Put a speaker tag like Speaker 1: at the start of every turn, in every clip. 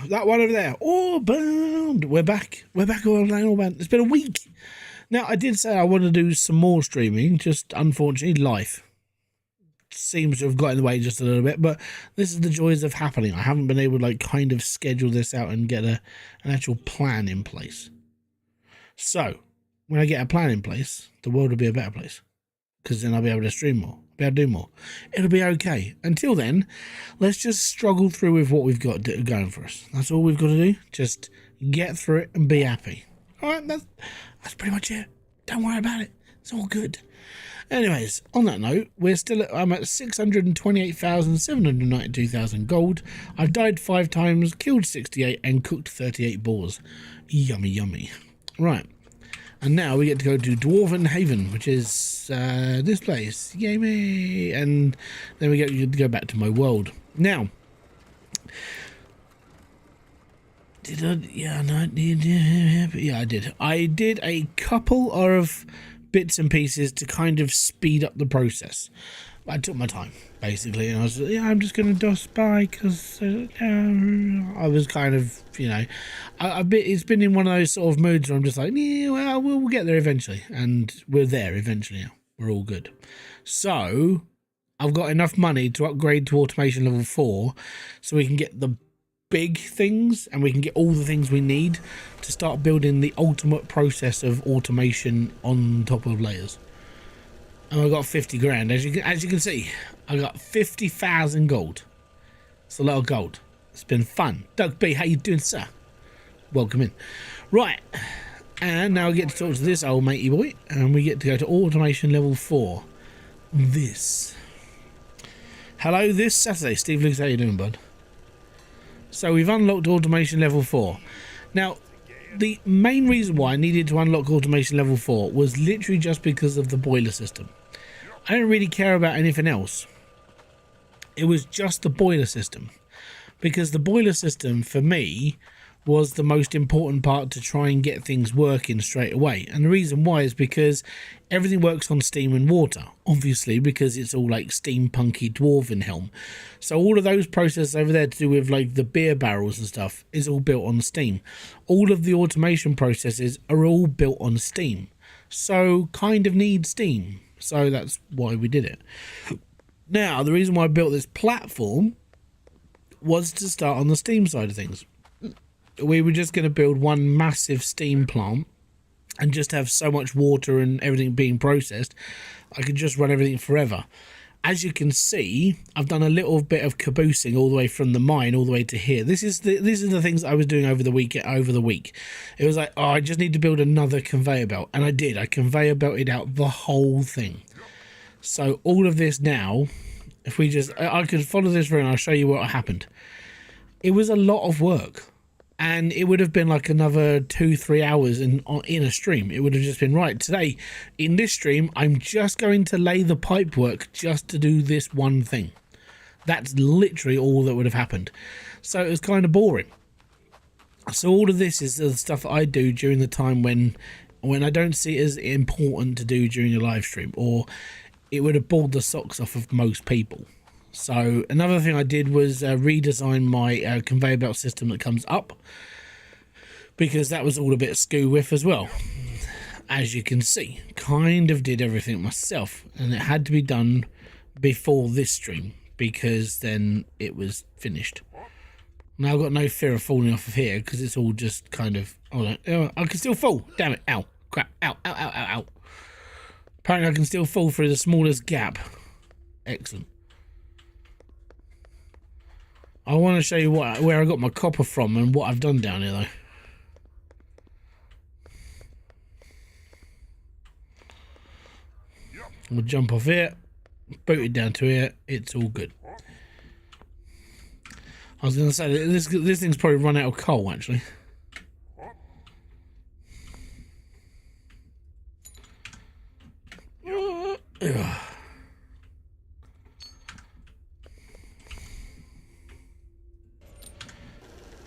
Speaker 1: that one over there. Orebound. We're back. We're back on Orebound. It's been a week. Now, I did say I want to do some more streaming, just unfortunately life seems to have got in the way just a little bit, but this is the joys of happening. I haven't been able to like kind of schedule this out and get an actual plan in place. So when I get a plan in place, the world will be a better place, because then I'll be able to stream more, be able to do more. It'll be okay. Until then, let's just struggle through with what we've got going for us. That's all we've got to do. Just get through it and be happy. All right, that's pretty much it. Don't worry about it. It's all good. Anyways, on that note, I'm at 628,792,000 gold. I've died 5 times, killed 68, and cooked 38 boars. Yummy, yummy. Right. And now we get to go to Dwarven Haven, which is this place. Yay me! And then we get to go back to my world. Now, did I? Yeah, no, yeah, I did. I did a couple of bits and pieces to kind of speed up the process. I took my time, basically, and I was, yeah, I'm just going to dust by because I was kind of, you know, it's been in one of those sort of moods where I'm just like, yeah, well, we'll get there eventually, and we're there eventually now. We're all good. So I've got enough money to upgrade to automation level 4 so we can get the big things and we can get all the things we need to start building the ultimate process of automation on top of layers. And I got 50 grand. As you can see, I got 50,000 gold. It's a lot of gold. It's been fun. Doug B, how you doing, sir? Welcome in. Right, and now we get to talk to this old matey boy, and we get to go to automation level 4. This. Hello, this Saturday. Steve Lucas, how you doing, bud? So we've unlocked automation level 4. Now, the main reason why I needed to unlock automation level 4 was literally just because of the boiler system. I don't really care about anything else. It was just the boiler system, because the boiler system for me was the most important part to try and get things working straight away. And the reason why is because everything works on steam and water, obviously, because it's all like steampunky dwarven helm. So all of those processes over there to do with like the beer barrels and stuff is all built on steam. All of the automation processes are all built on steam, so kind of need steam. So that's why we did it. Now, the reason why I built this platform was to start on the steam side of things. We were just going to build one massive steam plant and just have so much water and everything being processed, I could just run everything forever. As you can see, I've done a little bit of caboosing all the way from the mine all the way to here. This is the things I was doing over the week. It was like, oh, I just need to build another conveyor belt, and I did. I conveyor belted out the whole thing. So all of this now, if we just, I could follow this through and I'll show you what happened. It was a lot of work. And it would have been like another 2-3 hours in a stream. It would have just been, right, today in this stream, I'm just going to lay the pipework just to do this one thing. That's literally all that would have happened. So it was kind of boring. So all of this is the stuff that I do during the time when I don't see it as important to do during a live stream, or it would have bored the socks off of most people. So another thing I did was redesign my conveyor belt system that comes up, because that was all a bit skew with as well. As you can see, kind of did everything myself, and it had to be done before this stream because then it was finished. Now I've got no fear of falling off of here because it's all just kind of, oh, I can still fall, damn it, ow, crap, ow, ow, ow, ow, ow. Apparently I can still fall through the smallest gap. Excellent. I want to show you where I got my copper from and what I've done down here, though. We'll jump off here, boot it down to here. It's all good. I was going to say this thing's probably run out of coal, actually.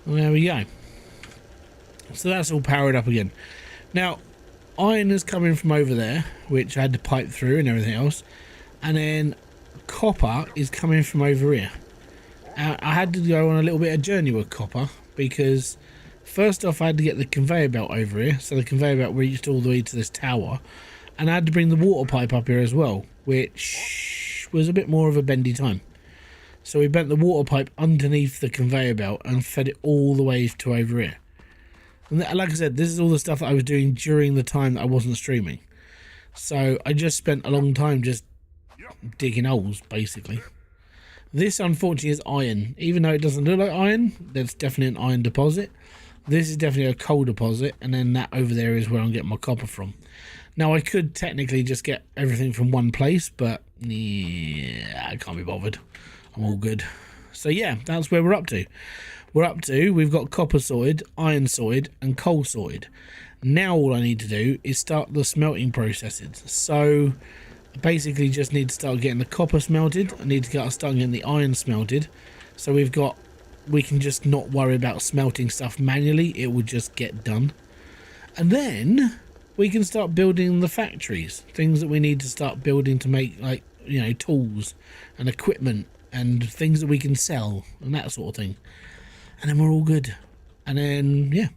Speaker 1: There we go. So that's all powered up again. Now, iron is coming from over there, which I had to pipe through and everything else. And then copper is coming from over here. I had to go on a little bit of journey with copper because first off I had to get the conveyor belt over here, so the conveyor belt reached all the way to this tower, and I had to bring the water pipe up here as well, which was a bit more of a bendy time. So we bent the water pipe underneath the conveyor belt and fed it all the way to over here. And like I said, this is all the stuff that I was doing during the time that I wasn't streaming. So I just spent a long time just digging holes, basically. This, unfortunately, is iron. Even though it doesn't look like iron, there's definitely an iron deposit. This is definitely a coal deposit, and then that over there is where I'm getting my copper from. Now, I could technically just get everything from one place, but yeah, I can't be bothered. I'm all good. So yeah, that's where we're up to. We've got copper sorted, iron sorted, and coal sorted. Now all I need to do is start the smelting processes. So I basically just need to start getting the copper smelted. I need to start getting the iron smelted. So we can just not worry about smelting stuff manually. It will just get done. And then we can start building the factories. Things that we need to start building to make, like, you know, tools and equipment and things that we can sell and that sort of thing. And then we're all good. And then, yeah.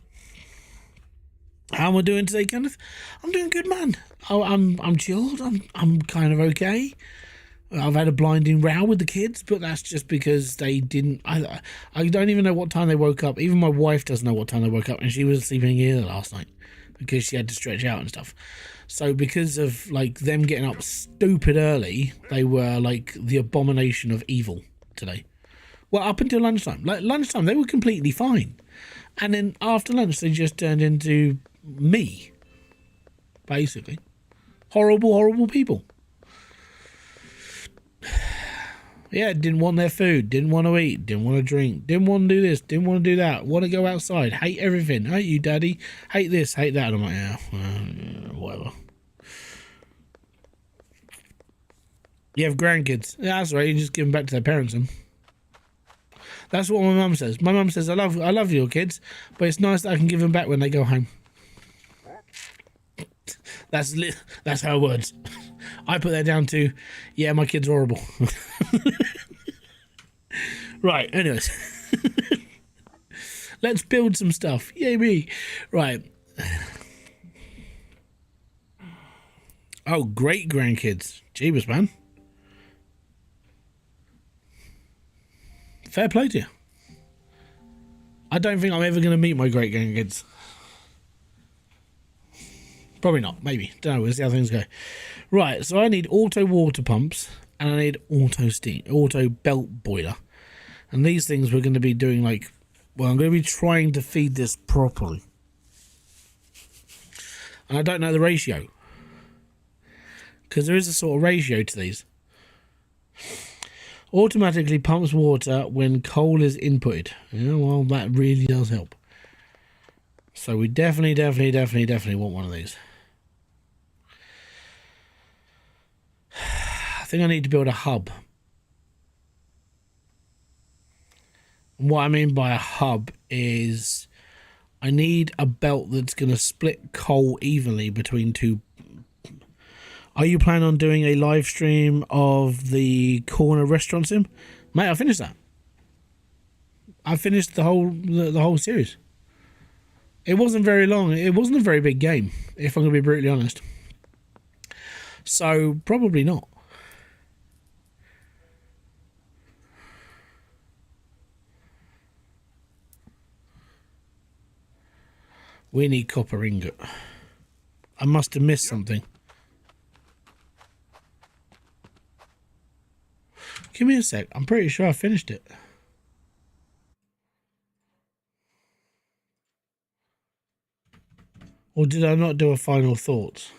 Speaker 1: How am I doing today, Kenneth? I'm doing good, man. I'm chilled. I'm kind of okay. I've had a blinding row with the kids, but that's just because they didn't. I don't even know what time they woke up. Even my wife doesn't know what time they woke up, and she was sleeping here last night because she had to stretch out and stuff. So because of like them getting up stupid early, they were like the abomination of evil today. Well, up until lunchtime. Like lunchtime, they were completely fine, and then after lunch, they just turned into me. Basically, horrible people. Yeah, didn't want their food, didn't want to eat, didn't want to drink, didn't want to do this, didn't want to do that, want to go outside, hate everything, hate you, daddy, hate this, hate that. And I'm like, yeah, whatever. You have grandkids. Yeah, that's right, you just give them back to their parents. Then. That's what my mum says. My mum says, I love your kids, but it's nice that I can give them back when they go home. That's her words. I put that down to, yeah, my kid's horrible. Right, anyways. Let's build some stuff. Yay me. Right. Oh, great grandkids. Jeebus, man. Fair play to you. I don't think I'm ever going to meet my great grandkids. Probably not, maybe. Don't know, we'll see how things go. Right, so I need auto water pumps and I need auto belt boiler. And these things we're going to be doing like, well, I'm going to be trying to feed this properly. And I don't know the ratio. Because there is a sort of ratio to these. Automatically pumps water when coal is inputted. Yeah, well, that really does help. So we definitely want one of these. I think I need to build a hub. And what I mean by a hub is I need a belt that's going to split coal evenly between two. Are you planning on doing a live stream of the corner restaurant sim? Mate, I finished that. I finished the whole series. It wasn't very long. It wasn't a very big game, if I'm going to be brutally honest. So, probably not. We need copper ingot. I must have missed something. Give me a sec. I'm pretty sure I finished it. Or did I not do a final thoughts?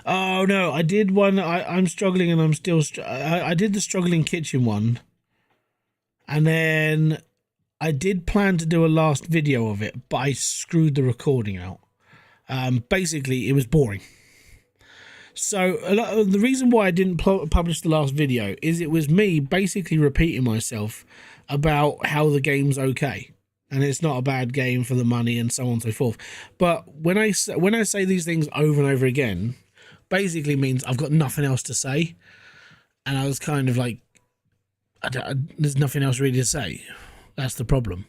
Speaker 1: Oh no, I did one. I'm struggling and I'm still. I did the struggling kitchen one. And then I did plan to do a last video of it, but I screwed the recording out. Basically, it was boring. So the reason why I didn't publish the last video is it was me basically repeating myself about how the game's okay. And it's not a bad game for the money and so on and so forth. But when I say these things over and over again, basically means I've got nothing else to say. and I was kind of like, there's nothing else really to say. That's the problem.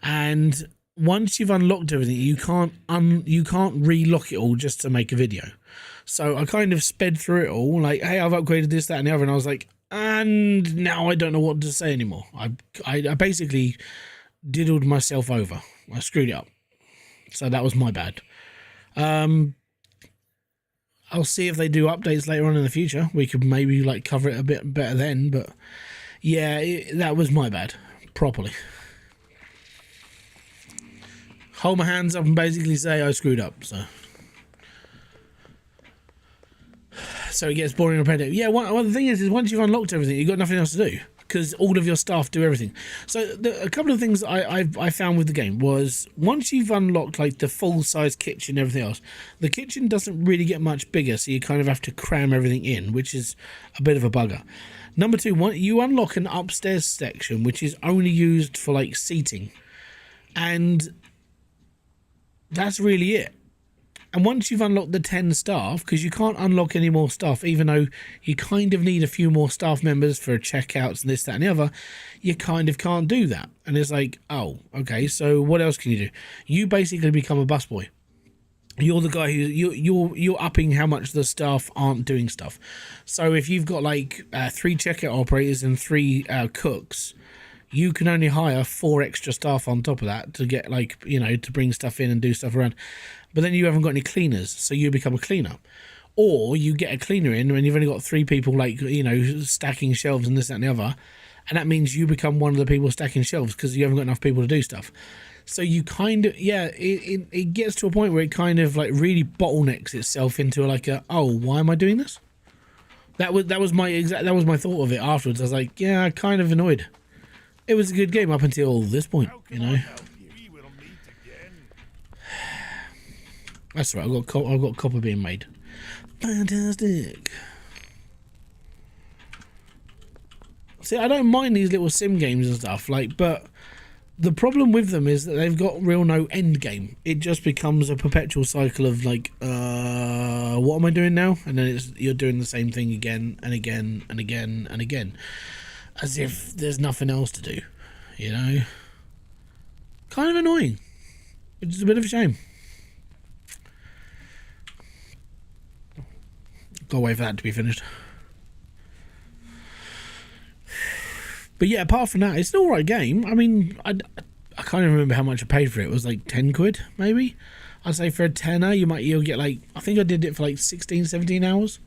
Speaker 1: And once you've unlocked everything, you can't relock it all just to make a video. So I kind of sped through it all, like, hey, I've upgraded this, that, and the other, and I was like, and now I don't know what to say anymore. I basically diddled myself over. I screwed it up. So that was my bad. I'll see if they do updates later on in the future. We could maybe like cover it a bit better then, but yeah, that was my bad, properly. Hold my hands up and basically say I screwed up. So it gets boring and repetitive. Yeah, well, the thing is once you've unlocked everything, you've got nothing else to do, because all of your staff do everything. So a couple of things I found with the game was, once you've unlocked like the full size kitchen and everything else, the kitchen doesn't really get much bigger, so you kind of have to cram everything in, which is a bit of a bugger. Number two, you unlock an upstairs section which is only used for like seating, and that's really it. And once you've unlocked the 10 staff, because you can't unlock any more staff, even though you kind of need a few more staff members for checkouts and this, that, and the other, you kind of can't do that. And it's like, oh, okay, so what else can you do? You basically become a busboy. You're the guy who you're upping how much the staff aren't doing stuff. So if you've got like 3 checkout operators and 3 cooks, you can only hire 4 extra staff on top of that to get, like, you know, to bring stuff in and do stuff around. But then you haven't got any cleaners, so you become a cleaner. Or you get a cleaner in and you've only got 3 people, like, you know, stacking shelves and this, that, and the other. And that means you become one of the people stacking shelves because you haven't got enough people to do stuff. So you kind of, yeah, it gets to a point where it kind of like really bottlenecks itself into like a, oh, why am I doing this? That was my thought of it afterwards. I was like, yeah, kind of annoyed. It was a good game up until this point, you know. That's right. I've got copper being made. Fantastic. See, I don't mind these little sim games and stuff, like, but the problem with them is that they've got real no end game. It just becomes a perpetual cycle of like, what am I doing now? And then you're doing the same thing again and again and again and again, as if there's nothing else to do, you know. Kind of annoying. It's a bit of a shame. Gotta wait for that to be finished. But yeah, apart from that, it's an alright game. I mean, I can't even remember how much I paid for it. It was like 10 quid, maybe? I'd say for a tenner, you'll get like, I think I did it for like 16, 17 hours.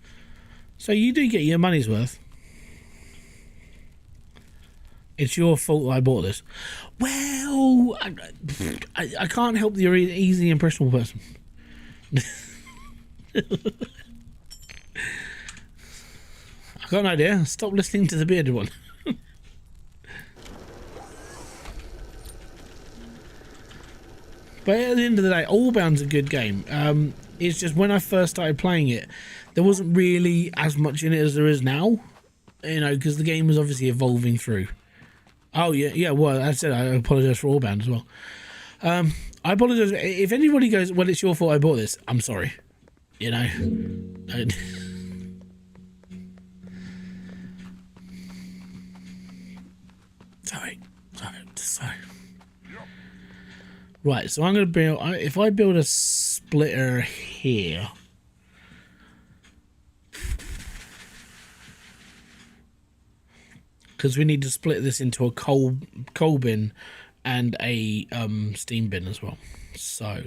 Speaker 1: So you do get your money's worth. It's your fault I bought this. Well, I can't help that you're an easily impressionable person. I've got an idea. Stop listening to the bearded one. But at the end of the day, Orebound's a good game. It's just when I first started playing it, there wasn't really as much in it as there is now. You know, because the game was obviously evolving through. Oh, yeah, well, I said I apologise for Orebound as well. I apologise. If anybody goes, well, it's your fault I bought this, I'm sorry. You know. Sorry. Right, so I'm going to build, if I build a splitter here, because we need to split this into a coal bin and a steam bin as well. So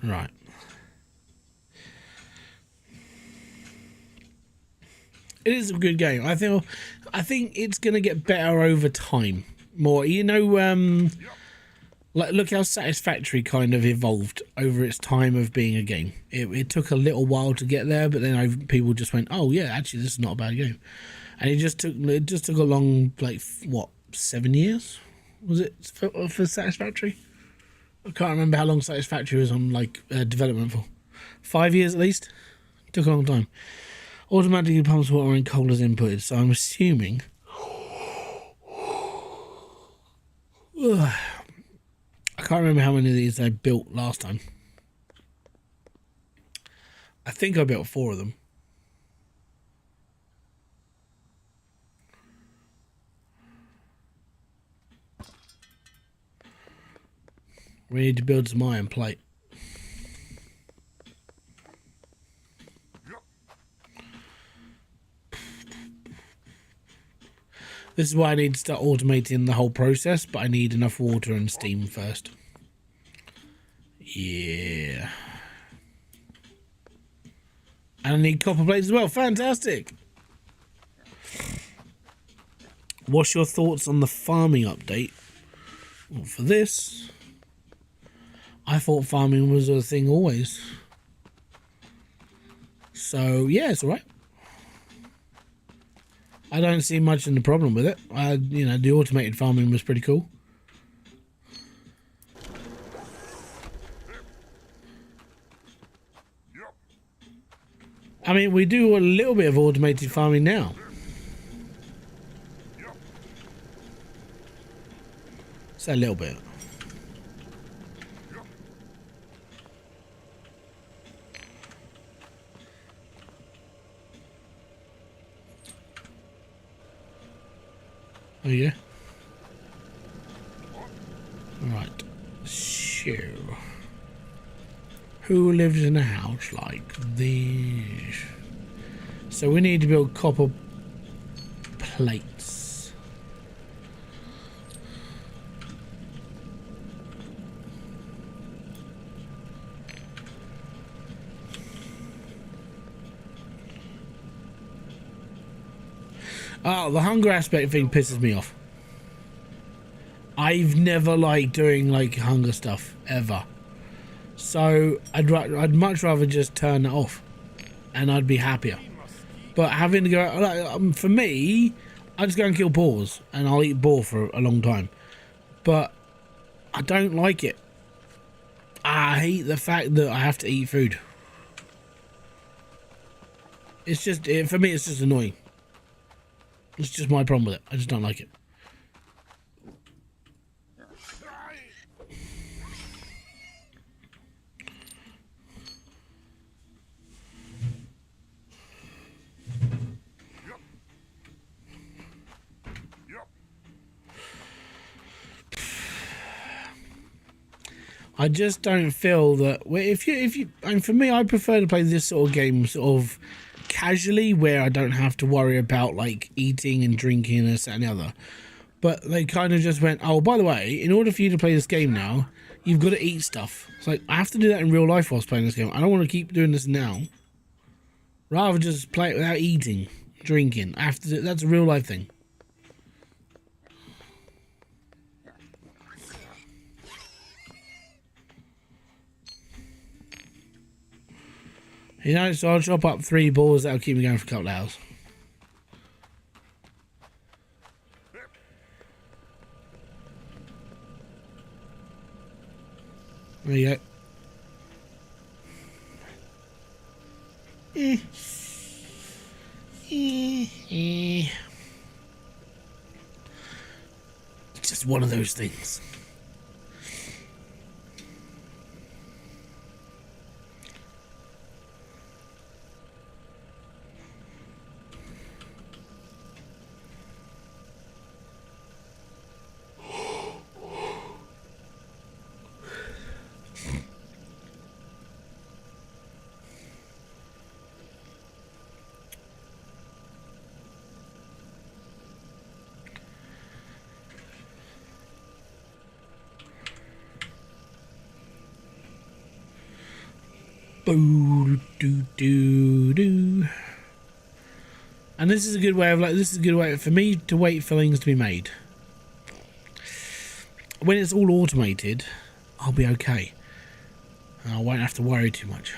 Speaker 1: right. It is a good game. I think it's gonna get better over time. More, you know, like look how Satisfactory kind of evolved over its time of being a game. It took a little while to get there, but then people just went, oh yeah, actually this is not a bad game, and it just took a long, like, what, 7 years was it for Satisfactory? I can't remember how long Satisfactory was on like development for. 5 years at least. Took a long time. Automatically pumps water when cold is inputted, so I'm assuming... I can't remember how many of these I built last time. I think I built 4 of them. We need to build some iron plate. This is why I need to start automating the whole process, but I need enough water and steam first. Yeah. And I need copper plates as well. Fantastic. What's your thoughts on the farming update? Well, for this, I thought farming was a thing always. So, yeah, it's alright. I don't see much in the problem with it. You know, the automated farming was pretty cool. I mean, we do a little bit of automated farming now. So a little bit. Oh yeah. Right. So, who lives in a house like this? So we need to build copper plates. Oh, the hunger aspect thing pisses me off. I've never liked doing like hunger stuff ever. So I'd much rather just turn it off, and I'd be happier. But having to go for me, I just go and kill boars, and I'll eat boar for a long time. But I don't like it. I hate the fact that I have to eat food. It's just for me. It's just annoying. It's just my problem with it. I just don't like it. I just don't feel that if you and for me, I prefer to play this sort of game sort of casually, where I don't have to worry about like eating and drinking and this and the other. But they kind of just went, oh, by the way, in order for you to play this game now, you've got to eat stuff. It's like, I have to do that in real life whilst playing this game. I don't want to keep doing this now. Rather just play it without eating, drinking. I have to do, that's a real life thing. You know, so I'll chop up 3 balls. That'll keep me going for a couple of hours. There you go. It's just one of those things. And this is a good way of for me to wait for things to be made. When it's all automated, I'll be okay. I won't have to worry too much.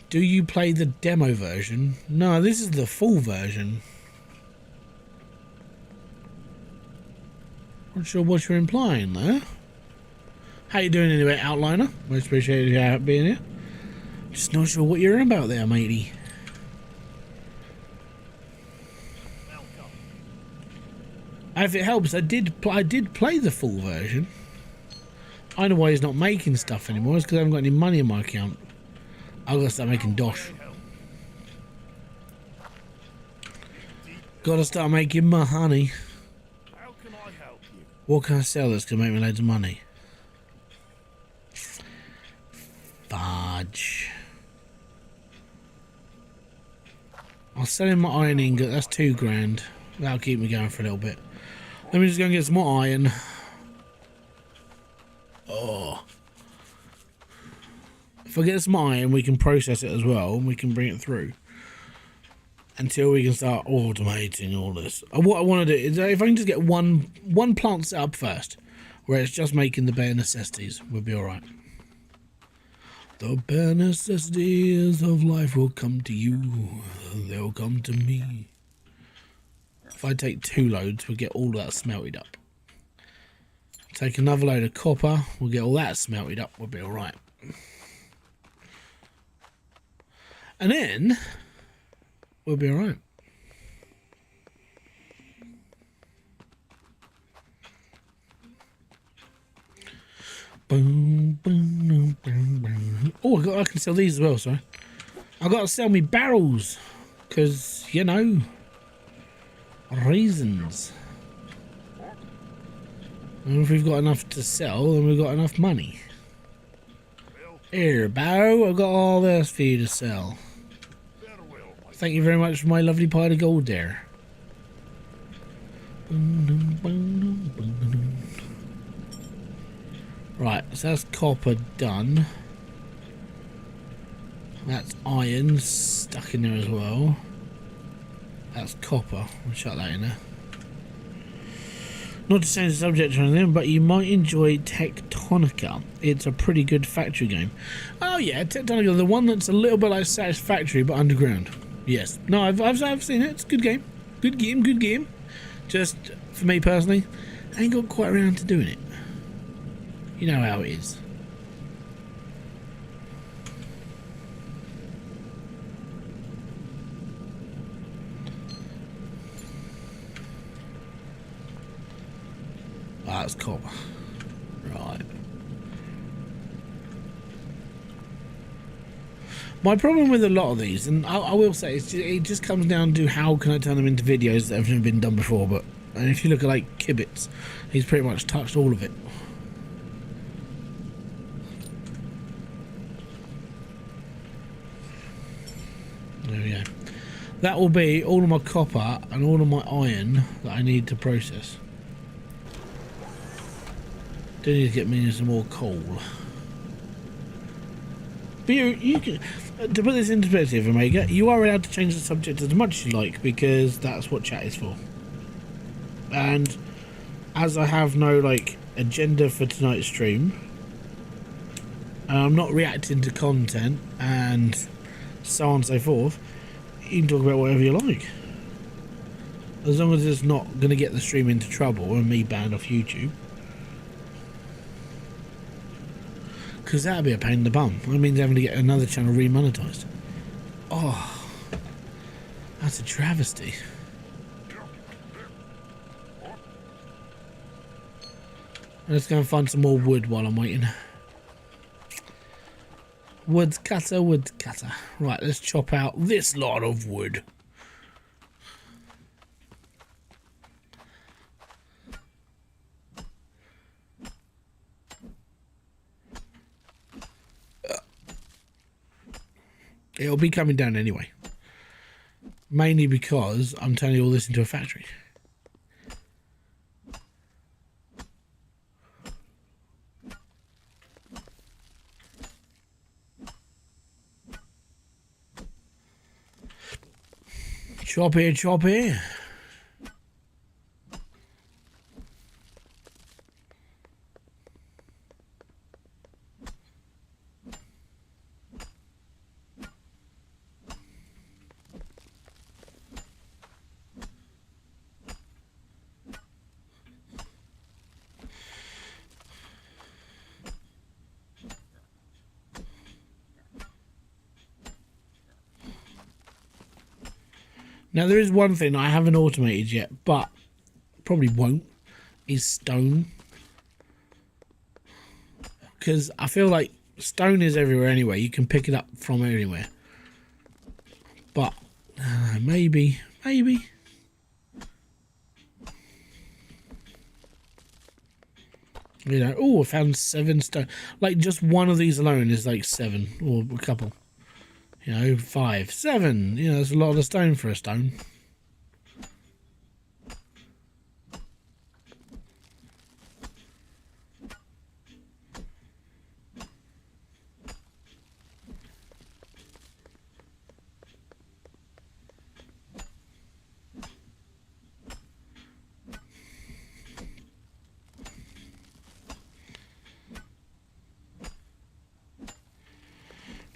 Speaker 1: Do you play the demo version? No, this is the full version. Not sure what you're implying there. How you doing anyway, Outliner? Most appreciated you being here. Just not sure what you're about there, matey. If it helps, I did play the full version. I know why he's not making stuff anymore. It's because I haven't got any money in my account. I've got to start making dosh. Got to start making my honey. What can I sell that's going to make me loads of money? Fudge. I'll sell him my iron ingot. That's £2 grand. That'll keep me going for a little bit. Let me just go and get some more iron. Oh. If I get some iron, we can process it as well, and we can bring it through. Until we can start automating all this. What I want to do is, if I can just get one plant set up first, where it's just making the bare necessities, we'll be alright. The bare necessities of life will come to you, they'll come to me. If I take 2 loads, we'll get all that smelted up. Take another load of copper, we'll get all that smelted up, we'll be alright. And then we'll be alright. Boom, boom, boom, boom. Oh, I can sell these as well, sorry. I got to sell me barrels. Because, you know, reasons. And if we've got enough to sell, then we've got enough money. Here, Barrow, I've got all this for you to sell. Thank you very much for my lovely pile of gold there. Right, so that's copper done. That's iron stuck in there as well. That's copper. We'll shut that in there. Not to change the subject or anything, but you might enjoy Tectonica. It's a pretty good factory game. Oh yeah, Tectonica, the one that's a little bit like Satisfactory but underground. Yes. No, I've seen it. It's a good game. Good game, good game. Just, for me personally, I ain't got quite around to doing it. You know how it is. Ah, that's copper. Right. My problem with a lot of these, and I will say, it just comes down to how can I turn them into videos that have never been done before. But and if you look at like Kibitz, he's pretty much touched all of it. There we go. That will be all of my copper and all of my iron that I need to process. Do need to get me some more coal. But you can, to put this into perspective, Omega, you are allowed to change the subject as much as you like because that's what chat is for. And as I have no like agenda for tonight's stream, and I'm not reacting to content and so on and so forth, you can talk about whatever you like. As long as it's not going to get the stream into trouble and me banned off YouTube. Because that would be a pain in the bum. That means having to get another channel remonetized. Oh, that's a travesty. Let's go and find some more wood while I'm waiting. Wood cutter, wood cutter. Right, let's chop out this lot of wood. It'll be coming down anyway. Mainly because I'm turning all this into a factory. Chop here, chop here. Now there is one thing I haven't automated yet, but probably won't, is stone. Because I feel like stone is everywhere anyway. You can pick it up from anywhere. But maybe. You know, oh, I found 7 stone. Like, just one of these alone is like 7, or a couple. You know, 5, 7. You know, that's a lot of stone for a stone.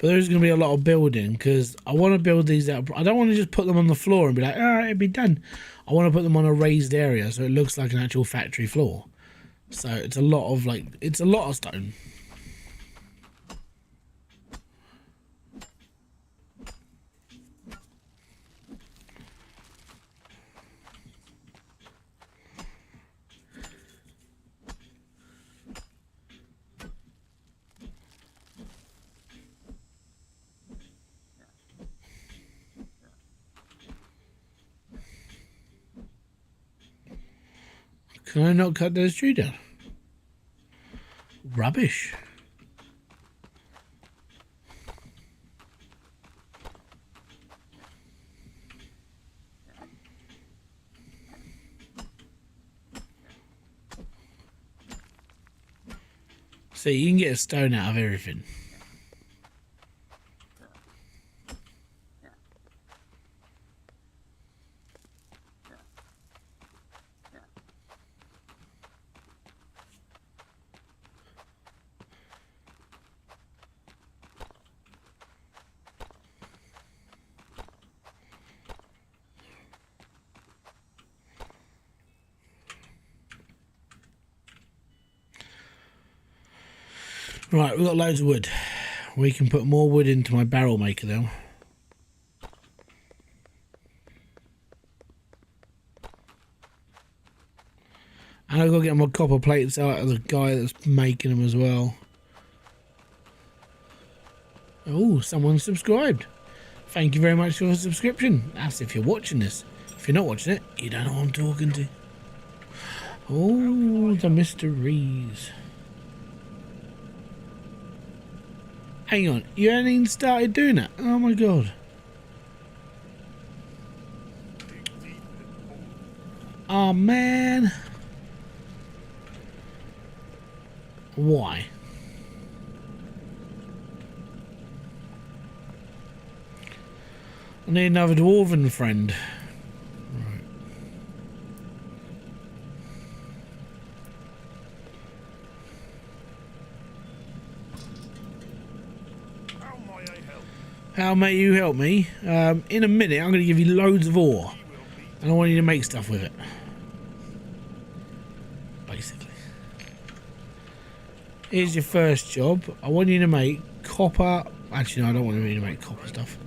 Speaker 1: But there's going to be a lot of building because I want to build these out. I don't want to just put them on the floor and be like, ah, it'd be done. I want to put them on a raised area so it looks like an actual factory floor. So it's a lot of it's a lot of stone. Can I not cut those trees down? Rubbish. See, you can get a stone out of everything. Right, we've got loads of wood. We can put more wood into my barrel maker now. And I've got to get my copper plates out of the guy that's making them as well. Oh, someone subscribed. Thank you very much for the subscription. That's if you're watching this. If you're not watching it, you don't know what I'm talking to. Oh, the mysteries. Hang on, you haven't even started doing that? Oh my god. Oh man. Why? I need another dwarven friend. Right. How may you help me? In a minute, I'm going to give you loads of ore. And I want you to make stuff with it. Basically. Here's your first job. I want you to make copper. Actually, no, I don't want you to make copper stuff.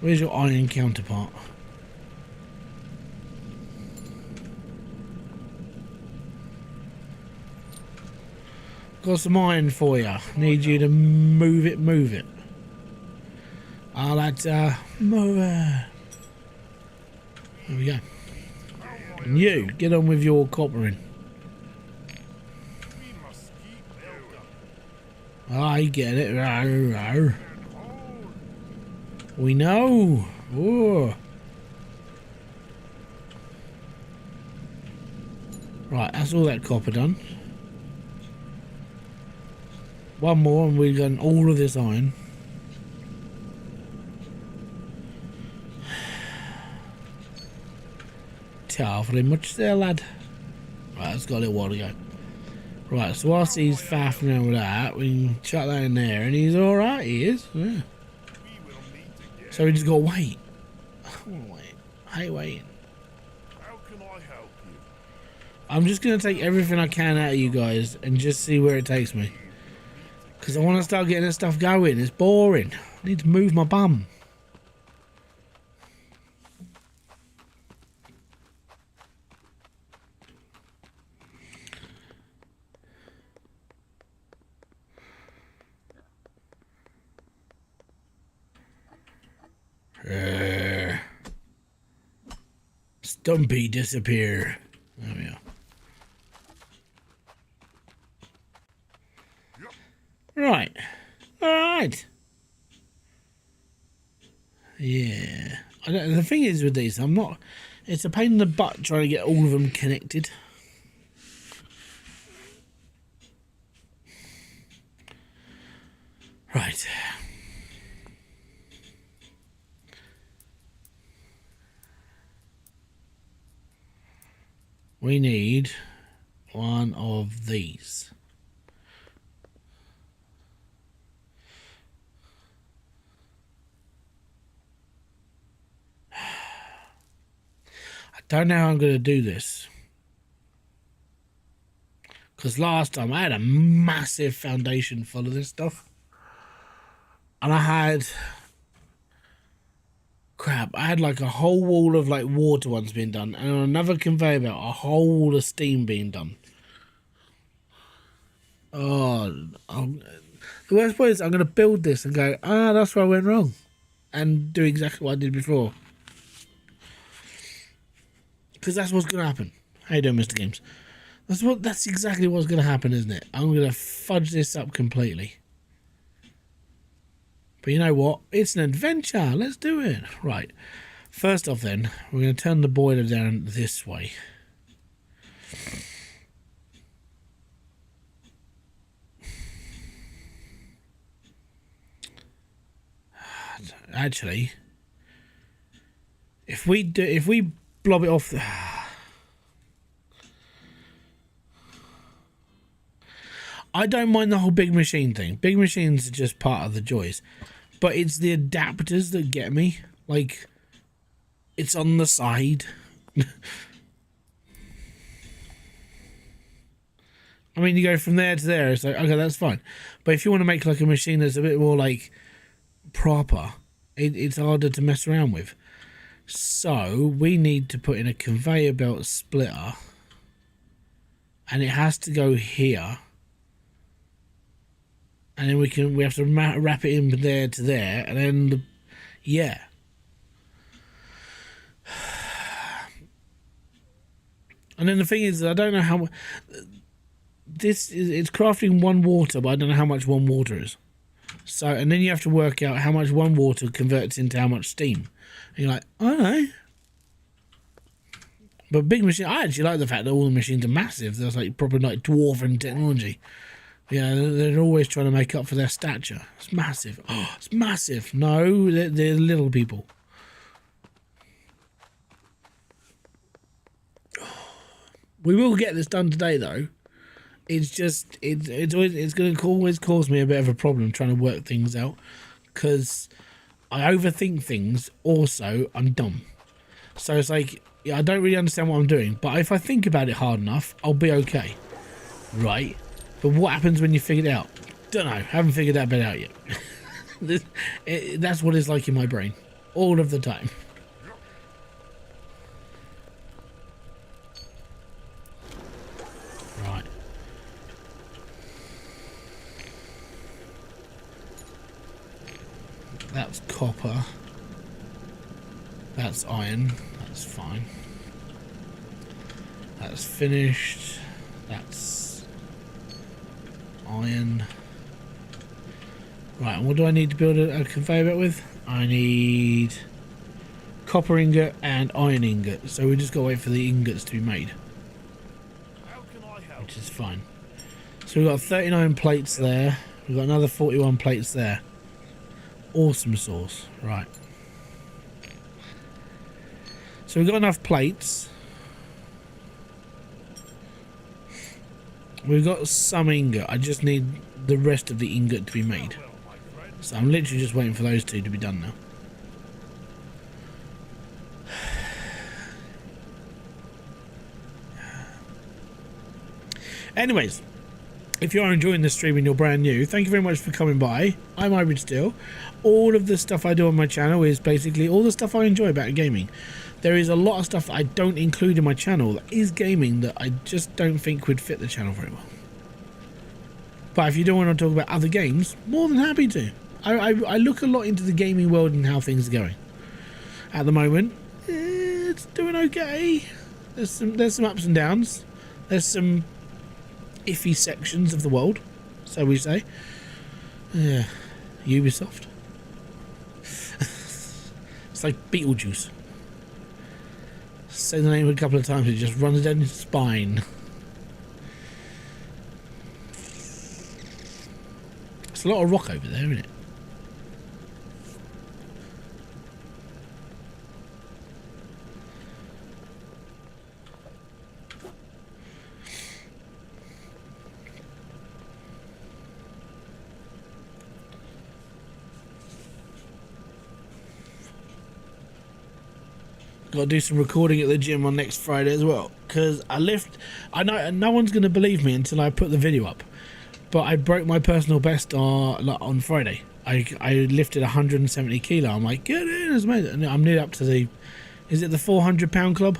Speaker 1: Where's your iron counterpart? Got some iron for you. Need you to move it, move it. Oh, that's move it. There we go. And you, get on with your coppering. I get it. Rawr, rawr. We know. Oh. Right, that's all that copper done. One more and we've done all of this iron. Very much there, lad. Right, it's got a little while to go. Right, so whilst he's faffing around with that, we can chuck that in there, and he's alright, he is. Yeah. So we just gotta wait. I wanna wait. I hate waiting.
Speaker 2: How can I help you?
Speaker 1: I'm just gonna take everything I can out of you guys and just see where it takes me. Because I want to start getting this stuff going. It's boring. I need to move my bum. Stumpy disappear. There we are. Right. Alright. Yeah. The thing is with these, I'm not... It's a pain in the butt trying to get all of them connected. Right. We need one of these. I don't know how I'm going to do this. Because last time I had a massive foundation full of this stuff. And I had... Crap, I had like a whole wall of like water ones being done. And on another conveyor belt, a whole wall of steam being done. Oh, the worst part is I'm going to build this and go, that's where I went wrong. And do exactly what I did before. Because that's what's going to happen. How you doing, Mr. Games? That's exactly what's going to happen, isn't it? I'm going to fudge this up completely. But you know what? It's an adventure. Let's do it. Right. First off then, we're going to turn the boiler down this way. Actually, if we blob it off... I don't mind the whole big machine thing. Big machines are just part of the joys. But it's the adapters that get me. Like, it's on the side. I mean, you go from there to there. It's like, okay, that's fine. But if you want to make like a machine that's a bit more like proper, it's harder to mess around with. So we need to put in a conveyor belt splitter. And it has to go here. And then we have to wrap it in there to there, and then yeah. And then the thing is, I don't know how it's crafting one water, but I don't know how much one water is. So, and then you have to work out how much one water converts into how much steam. And you're like, I don't know. But big machine, I actually like the fact that all the machines are massive. There's like proper like dwarven technology. Yeah, they're always trying to make up for their stature. It's massive. Oh, it's massive. No, they're little people. We will get this done today, though. It's just it's going to always cause me a bit of a problem trying to work things out, because I overthink things. Also, I'm dumb, so it's like, yeah, I don't really understand what I'm doing. But if I think about it hard enough, I'll be okay, right? But what happens when you figure it out? Don't know. Haven't figured that bit out yet. That's what it's like in my brain. All of the time. Right. That's copper. That's iron. That's fine. That's finished. That's... iron. Right, and what do I need to build a conveyor belt with? I need copper ingot and iron ingot. So we just got to wait for the ingots to be made.
Speaker 2: How can I help?
Speaker 1: Which is fine. So we've got 39 plates there. We've got another 41 plates there. Awesome sauce. Right. So we've got enough plates. We've got some ingot. I just need the rest of the ingot to be made. So I'm literally just waiting for those two to be done now. Anyways, if you are enjoying this stream and you're brand new, thank you very much for coming by. I'm Hybridsteel. All of the stuff I do on my channel is basically all the stuff I enjoy about gaming. There is a lot of stuff that I don't include in my channel that is gaming that I just don't think would fit the channel very well. But if you don't want to talk about other games, more than happy to. I look a lot into the gaming world and how things are going. at the moment. It's doing okay. There's some ups and downs. There's some iffy sections of the world, so we say. Yeah, Ubisoft. It's like Beetlejuice. Say the name a couple of times, it just runs down your spine. It's a lot of rock over there, isn't it? Got to do some recording at the gym on next Friday as well, because I know no one's going to believe me until I put the video up, but I broke my personal best on Friday. I lifted 170 kilo. I'm like, get in, it's amazing. I'm nearly up to is it the 400 pound club?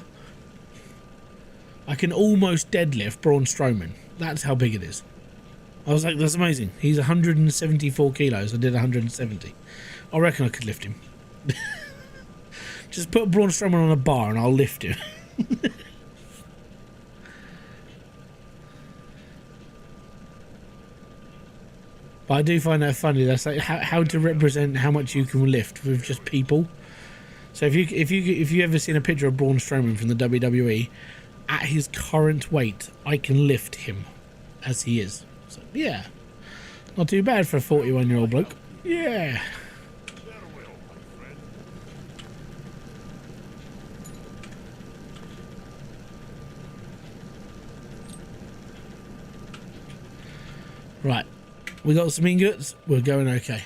Speaker 1: I can almost deadlift Braun Strowman. That's how big it is. I was like, that's amazing. He's 174 kilos. I did 170. I reckon I could lift him. Just put Braun Strowman on a bar and I'll lift him. But I do find that funny. That's like how to represent how much you can lift with just people. So if you ever seen a picture of Braun Strowman from the WWE, at his current weight, I can lift him as he is. So yeah, not too bad for a 41-year-old bloke. Yeah. Right, we got some ingots. We're going okay.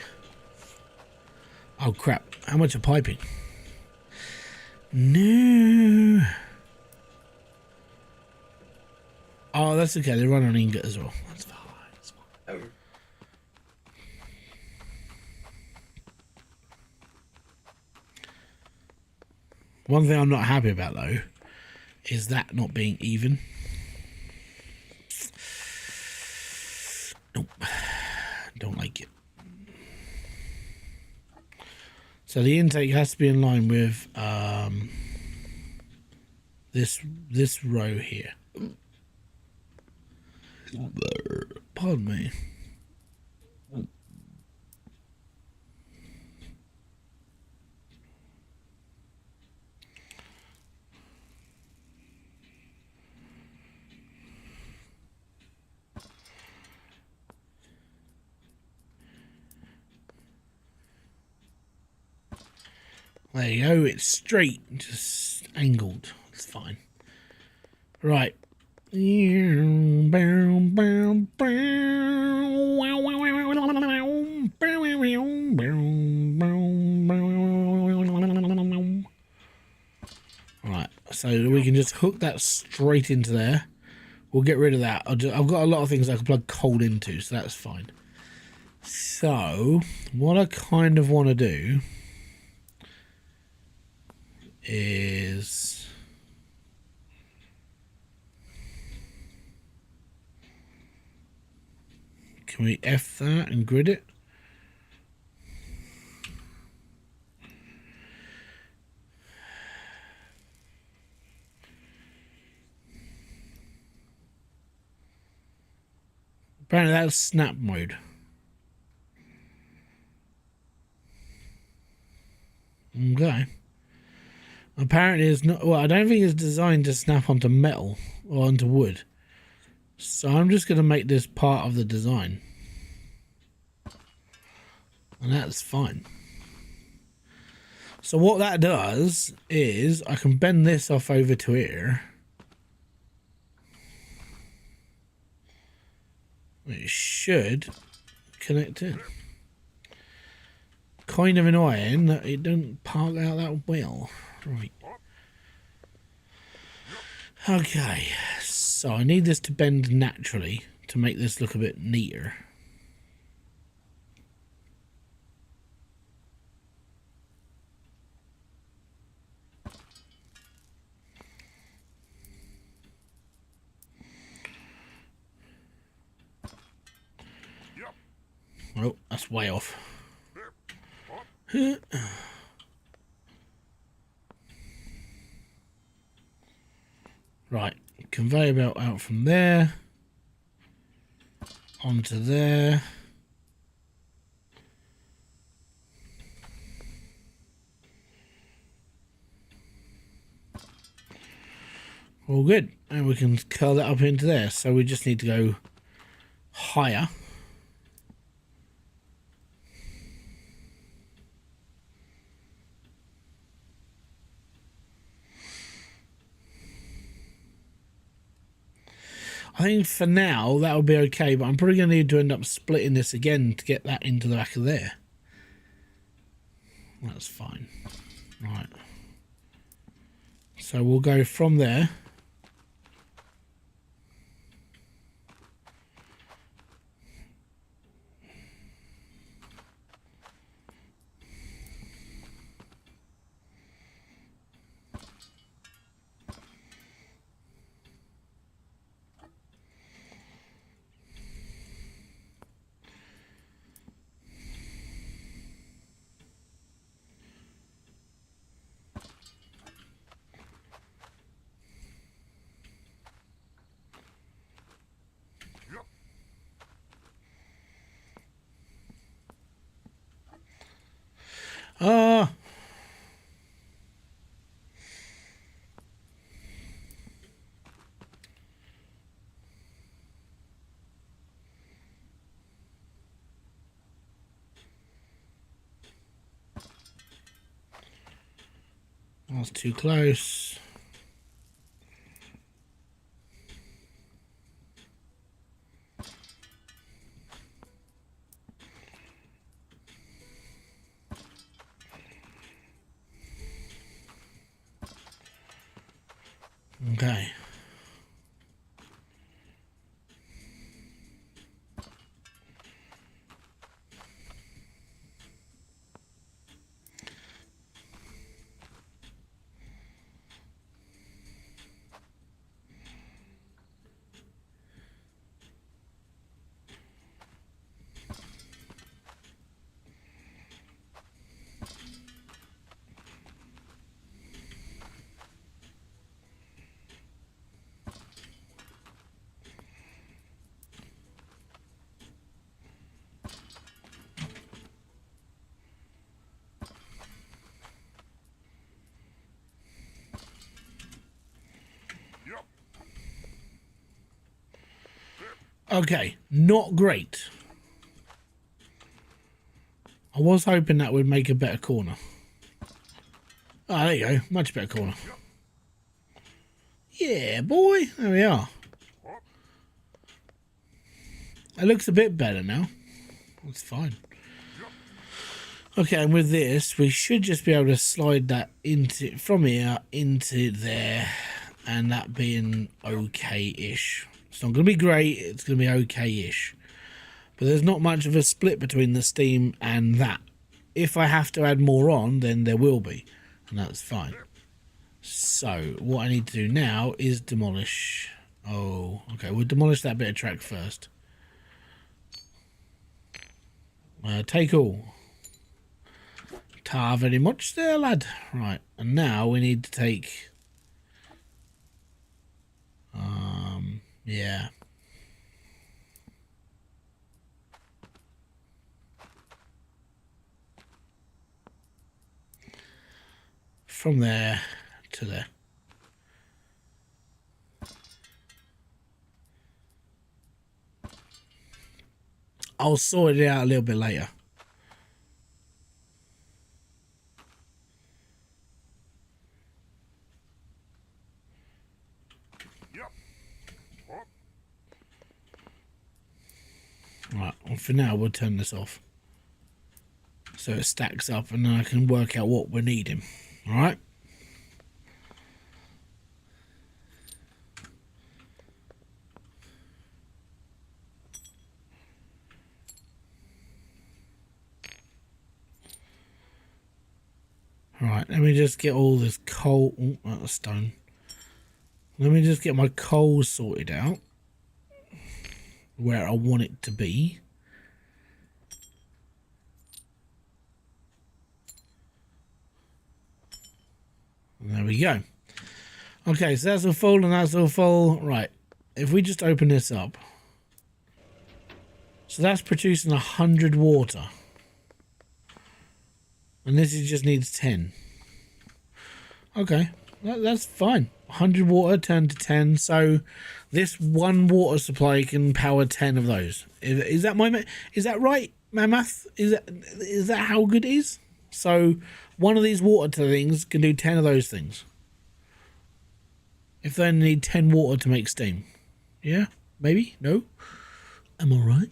Speaker 1: Oh crap! How much are piping? No. Oh, that's okay. They run on ingot as well. That's fine. That's fine. One thing I'm not happy about though is that not being even. Nope. Don't like it. So the intake has to be in line with this row here. Pardon me. There you go, it's straight, just angled. It's fine. Right. Right, so we can just hook that straight into there. We'll get rid of that. I've got a lot of things I can plug coal into, so that's fine. So, what I kind of want to do is can we F that and grid it? Apparently that's snap mode. Okay. Apparently it's not. Well, I don't think it's designed to snap onto metal or onto wood. So I'm just going to make this part of the design. And that's fine. So what that does is I can bend this off over to here. It should connect in. Kind of annoying that it don't park out that well. Right. Okay, so I need this to bend naturally to make this look a bit neater. Oh, that's way off. Right, conveyor belt out from there onto there. All good, and we can curl that up into there. So we just need to go higher. I think for now that will be okay, but I'm probably going to need to end up splitting this again to get that into the back of there. That's fine. Right. So we'll go from there. Ah. That's too close. Okay. Okay, not great. I was hoping that would make a better corner. Ah, there you go. Much better corner. Yeah, boy. There we are. It looks a bit better now. That's fine. Okay, and with this, we should just be able to slide that into from here into there, and that being okay-ish. It's not going to be great. It's going to be okay-ish. But there's not much of a split between the steam and that. If I have to add more on, then there will be, and that's fine. So what I need to do now is demolish. Oh, okay. We'll demolish that bit of track first. Take all. Ta very much there, lad. Right, and now we need to take. Yeah. From there to there. I'll sort it out a little bit later. Right, well, for now we'll turn this off. So it stacks up and then I can work out what we're needing. Alright? Right, let me just get all this coal. Oh, that's stone. Let me just get my coal sorted out. Where I want it to be. There we go. Okay, so that's all full and that's all full. Right. If we just open this up. So that's producing 100 water. And this is just needs 10. Okay, that's fine. 100 water turned to 10. So this one water supply can power 10 of those. Is that right? My math? Is that how good it is? So one of these water things can do 10 of those things. If they only need 10 water to make steam. Yeah? Maybe? No? Am I right?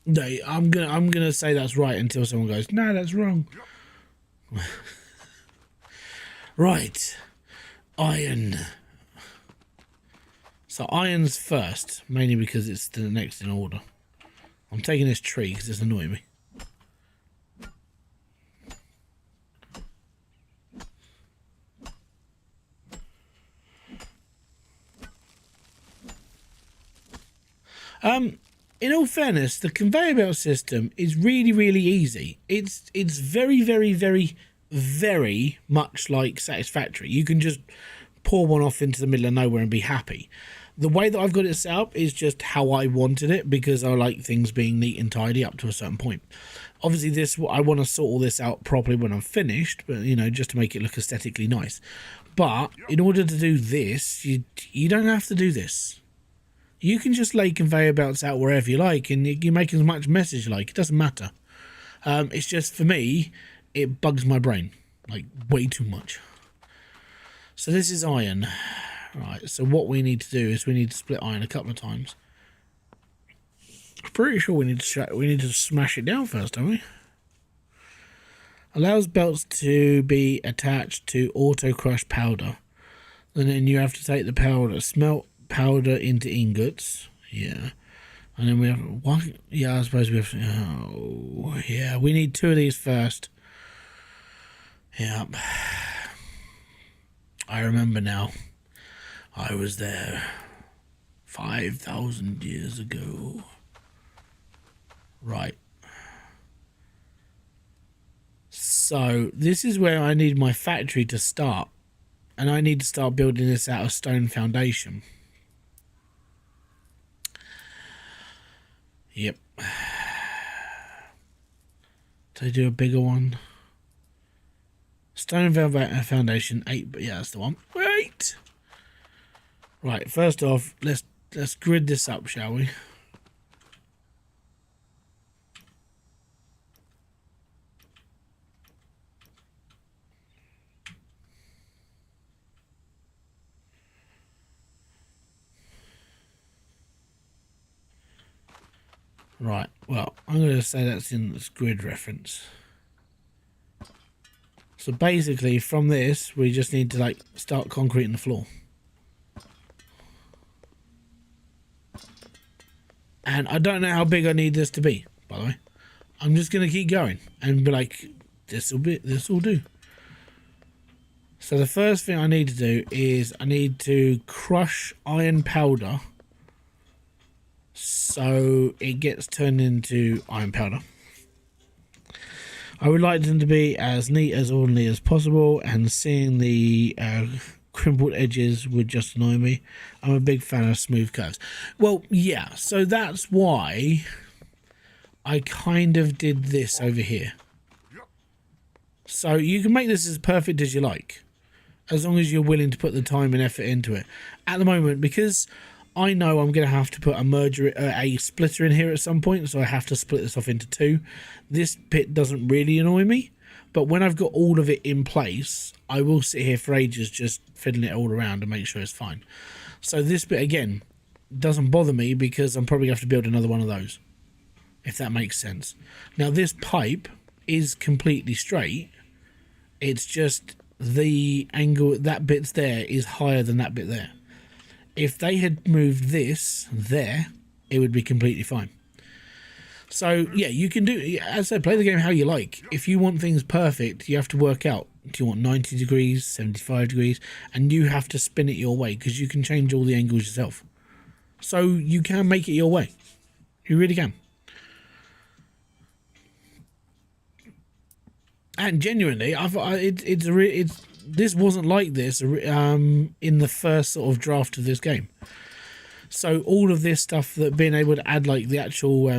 Speaker 1: No, I'm gonna say that's right until someone goes, no, that's wrong. Right. Iron. So iron's first, mainly because it's the next in order. I'm taking this tree because it's annoying me. In all fairness, the conveyor belt system is really, really easy. It's very, very, very, very much like Satisfactory. You can just pour one off into the middle of nowhere and be happy. The way that I've got it set up is just how I wanted it because I like things being neat and tidy up to a certain point. Obviously, I want to sort all this out properly when I'm finished, but you know, just to make it look aesthetically nice. But in order to do this, you don't have to do this. You can just lay conveyor belts out wherever you like and you make as much mess as you like. It doesn't matter. It's just, for me, it bugs my brain. Like, way too much. So this is iron. Right, so what we need to do is we need to split iron a couple of times. I'm pretty sure we need to smash it down first, don't we? Allows belts to be attached to auto crush powder. And then you have to take the powder, smelt powder into ingots. Yeah. And then we have one. Yeah, I suppose we have. Oh, yeah. We need 2 of these first. Yep. I remember now. I was there 5,000 years ago. Right. So this is where I need my factory to start. And I need to start building this out of stone foundation. Yep. Did I do a bigger one? Stone foundation 8, but yeah, that's the one. Wait. Right, first off, let's grid this up, shall we? Right, well, I'm going to say that's in this grid reference. So basically, from this, we just need to, like, start concreting the floor. And I don't know how big I need this to be, by the way. I'm just going to keep going and be like, this will do. So the first thing I need to do is I need to crush iron powder so it gets turned into iron powder. I would like them to be as neat as ordinary as possible, and seeing the crimpled edges would just annoy me. I'm a big fan of smooth curves. Well, yeah, so that's why I kind of did this over here. So you can make this as perfect as you like, as long as you're willing to put the time and effort into it. At the moment, because I know I'm going to have to put a splitter in here at some point, so I have to split this off into 2. This bit doesn't really annoy me, but when I've got all of it in place, I will sit here for ages just fiddling it all around and make sure it's fine. So this bit, again, doesn't bother me because I'm probably going to have to build another one of those, if that makes sense. Now, this pipe is completely straight. It's just the angle, that bit's there is higher than that bit there. If they had moved this there, it would be completely fine. So, yeah, you can do, as I said, play the game how you like. If you want things perfect, you have to work out, do you want 90 degrees, 75 degrees, and you have to spin it your way, because you can change all the angles yourself. So, you can make it your way. You really can. And genuinely, it's this wasn't like this in the first sort of draft of this game. So all of this stuff, that being able to add like the actual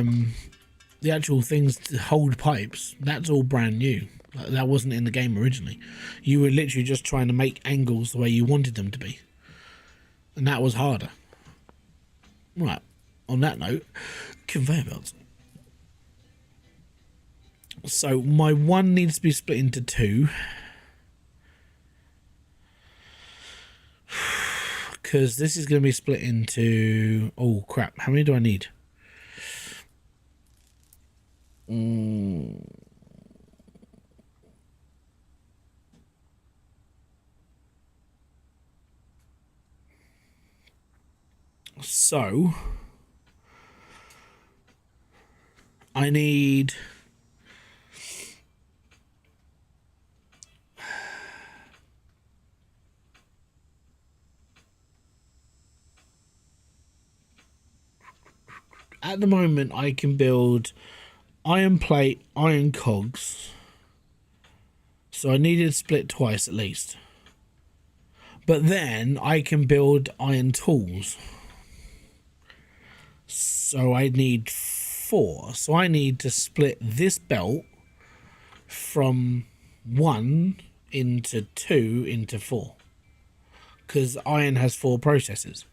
Speaker 1: things to hold pipes, that's all brand new. That wasn't in the game originally. You were literally just trying to make angles the way you wanted them to be, and that was harder. Right. On that note, conveyor belts. So my one needs to be split into two, because this is going to be split into, oh crap, how many do I need? So I need at the moment I can build iron plate, iron cogs. So I needed to split twice at least. But then I can build iron tools. So I need 4. So I need to split this belt from 1 into 2 into 4. Because iron has 4 processes.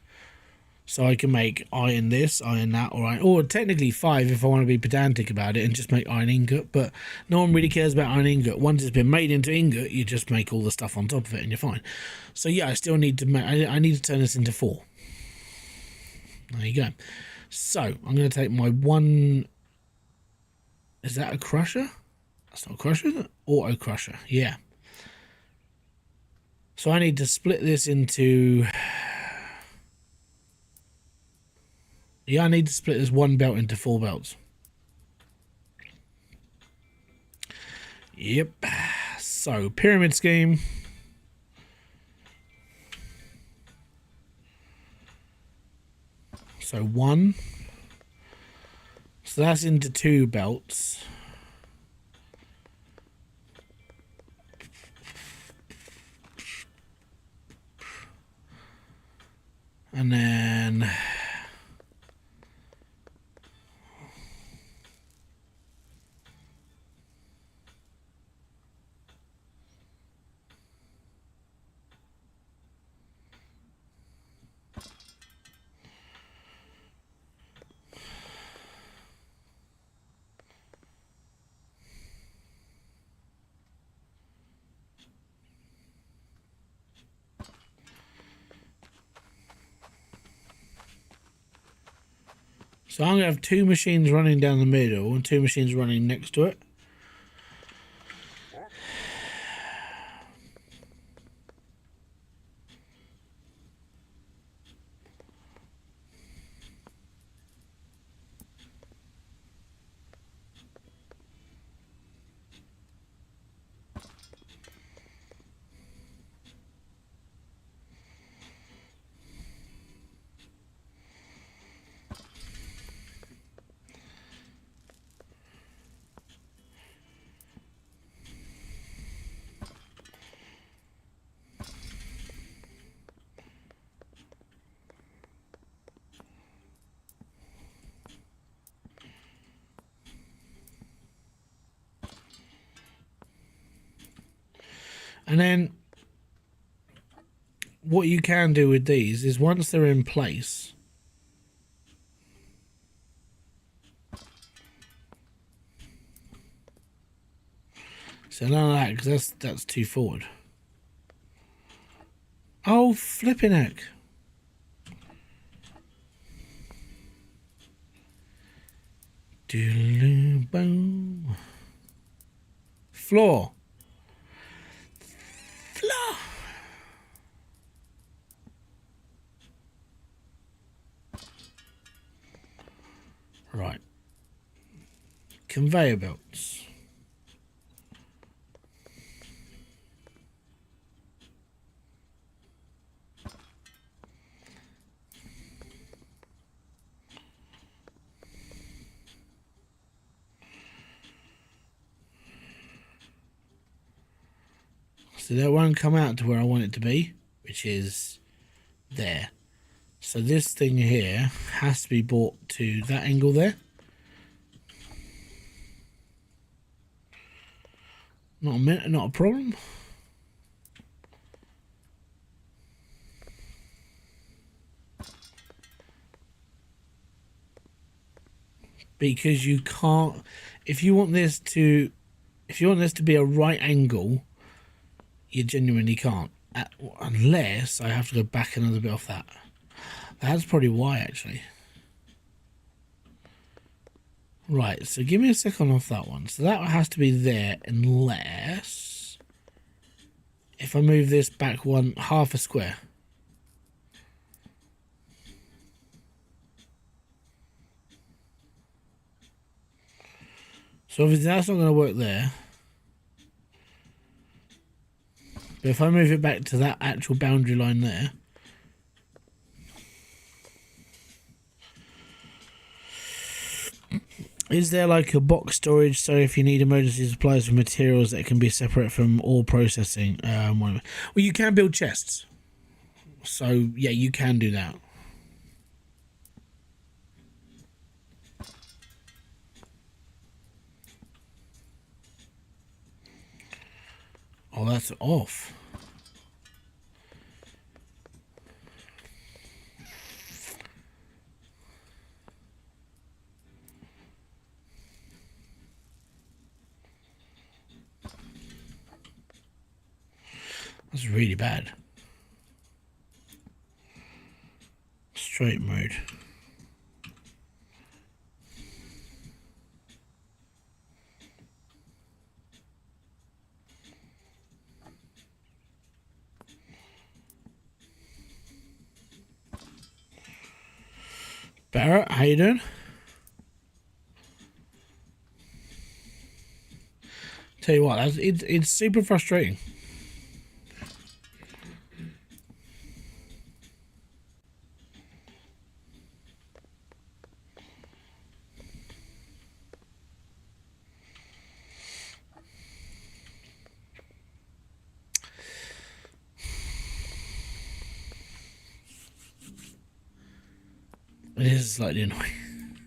Speaker 1: So I can make iron this, iron that, or technically 5 if I want to be pedantic about it and just make iron ingot. But no one really cares about iron ingot. Once it's been made into ingot, you just make all the stuff on top of it and you're fine. So yeah, I still need to make, I need to turn this into 4. There you go. So I'm going to take my one. Is that a crusher? That's not a crusher, is it? Auto crusher. Yeah. So I need to split this into. Yeah, I need to split this one belt into 4 belts. Yep. So pyramid scheme. So 1. So that's into 2 belts. And then so I'm going to have 2 machines running down the middle and 2 machines running next to it. And then what you can do with these is once they're in place, so none of that, because that's too forward. Oh, flipping heck. Doodaloo boom. Floor. Floor. Right. Conveyor belts. So that won't come out to where I want it to be, which is there. So this thing here has to be brought to that angle there. Not a minute, not a problem. Because you can't, if you want this to be a right angle, you genuinely can't, unless I have to go back another bit off that. That's probably why, actually. Right, so give me a second off that one. So that has to be there, unless if I move this back half a square. So obviously that's not going to work there. But if I move it back to that actual boundary line there. Is there like a box storage so if you need emergency supplies of materials that can be separate from all processing? Well, you can build chests. So yeah, you can do that. Oh, that's off. That's really bad. Straight mode. Barrett, how you doing? Tell you what, it's super frustrating. It is slightly annoying.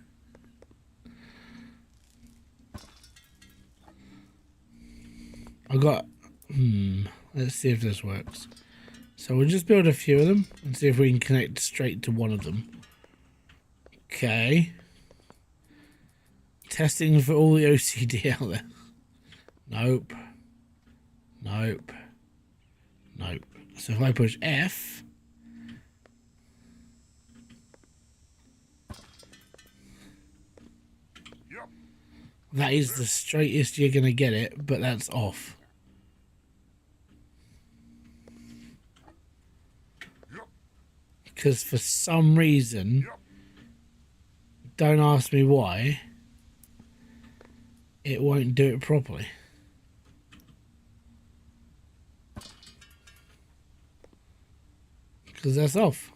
Speaker 1: I got let's see if this works. So we'll just build a few of them and see if we can connect straight to one of them. Okay. Testing for all the OCD out there. Nope. Nope. Nope. So if I push F, that is the straightest you're going to get it, but that's off. Because for some reason, don't ask me why, it won't do it properly. Because that's off.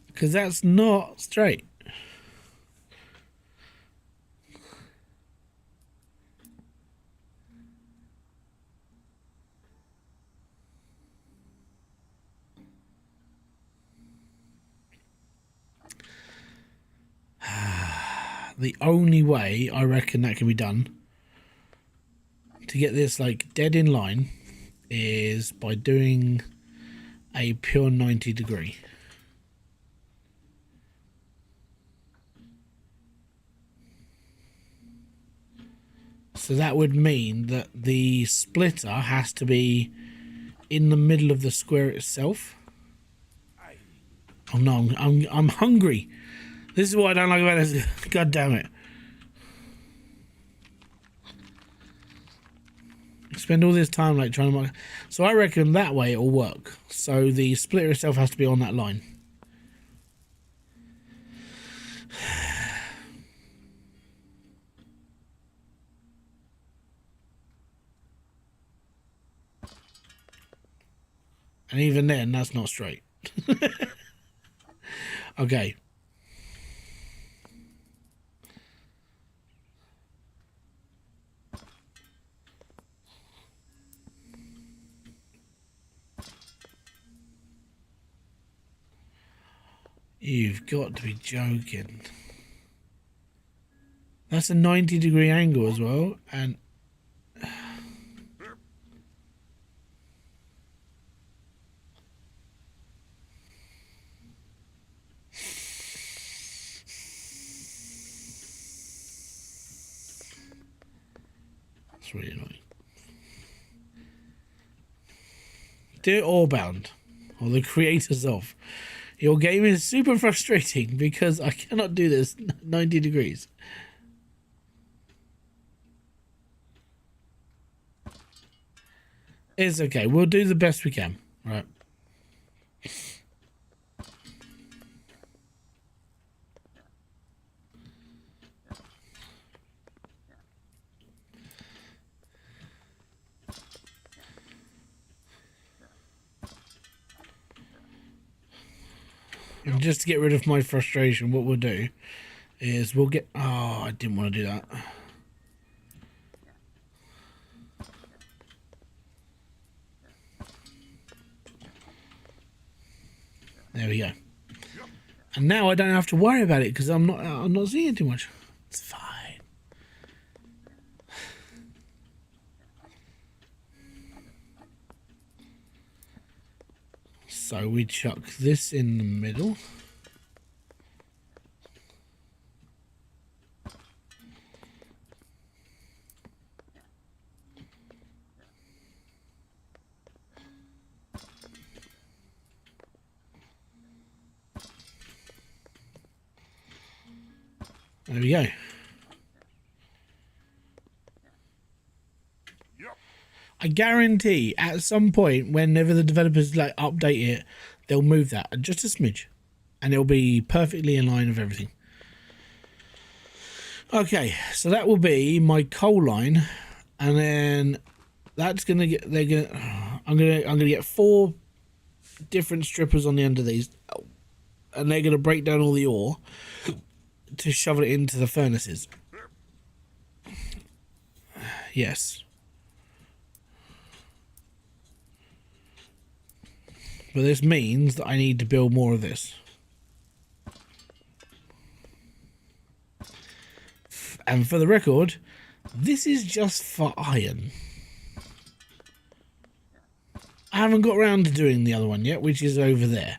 Speaker 1: Because that's not straight. The only way I reckon that can be done to get this like dead in line is by doing a pure 90 degree. So that would mean that the splitter has to be in the middle of the square itself. Oh no, I'm hungry. This is what I don't like about this. God damn it. Spend all this time like trying to mark. So I reckon that way it'll work. So the splitter itself has to be on that line. And even then, that's not straight. Okay. You've got to be joking. That's a 90-degree angle as well, and that's really annoying. Dear Orebound, or the creators of, your game is super frustrating because I cannot do this 90 degrees. It's okay, we'll do the best we can, right? And just to get rid of my frustration, what we'll do is we'll get... Oh, I didn't want to do that. There we go. And now I don't have to worry about it because I'm not seeing it too much. It's fine. So we chuck this in the middle. There we go. I guarantee at some point, whenever the developers like update it, they'll move that just a smidge, and it'll be perfectly in line with everything. Okay, so that will be my coal line, and then that's gonna get. I'm gonna get 4 different strippers on the end of these, and they're gonna break down all the ore to shovel it into the furnaces. Yes. But this means that I need to build more of this. And for the record, this is just for iron. I haven't got around to doing the other one yet, which is over there.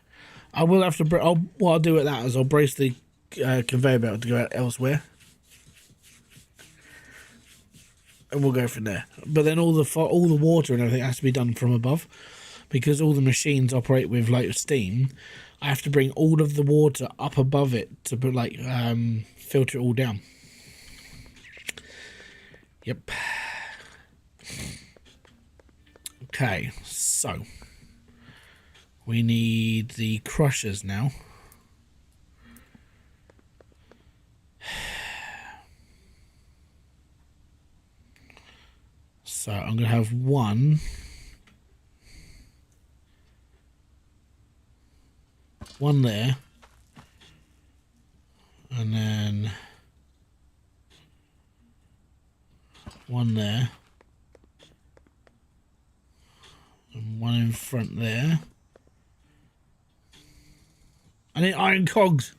Speaker 1: I will have to... what I'll do at that is I'll brace the conveyor belt to go out elsewhere. And we'll go from there. But then all the water and everything has to be done from above. Because all the machines operate with like steam, I have to bring all of the water up above it to put like filter it all down. Yep. Okay, so we need the crushers now. So I'm gonna have one there, and then one there, and one in front there. I need iron cogs.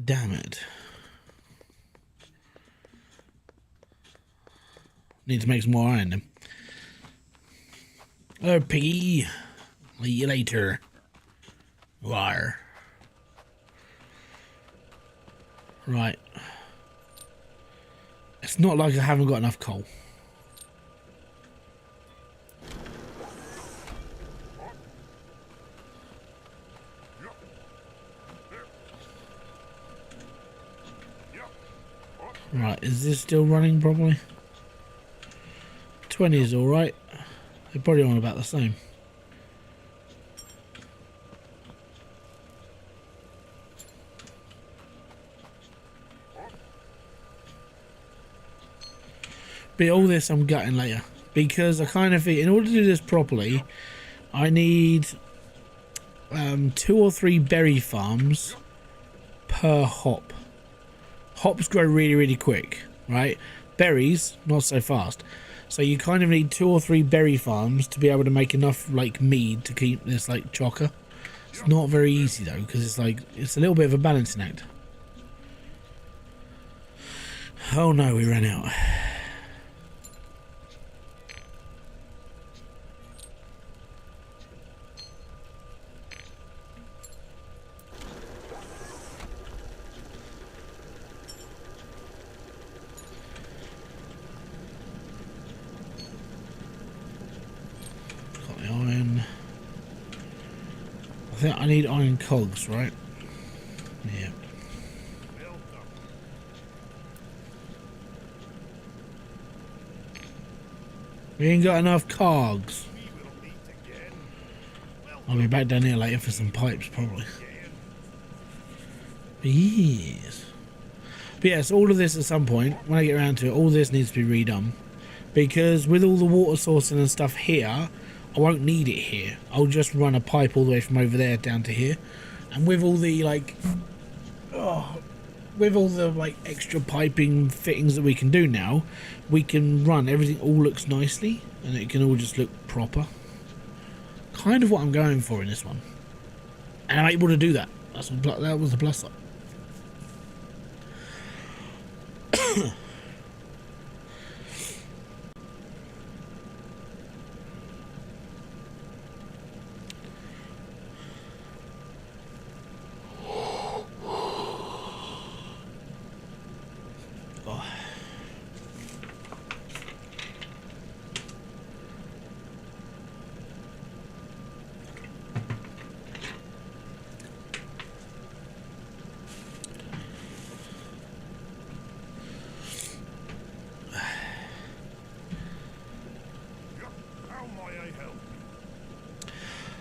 Speaker 1: Damn it. Need to make some more iron then. Oh, piggy. See you later. Wire. Right. It's not like I haven't got enough coal. Right, is this still running properly? 20 is alright. They're probably on about the same. But all this I'm gutting later, because I kind of think in order to do this properly, I need 2 or 3 berry farms per hop. Hops grow really, really quick, right? Berries, not so fast. So you kind of need 2 or 3 berry farms to be able to make enough like mead to keep this like chocker. It's not very easy though, because it's like, it's a little bit of a balancing act. Oh no, we ran out. Got the iron. I think I need iron cogs, right? Yeah. We ain't got enough cogs. I'll be back down here later for some pipes, probably. But yes. But yes, all of this at some point, when I get around to it, all this needs to be redone. Because with all the water sourcing and stuff here, I won't need it here. I'll just run a pipe all the way from over there down to here. And with all the, like... with all the like extra piping fittings that we can do now, we can run everything, all looks nicely and it can all just look proper. Kind of what I'm going for in this one, and I'm able to do that. That was the plus side.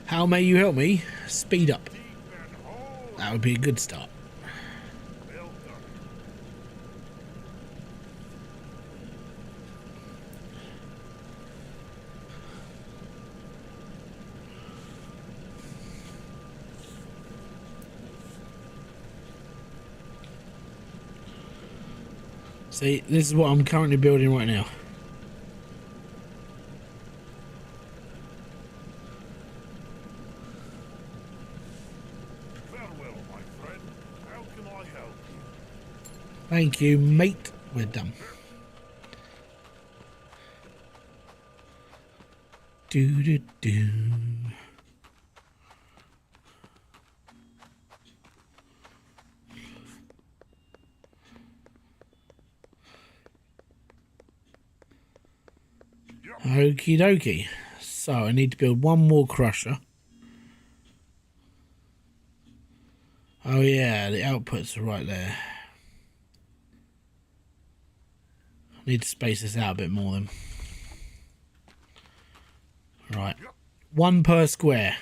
Speaker 1: How may you help me? Speed up. That would be a good start. See, this is what I'm currently building right now. Thank you, mate. We're done. Do do do. Okie dokie. So I need to build one more crusher. Oh yeah, the outputs are right there. Need to space this out a bit more then. Right. One per square.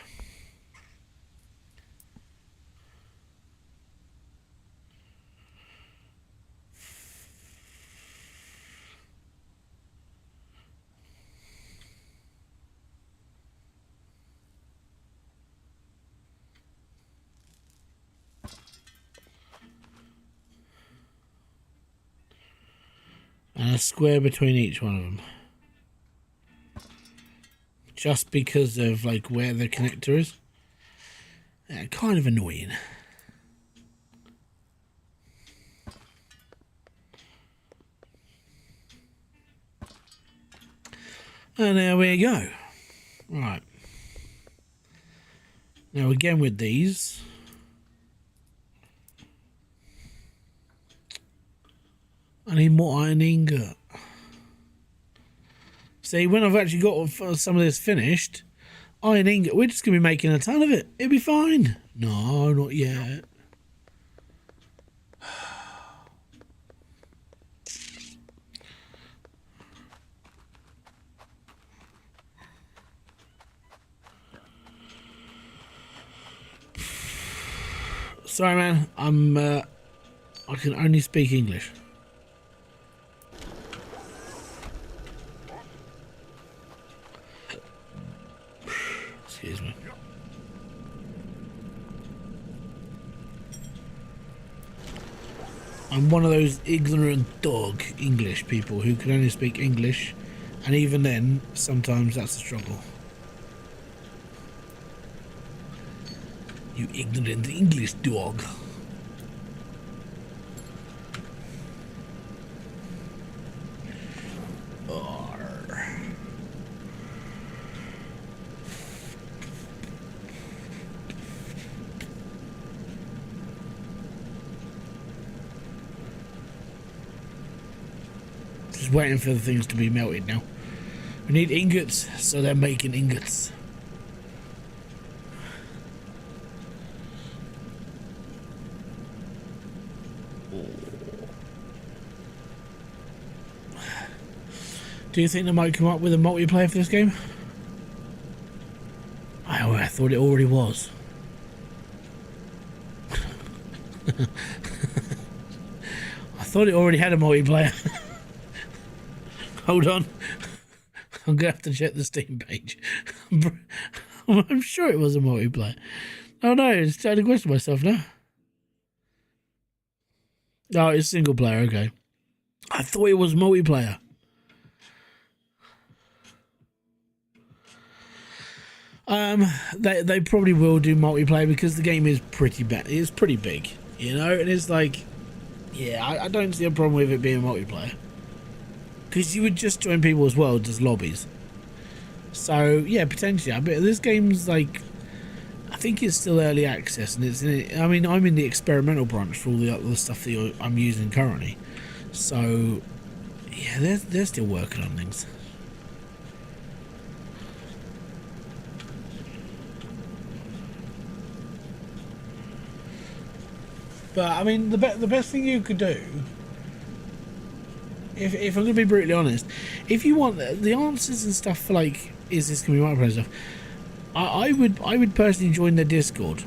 Speaker 1: And a square between each one of them. Just because of like where the connector is. Yeah, kind of annoying. And there we go. Right. Now again with these. I need more iron ingot. See, when I've actually got some of this finished, iron ingot, we're just going to be making a ton of it. It'll be fine. No, not yet. Sorry, man. I can only speak English. Excuse me. I'm one of those ignorant dog English people who can only speak English, and even then, sometimes that's a struggle. You ignorant English dog. Just waiting for the things to be melted now. We need ingots, so they're making ingots. Do you think they might come up with a multiplayer for this game? I thought it already was. I thought it already had a multiplayer. Hold on. I'm gonna have to check the Steam page. I'm sure it was a multiplayer. Oh no, it's starting to question myself now. Oh, it's single player, okay. I thought it was multiplayer. They probably will do multiplayer because the game is pretty bad. It's pretty big, you know, and it's like, yeah, I don't see a problem with it being multiplayer because you would just join people's worlds as lobbies. So yeah, potentially. I bet this game's like, I think it's still early access, and it's in it. I mean, I'm in the experimental branch for all the other stuff that I'm using currently. So yeah, they're still working on things. But I mean, the best thing you could do, if I'm gonna be brutally honest, if you want the answers and stuff for like, is this gonna be multiplayer stuff? I would personally join their Discord,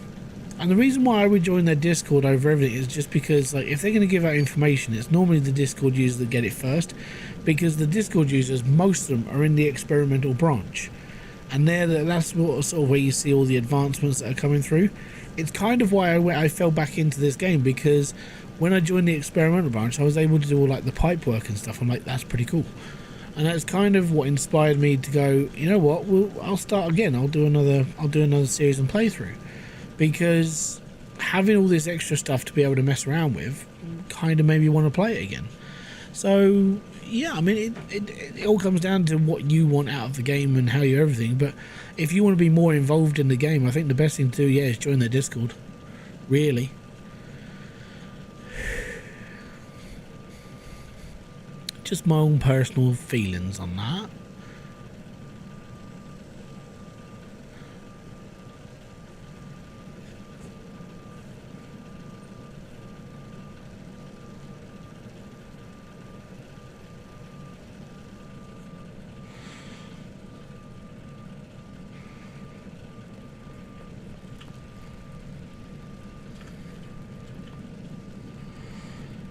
Speaker 1: and the reason why I would join their Discord over everything is just because like if they're gonna give out information, it's normally the Discord users that get it first, because the Discord users, most of them are in the experimental branch, and that's sort of where you see all the advancements that are coming through. It's kind of why I fell back into this game, because when I joined the experimental branch, I was able to do all like the pipework and stuff. I'm like, that's pretty cool, and that's kind of what inspired me to go, you know what? Well, I'll start again. I'll do another series and playthrough, because having all this extra stuff to be able to mess around with kind of made me want to play it again. So yeah, I mean, it all comes down to what you want out of the game and how you everything. But if you want to be more involved in the game, I think the best thing to do, yeah, is join their Discord. Really. Just my own personal feelings on that.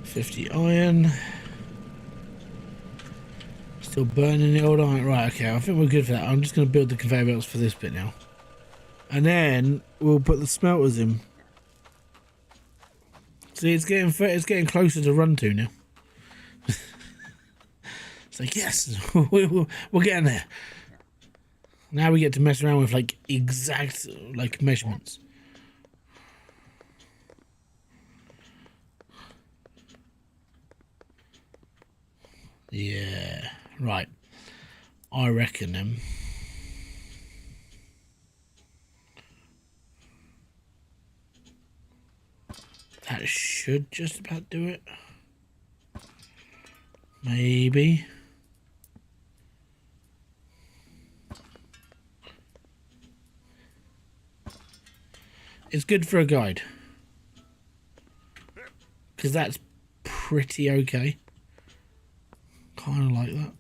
Speaker 1: $50 iron. Still burning the old iron. Right, okay, I think we're good for that. I'm just going to build the conveyor belts for this bit now. And then we'll put the smelters in. See, it's getting closer to run to now. It's like, yes, we're getting there. Now we get to mess around with like exact like measurements. Yeah, right. I reckon them. That should just about do it. Maybe. It's good for a guide, because that's pretty okay. Kind of like that.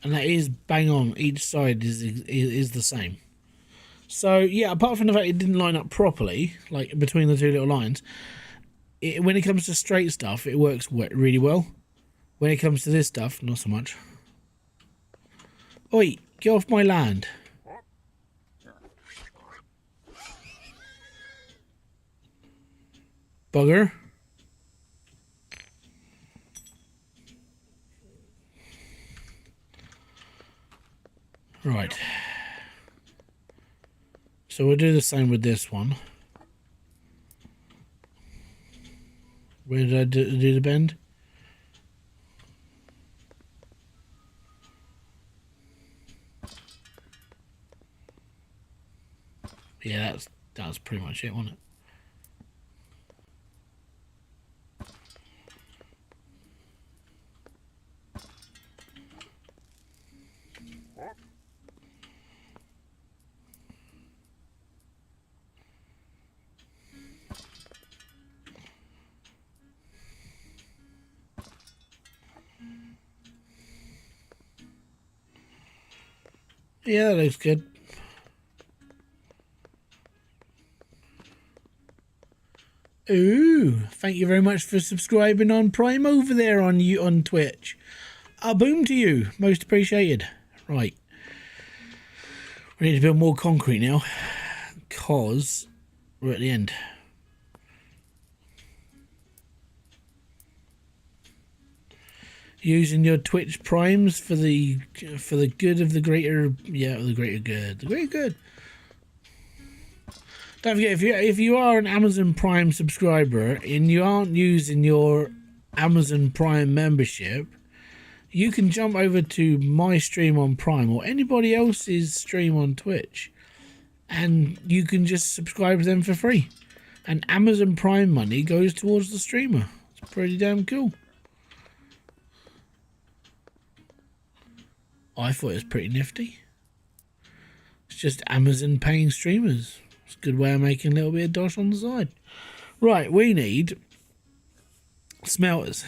Speaker 1: And that is bang on. Each side is the same. So yeah, apart from the fact it didn't line up properly, like between the two little lines, when it comes to straight stuff, it works really well. When it comes to this stuff, not so much. Oi, get off my land. Bugger. Right. So we'll do the same with this one. Where did I do the bend? Yeah, that's pretty much it, wasn't it? Yeah, that looks good. Ooh, thank you very much for subscribing on Prime over there on Twitch. A boom to you, most appreciated. Right, we need to build more concrete now, cause we're at the end. Using your Twitch primes for the good of the greater, yeah, the greater good, the greater good. Don't forget, if you are an Amazon Prime subscriber and you aren't using your Amazon Prime membership, you can jump over to my stream on Prime or anybody else's stream on Twitch, and you can just subscribe to them for free. And Amazon Prime money goes towards the streamer. It's pretty damn cool. I thought it was pretty nifty. It's just Amazon paying streamers. It's a good way of making a little bit of dosh on the side. Right, we need smelters.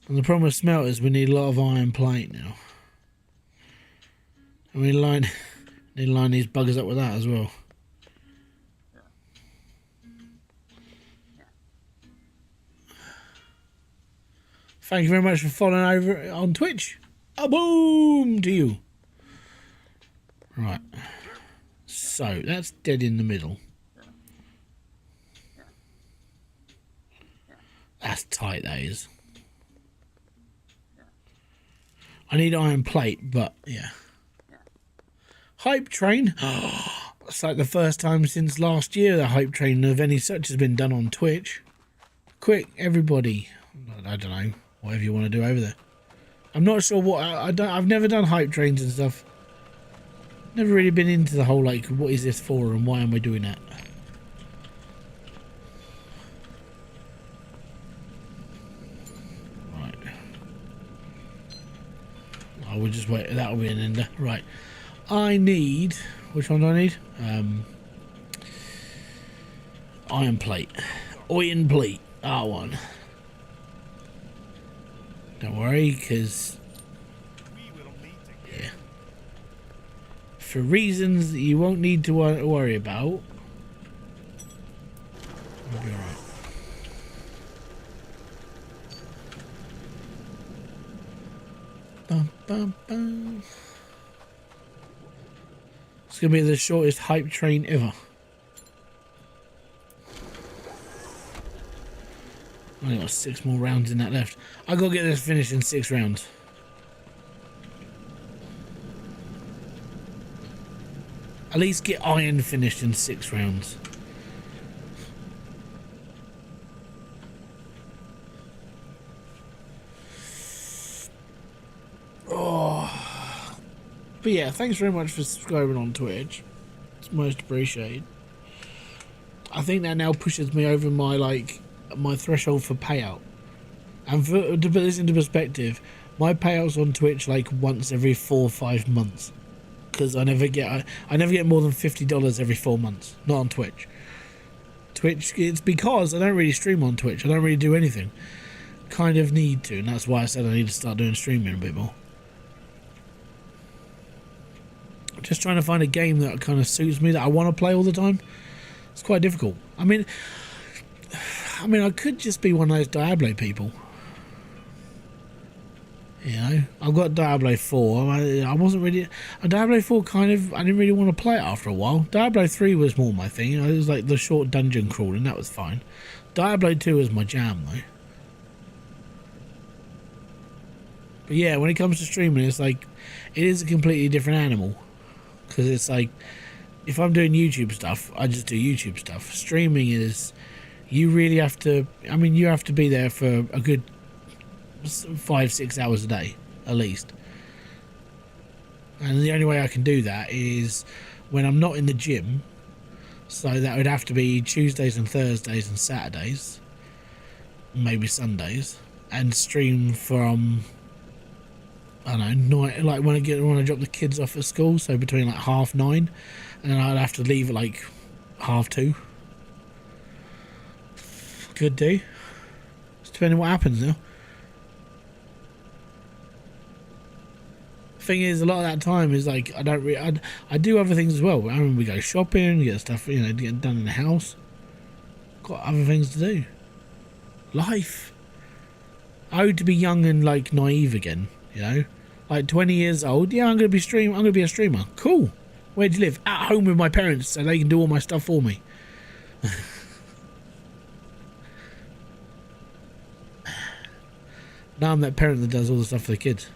Speaker 1: And the problem with smelters, we need a lot of iron plate now. And we need to line these buggers up with that as well. Thank you very much for following over on Twitch. A boom to you. Right. So, that's dead in the middle. That's tight, that is. I need iron plate, but yeah. Hype train. It's like the first time since last year the hype train of any such has been done on Twitch. Quick, everybody. I don't know. Whatever you want to do over there. I'm not sure what I've never done hype trains and stuff. Never really been into the whole like what is this for and why am I doing that. Right. I will just wait. That'll be an ender. Right. I need. Which one do I need? Iron plate. Iron plate. R1. Don't worry, because yeah, for reasons that you won't need to worry about, we'll be alright. Bum, bum, bum. It's gonna be the shortest hype train ever. I only got 6 more rounds in that left. I gotta get this finished in 6 rounds. At least get iron finished in 6 rounds. Oh. But yeah, thanks very much for subscribing on Twitch. It's most appreciated. I think that now pushes me over my threshold for payout. And to put this into perspective, my payouts on Twitch like once every 4 or 5 months, because I never get more than $50 every 4 months. Not on Twitch. It's because I don't really stream on Twitch. I don't really do anything. Kind of need to, and that's why I said I need to start doing streaming a bit more. Just trying to find a game that kind of suits me, that I want to play all the time. It's quite difficult. I mean, I could just be one of those Diablo people. You know, I've got Diablo 4. I wasn't really... Diablo 4 I didn't really want to play it after a while. Diablo 3 was more my thing. It was like the short dungeon crawling, that was fine. Diablo 2 was my jam, though. But yeah, when it comes to streaming, it's like it is a completely different animal, because it's like if I'm doing YouTube stuff, I just do YouTube stuff. Streaming is you really have to. I mean, you have to be there for a good 5-6 hours a day at least. And the only way I can do that is when I'm not in the gym. So that would have to be Tuesdays and Thursdays and Saturdays, maybe Sundays, and stream from, I don't know, night, like when I drop the kids off at school, so between like 9:30, and then I'd have to leave at like 2:30. Could do. It's depending what happens now. Thing is, a lot of that time is like I don't really. I do other things as well. I mean, we go shopping, get stuff, you know, get done in the house. Got other things to do. Life. I hope to be young and like naive again. You know, like 20 years old. Yeah, I'm gonna be I'm gonna be a streamer. Cool. Where do you live? At home with my parents, so they can do all my stuff for me. Now I'm that parent that does all the stuff for the kids.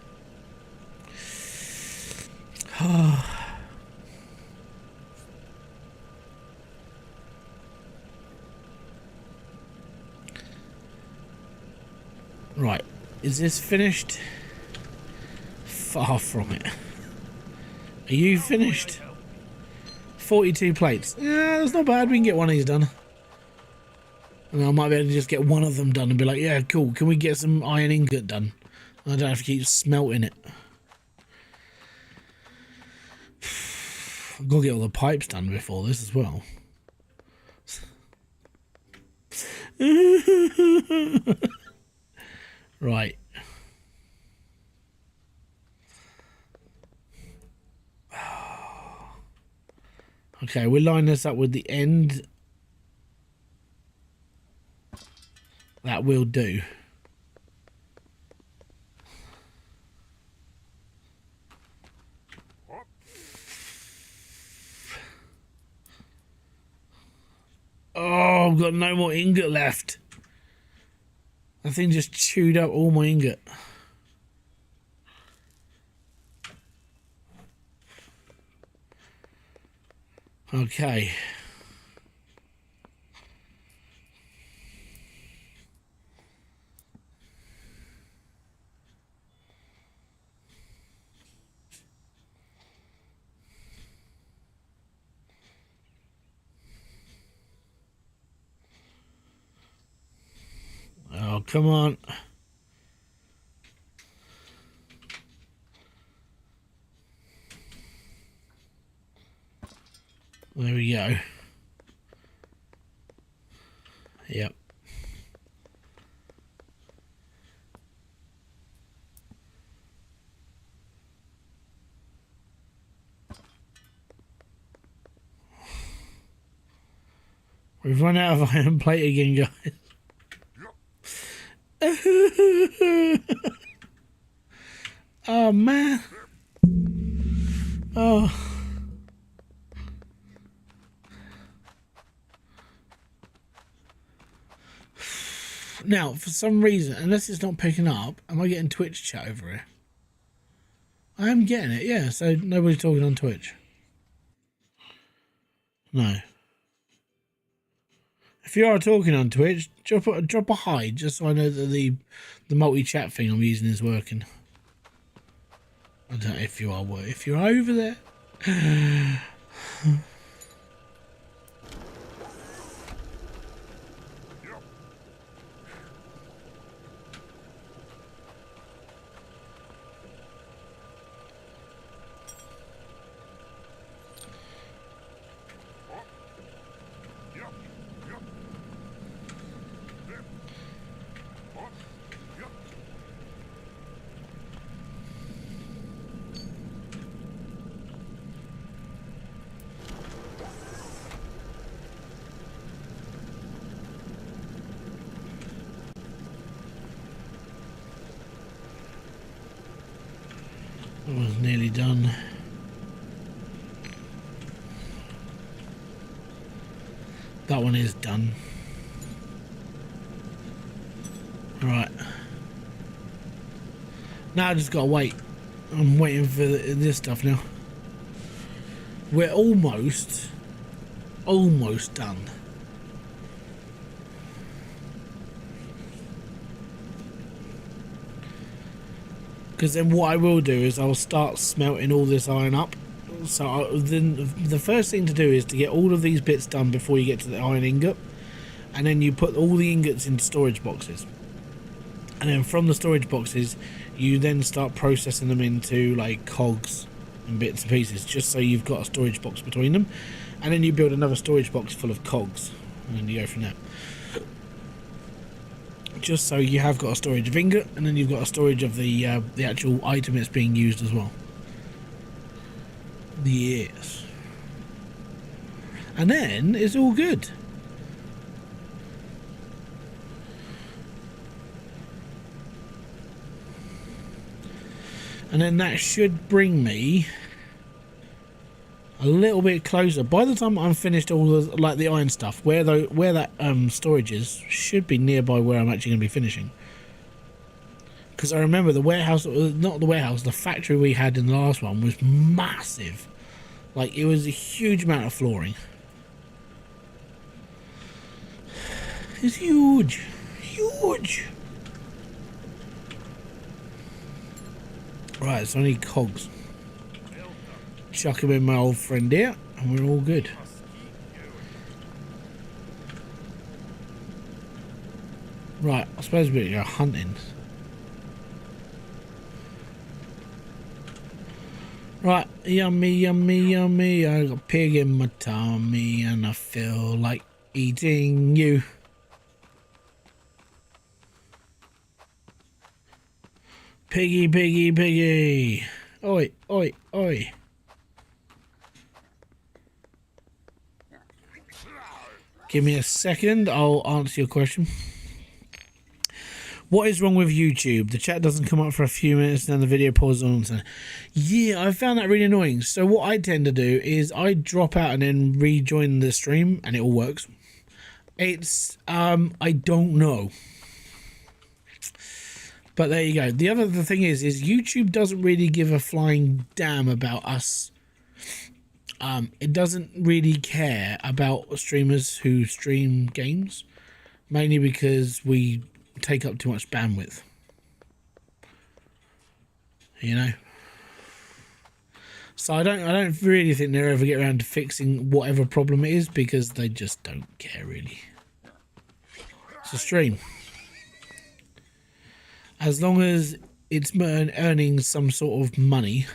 Speaker 1: Right, is this finished? Far from it. Are you finished? 42 plates. Yeah, that's not bad. We can get one of these done. And I might be able to just get one of them done and be like, yeah, cool. Can we get some iron ingot done? I don't have to keep smelting it. I've got to get all the pipes done before this as well. Right. Okay, we'll line this up with the end. That will do. Oh, I've got no more ingot left. That thing just chewed up all my ingot. Okay. Oh, come on. There we go. Yep. We've run out of iron plate again, guys. Oh, man. Oh. Now, for some reason, unless it's not picking up, am I getting Twitch chat over here? I am getting it, yeah, so nobody's talking on Twitch. No. If you are talking on Twitch, drop a hi, just so I know that the multi-chat thing I'm using is working. I don't know if you are, if you're over there. That was nearly done. That one is done. Right. Now I just gotta wait. I'm waiting for this stuff now. We're almost done. Because then what I will do is I'll start smelting all this iron up. So then the first thing to do is to get all of these bits done before you get to the iron ingot. And then you put all the ingots into storage boxes. And then from the storage boxes, you then start processing them into like cogs and bits and pieces, just so you've got a storage box between them. And then you build another storage box full of cogs, and then you go from there. Just so you have got a storage of ingot, and then you've got a storage of the actual item it's being used as well. Yes. And then it's all good. And then that should bring me a little bit closer. By the time I'm finished all the like the iron stuff, where that storage is should be nearby where I'm actually going to be finishing. Because I remember the warehouse, not the warehouse, the factory we had in the last one was massive. Like, it was a huge amount of flooring. It's huge. Huge. Right, so I need cogs. Chuck him in my old friend here, and we're all good. Right, I suppose we're going hunting. Right, yummy, yummy, yummy. I got a pig in my tummy, and I feel like eating you. Piggy, piggy, piggy. Oi, oi, oi. Give me a second, I'll answer your question. What is wrong with YouTube? The chat doesn't come up for a few minutes and then the video pauses on. Yeah, I found that really annoying. So what I tend to do is I drop out and then rejoin the stream and it all works. It's, I don't know. But there you go. The thing is YouTube doesn't really give a flying damn about us. It doesn't really care about streamers who stream games, mainly because we take up too much bandwidth. You know. So I don't really think they'll ever get around to fixing whatever problem it is, because they just don't care really. It's a stream. As long as it's earning some sort of money,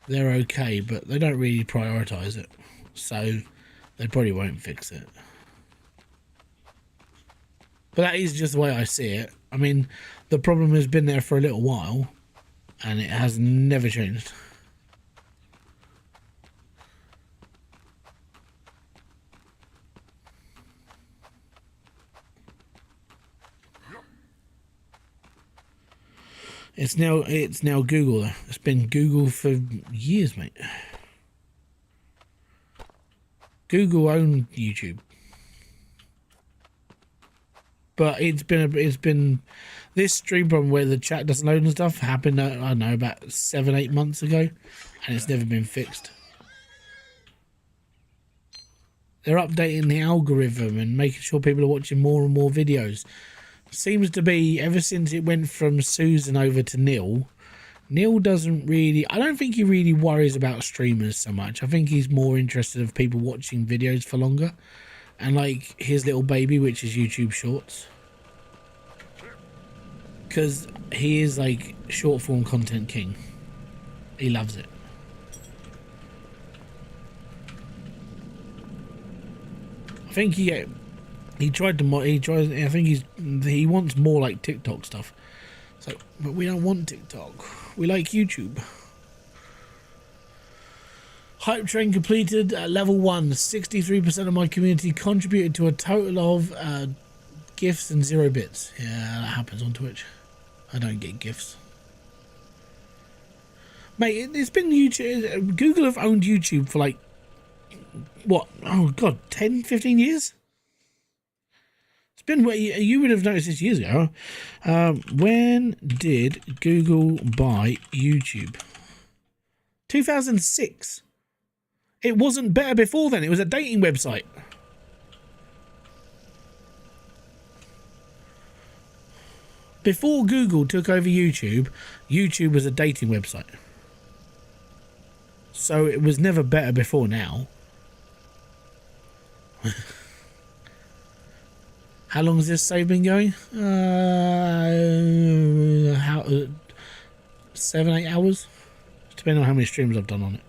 Speaker 1: they're okay, but they don't really prioritise it. So they probably won't fix it. But that is just the way I see it. I mean, the problem has been there for a little while, and it has never changed. It's now Google though. It's been Google for years, mate. Google owned YouTube. But it's been this stream problem where the chat doesn't load and stuff happened, I don't know, about 7-8 months ago, and it's never been fixed. They're updating the algorithm and making sure people are watching more and more videos. Seems to be, ever since it went from Susan over to Neil doesn't really, I don't think he really worries about streamers so much. I think he's more interested in people watching videos for longer. And like his little baby, which is YouTube Shorts. Because he is like short form content king. He loves it. I think he tried to, I think he wants more like TikTok stuff. So, but we don't want TikTok. We like YouTube. Hype train completed at level 1. 63% of my community contributed to a total of gifts and 0 bits. Yeah, that happens on Twitch. I don't get gifts. Mate, it's been YouTube. Google have owned YouTube for like, what? Oh, God, 10, 15 years? It's been, you would have noticed this years ago. When did Google buy YouTube? 2006. It wasn't better before then. It was a dating website. Before Google took over YouTube, YouTube was a dating website. So it was never better before now. How long has this save been going? 7-8 hours? Depending on how many streams I've done on it.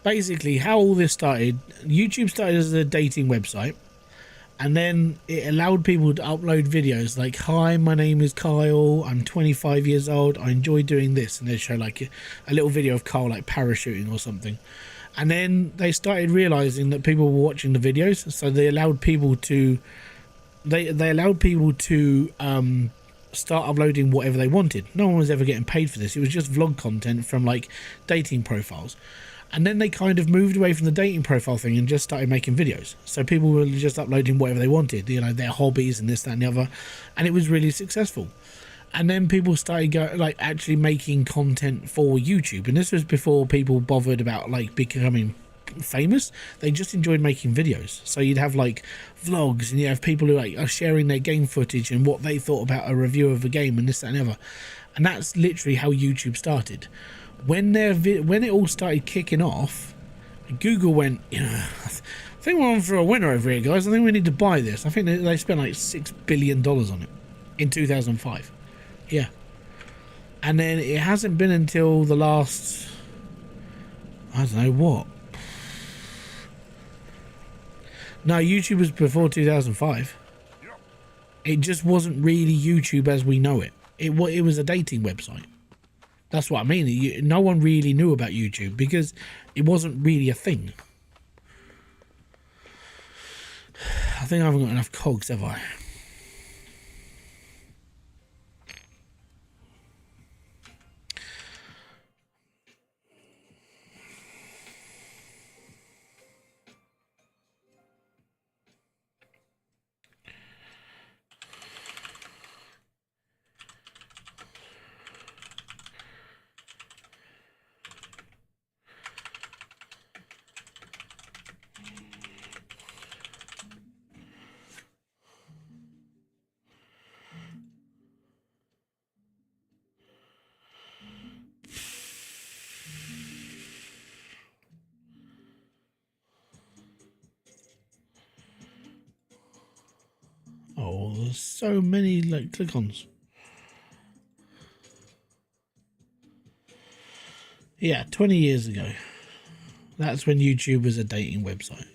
Speaker 1: Basically, how all this started, YouTube started as a dating website, and then it allowed people to upload videos like, hi, my name is Kyle, I'm 25 years old, I enjoy doing this, and they show like a little video of Kyle like parachuting or something. And then they started realizing that people were watching the videos, so they allowed people to start uploading whatever they wanted. No one was ever getting paid for this. It was just vlog content from like dating profiles. And then they kind of moved away from the dating profile thing and just started making videos. So people were just uploading whatever they wanted, you know, their hobbies and this, that, and the other. And it was really successful. And then people started actually making content for YouTube. And this was before people bothered about like becoming famous. They just enjoyed making videos. So you'd have like vlogs, and you have people who like are sharing their game footage and what they thought about a review of a game and this, that, and the other. And that's literally how YouTube started. When it all started kicking off, Google went, you know, I think we're on for a winner over here, guys. I think we need to buy this. I think they spent like $6 billion on it in 2005. Yeah. And then it hasn't been until the last, I don't know what. No, YouTube was before 2005. It just wasn't really YouTube as we know it. It was a dating website. That's what I mean. No one really knew about YouTube because it wasn't really a thing. I think I haven't got enough cogs, have I? Oh, there's so many like click-ons. Yeah, 20 years ago. That's when YouTube was a dating website.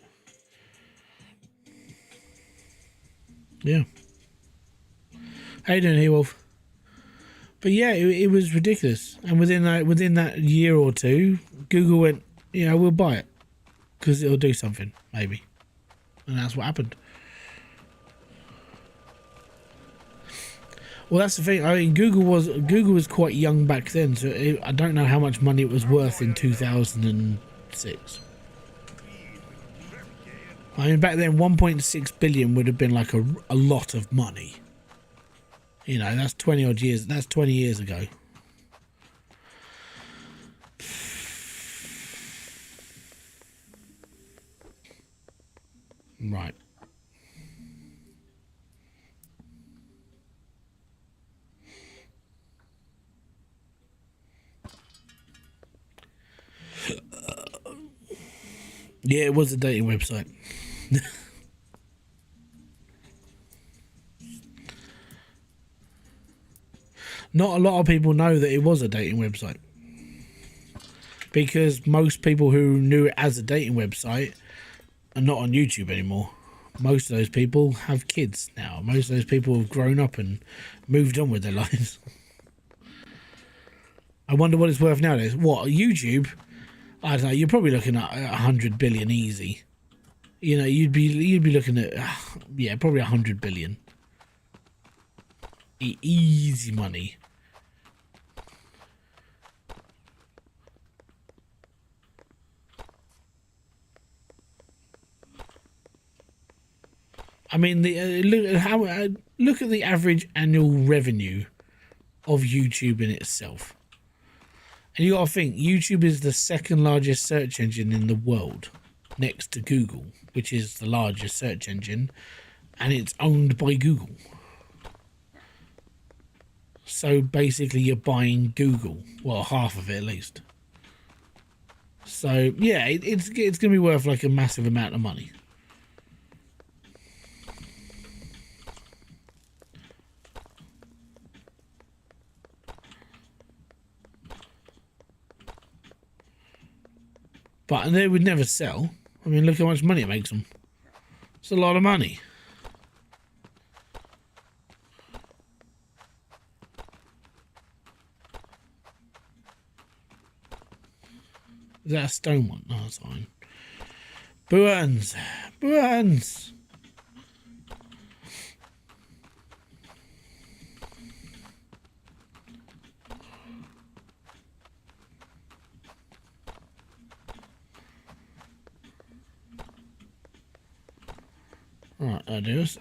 Speaker 1: Yeah. How you doing, He-Wolf? But yeah, it was ridiculous. And within that year or two, Google went, you know, we'll buy it because it'll do something, maybe. And that's what happened. Well, that's the thing. I mean, Google was quite young back then, so I don't know how much money it was worth in 2006. I mean, back then, 1.6 billion would have been like a lot of money. You know, that's 20 odd years. That's 20 years ago. Right. Yeah, it was a dating website. Not a lot of people know that it was a dating website. Because most people who knew it as a dating website are not on YouTube anymore. Most of those people have kids now. Most of those people have grown up and moved on with their lives. I wonder what it's worth nowadays. What, YouTube? I don't know, you're probably looking at 100 billion easy. You know, you'd be looking at yeah, probably 100 billion. Easy money. I mean, look at the average annual revenue of YouTube in itself. And you got to think, YouTube is the second largest search engine in the world, next to Google, which is the largest search engine, and it's owned by Google. So basically you're buying Google, well, half of it at least. So yeah, it's going to be worth like a massive amount of money. But they would never sell. I mean, look how much money it makes them. It's a lot of money. Is that a stone one? No, that's fine. Burns! Burns! Right, I do this.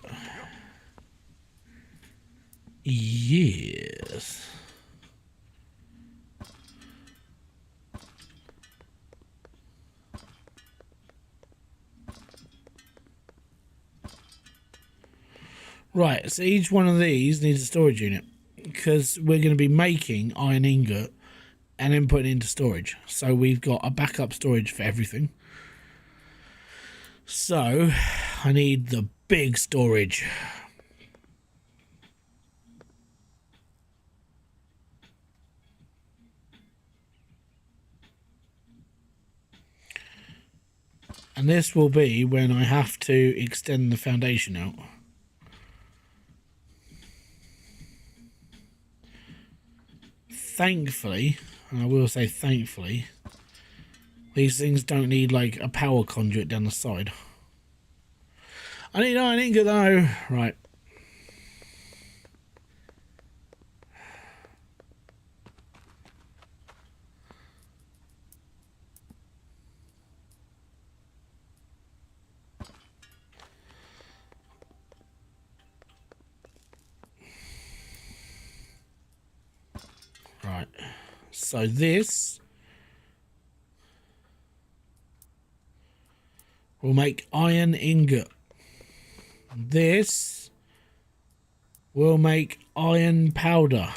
Speaker 1: Yes. Right, so each one of these needs a storage unit because we're going to be making iron ingot and then putting it into storage. So we've got a backup storage for everything. So I need the big storage. And this will be when I have to extend the foundation out. Thankfully, and I will say thankfully, these things don't need like a power conduit down the side. I need iron ingot though. Right. Right. So this will make iron ingot. This will make iron powder.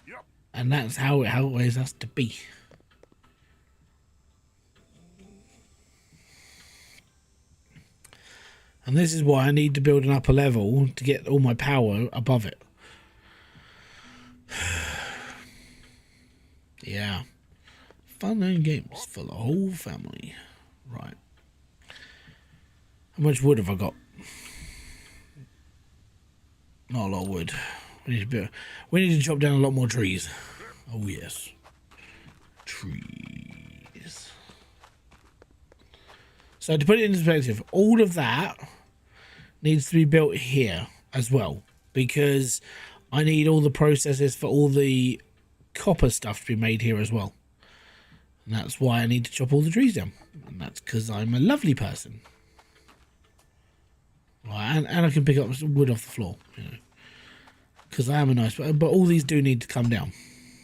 Speaker 2: Yep.
Speaker 1: And that's how it always has to be. And this is why I need to build an upper level to get all my power above it. Yeah. Fun and games for the whole family. Right. How much wood have I got? Not a lot of wood. We need to chop down a lot more trees. Oh yes. Trees. So to put it into perspective, all of that needs to be built here as well, because I need all the processes for all the copper stuff to be made here as well. And that's why I need to chop all the trees down. And that's because I'm a lovely person. Right, and I can pick up some wood off the floor, you know, because I am a nice. But all these do need to come down.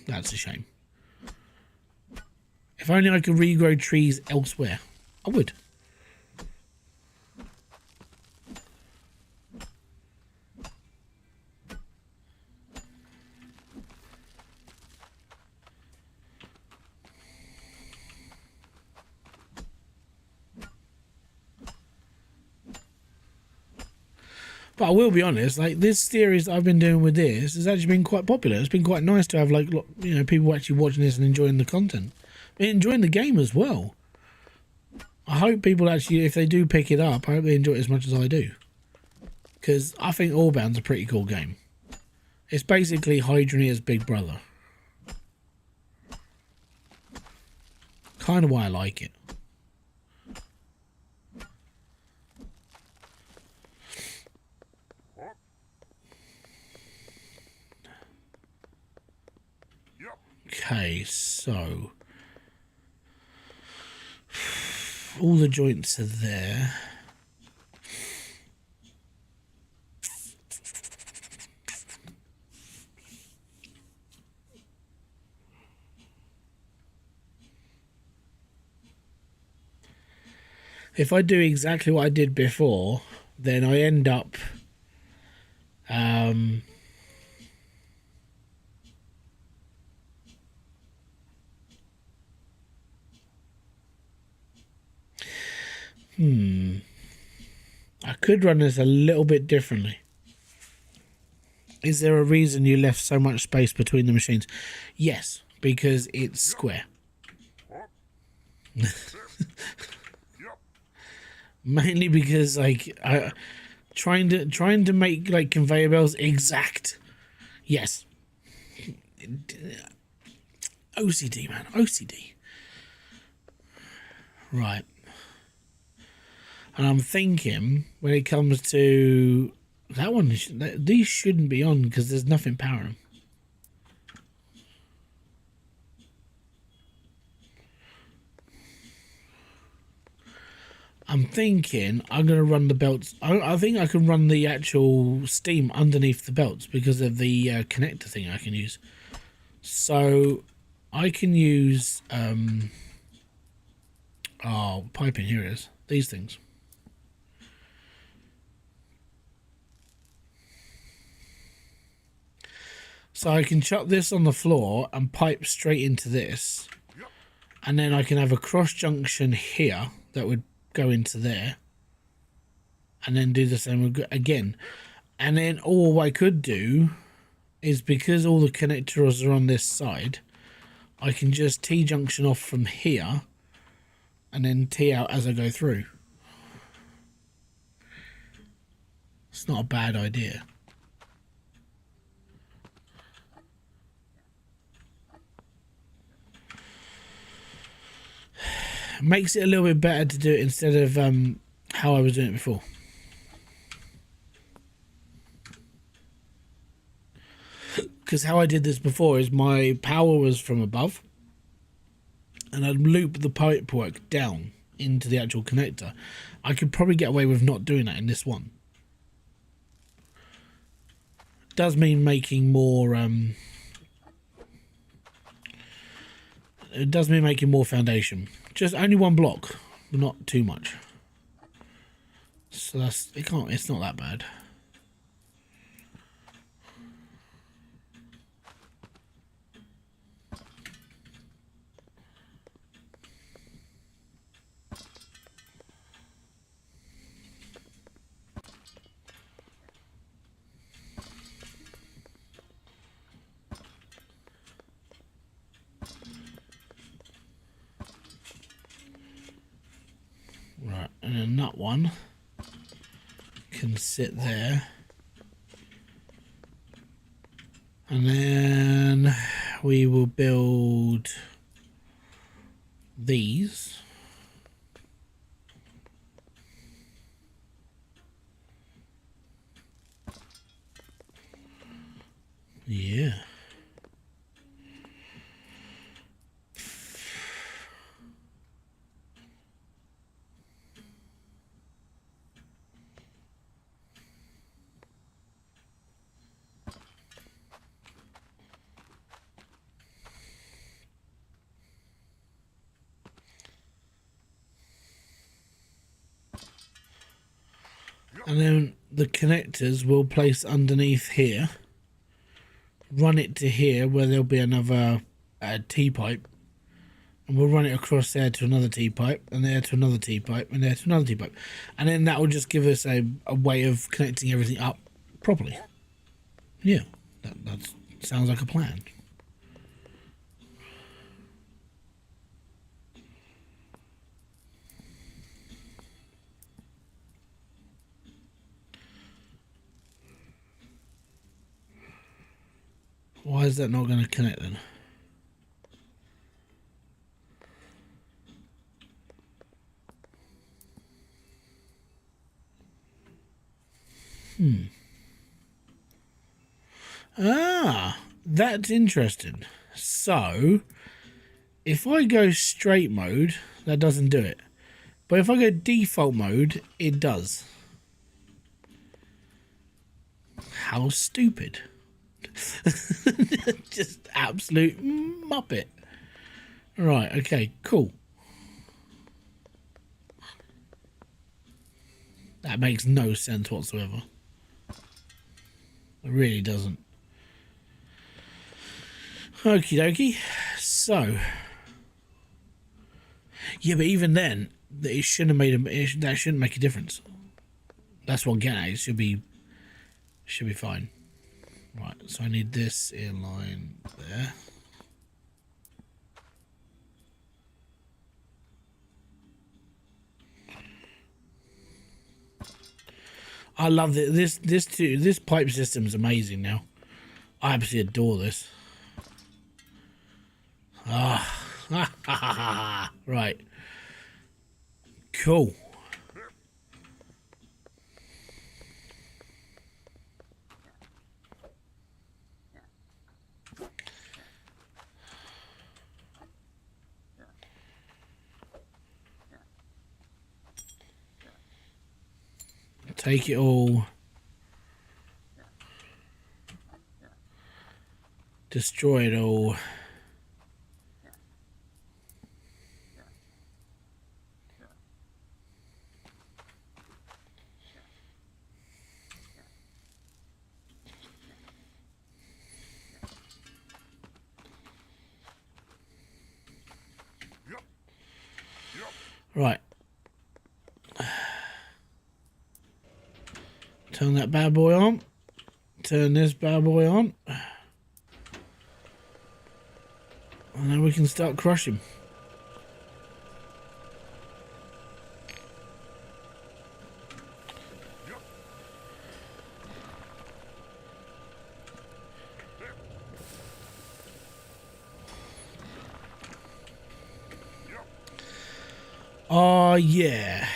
Speaker 1: That's a shame. If only I could regrow trees elsewhere, I would. But I will be honest, like this series I've been doing with this has actually been quite popular. It's been quite nice to have like, you know, people actually watching this and enjoying the content, and enjoying the game as well. I hope people actually, if they do pick it up, I hope they enjoy it as much as I do, because I think Orebound's a pretty cool game. It's basically Hydroneer's big brother. Kind of why I like it. Okay, so all the joints are there. if I do exactly what I did before, then I end up I could run this a little bit differently. Is there a reason you left so much space between the machines? Yes, because it's square. Mainly because like trying to make like conveyor belts exact. Yes. OCD, man. OCD. Right. And I'm thinking when it comes to that one, these shouldn't be on because there's nothing powering them. I'm thinking I'm going to run the belts. I think I can run the actual steam underneath the belts because of the connector thing I can use. So I can use piping. Here it is. These things. So I can chuck this on the floor and pipe straight into this. And then I can have a cross junction here that would go into there. And then do the same again. And then all I could do is, because all the connectors are on this side, I can just T-junction off from here and then T out as I go through. It's not a bad idea. Makes it a little bit better to do it instead of how I was doing it before. Because how I did this before is my power was from above and I'd loop the pipework down into the actual connector. I could probably get away with not doing that in this one. Does mean making more it does mean making more foundation. Just only one block, but not too much. So it's not that bad. Right, and then that one can sit there. And then we will build these. Yeah. And then the connectors will place underneath here, run it to here where there'll be another T-pipe, and we'll run it across there to another T-pipe, and there to another T-pipe, and there to another T-pipe. And then that will just give us a way of connecting everything up properly. Yeah, that sounds like a plan. Why is that not going to connect then? Ah, that's interesting. So, if I go straight mode, that doesn't do it. But if I go default mode, it does. How stupid. Just absolute muppet. Right, okay, cool. That makes no sense whatsoever. It really doesn't. Okie dokie. So, yeah, but even then, it shouldn't have made that shouldn't make a difference. That's what I'm getting at. It should be fine. Right. So I need this in line there. I love this. This pipe system is amazing now. I absolutely adore this. Ah, right. Cool. Take it all. Destroy it all. Right. Turn that bad boy on. Turn this bad boy on. And then we can start crushing. Oh, yeah.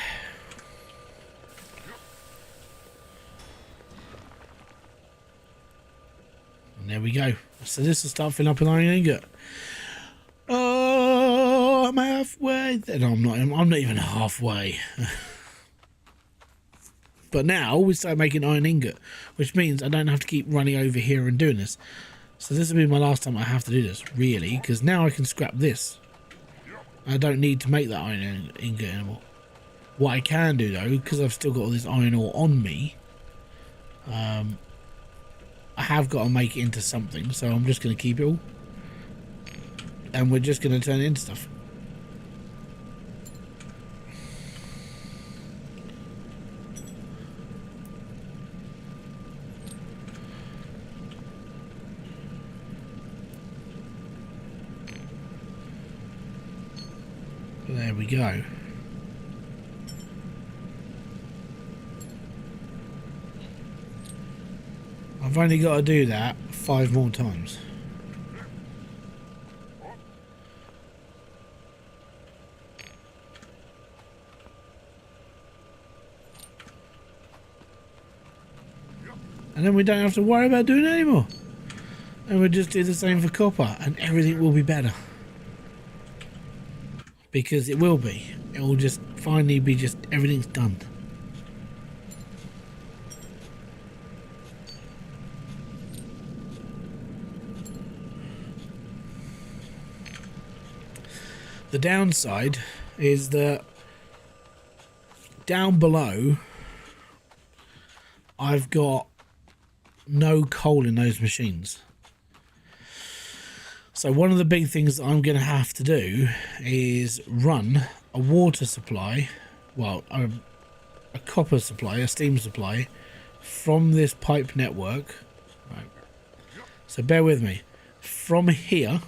Speaker 1: And there we go. So this will start filling up with iron ingot. Oh, I'm halfway. No, I'm not. I'm not even halfway. But now we start making iron ingot, which means I don't have to keep running over here and doing this. So this will be my last time I have to do this, really, because now I can scrap this. I don't need to make that iron ingot anymore. What I can do though, because I've still got all this iron ore on me, I have got to make it into something, so I'm just going to keep it all. And we're just going to turn it into stuff. There we go. I've only got to do that 5 more times. And then we don't have to worry about doing it anymore. And we'll just do the same for copper and everything will be better. Because it will be. It will just finally be just everything's done. The downside is that down below I've got no coal in those machines. So one of the big things that I'm going to have to do is run a water supply, well, a copper supply, a steam supply from this pipe network. Right. So bear with me. From here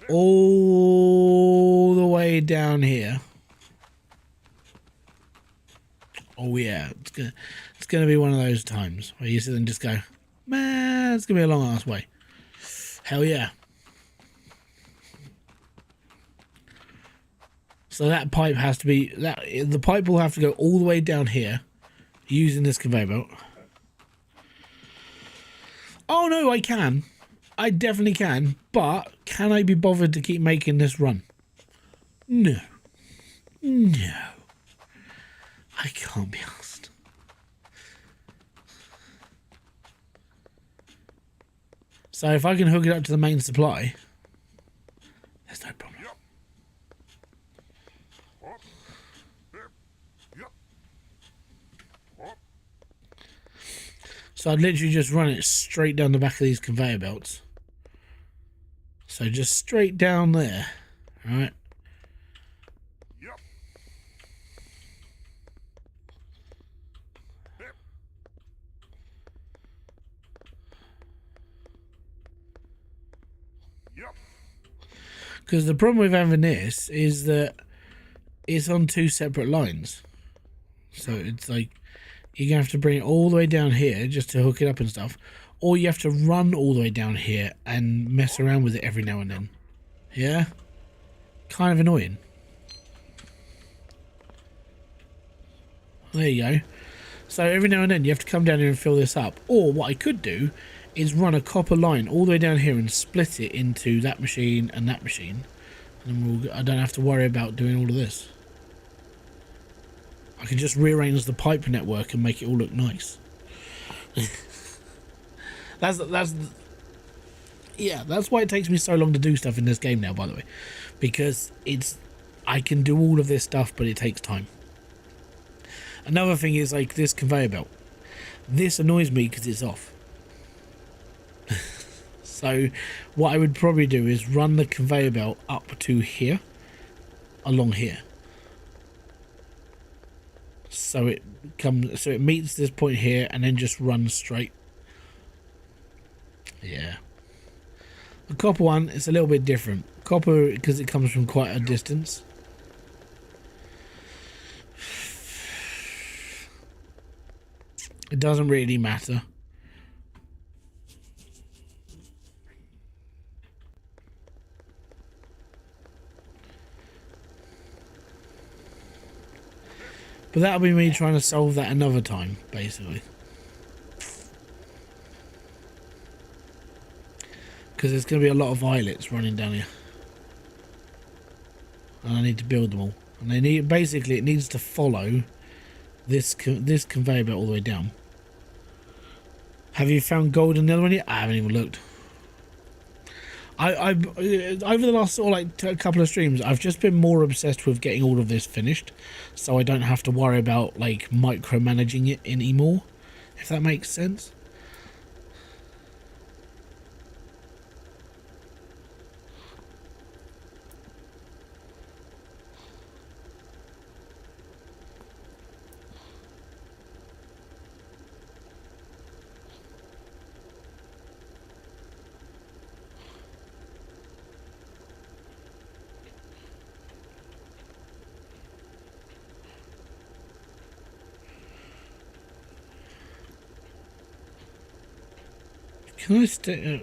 Speaker 1: all the way down here. Oh yeah, it's gonna be one of those times where you sit and just go, man, it's gonna be a long ass way. Hell yeah. So that pipe has to be the pipe will have to go all the way down here using this conveyor belt. Oh no, I can. I definitely can, but can I be bothered to keep making this run? No. No. I can't be asked. So if I can hook it up to the main supply, there's no problem. So I'd literally just run it straight down the back of these conveyor belts. So just straight down there, right?
Speaker 2: Yep. Yep. Yep.
Speaker 1: Because the problem with having this is that it's on two separate lines. So it's like you're going to have to bring it all the way down here just to hook it up and stuff. Or you have to run all the way down here and mess around with it every now and then. Yeah? Kind of annoying. There you go. So every now and then you have to come down here and fill this up. Or what I could do is run a copper line all the way down here and split it into that machine and that machine. And I don't have to worry about doing all of this. I can just rearrange the pipe network and make it all look nice. that's why it takes me so long to do stuff in this game now, by the way, because I can do all of this stuff, but it takes time. Another thing is like this conveyor belt. This annoys me because it's off. So what I would probably do is run the conveyor belt up to here, along here. So it meets this point here and then just runs straight. Yeah. The copper one is a little bit different. Copper, because it comes from quite a distance. It doesn't really matter. But that'll be me trying to solve that another time, basically. Because there's going to be a lot of islets running down here. And I need to build them all. And they need, basically it needs to follow this conveyor belt all the way down. Have you found gold in the other one yet? I haven't even looked. I over the last sort of like a couple of streams, I've just been more obsessed with getting all of this finished, so I don't have to worry about like micromanaging it anymore, if that makes sense. Can I stay?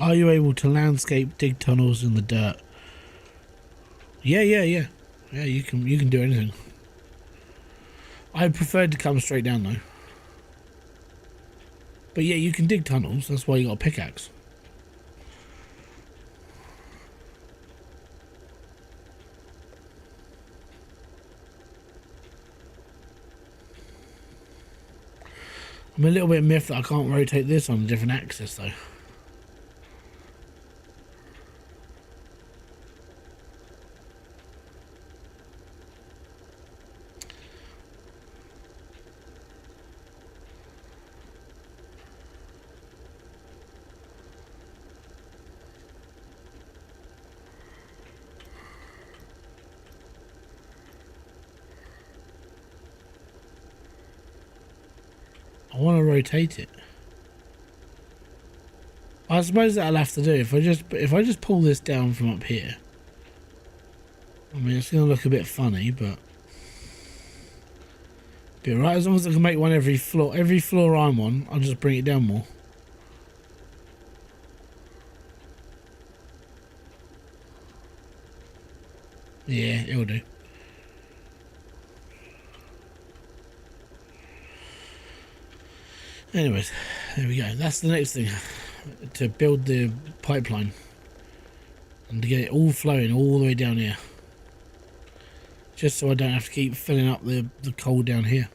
Speaker 1: Are you able to landscape dig tunnels in the dirt? Yeah. Yeah, you can do anything. I preferred to come straight down though. But yeah, you can dig tunnels. That's why you got a pickaxe. I'm a little bit miffed that I can't rotate this on a different axis though. I want to rotate it. I suppose that I'll have to do if I just pull this down from up here. I mean, it's going to look a bit funny, but be alright as long as I can make one every floor. Every floor I'm on, I'll just bring it down more. Yeah, it'll do. Anyways, there we go. That's the next thing. To build the pipeline. And to get it all flowing all the way down here. Just so I don't have to keep filling up the coal down here.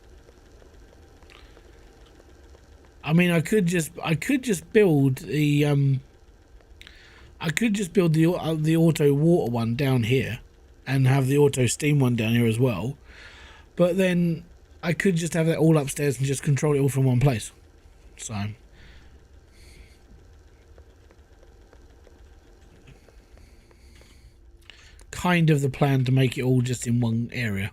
Speaker 1: I mean, I could just build the I could just build the auto water one down here and have the auto steam one down here as well. But then I could just have that all upstairs and just control it all from one place. So kind of the plan to make it all just in one area.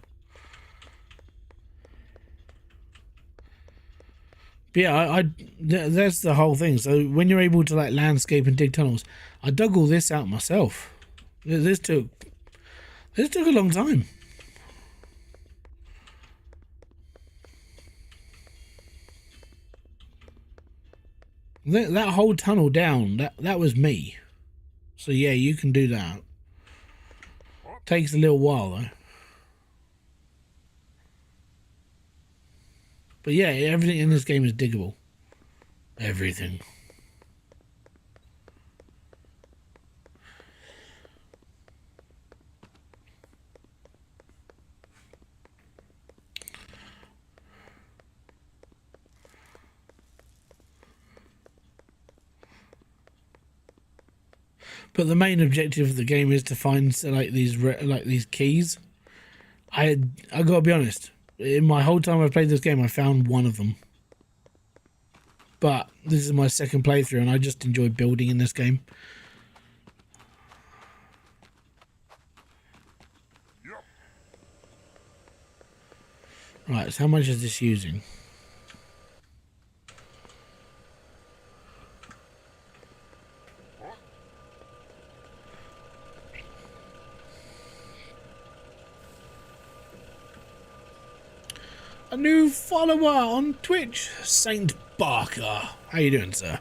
Speaker 1: But yeah, that's the whole thing. So when you're able to like landscape and dig tunnels, I dug all this out myself. This took a long time. That whole tunnel down, that was me. So yeah, you can do that. Takes a little while though. But yeah, everything in this game is diggable. Everything. But the main objective of the game is to find like these keys. I gotta be honest. In my whole time I've played this game, I found one of them. But this is my second playthrough, and I just enjoy building in this game.
Speaker 2: Yep.
Speaker 1: Right, so how much is this using? A new follower on Twitch, Saint Barker. How you doing, sir?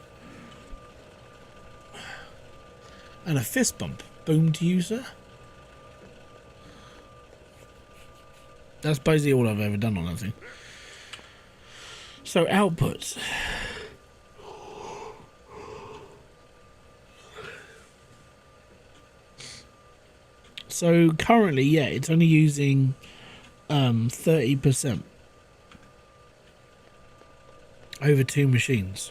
Speaker 1: And a fist bump. Boom to you, sir. That's basically all I've ever done on that thing. So outputs. So currently, yeah, it's only using 30%. Over 2 machines.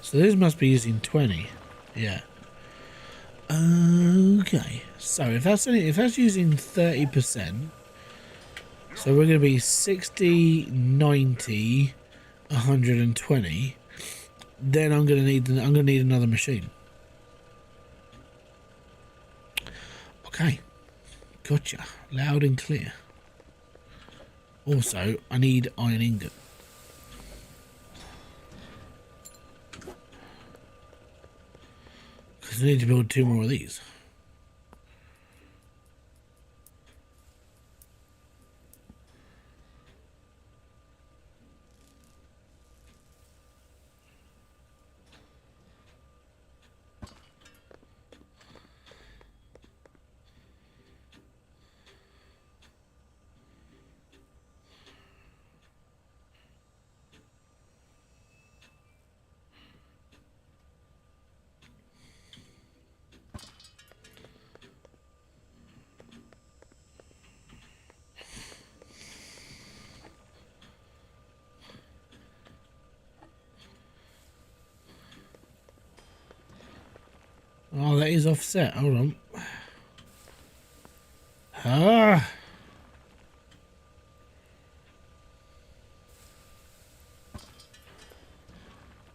Speaker 1: So this must be using 20. Yeah. Okay. So if that's using 30%, so we're going to be 60, 90, 120. Then I'm going to need another machine. Okay. Gotcha. Loud and clear. Also, I need iron ingot. Because I need to build 2 more of these. Oh, that is offset. Hold on. Ah.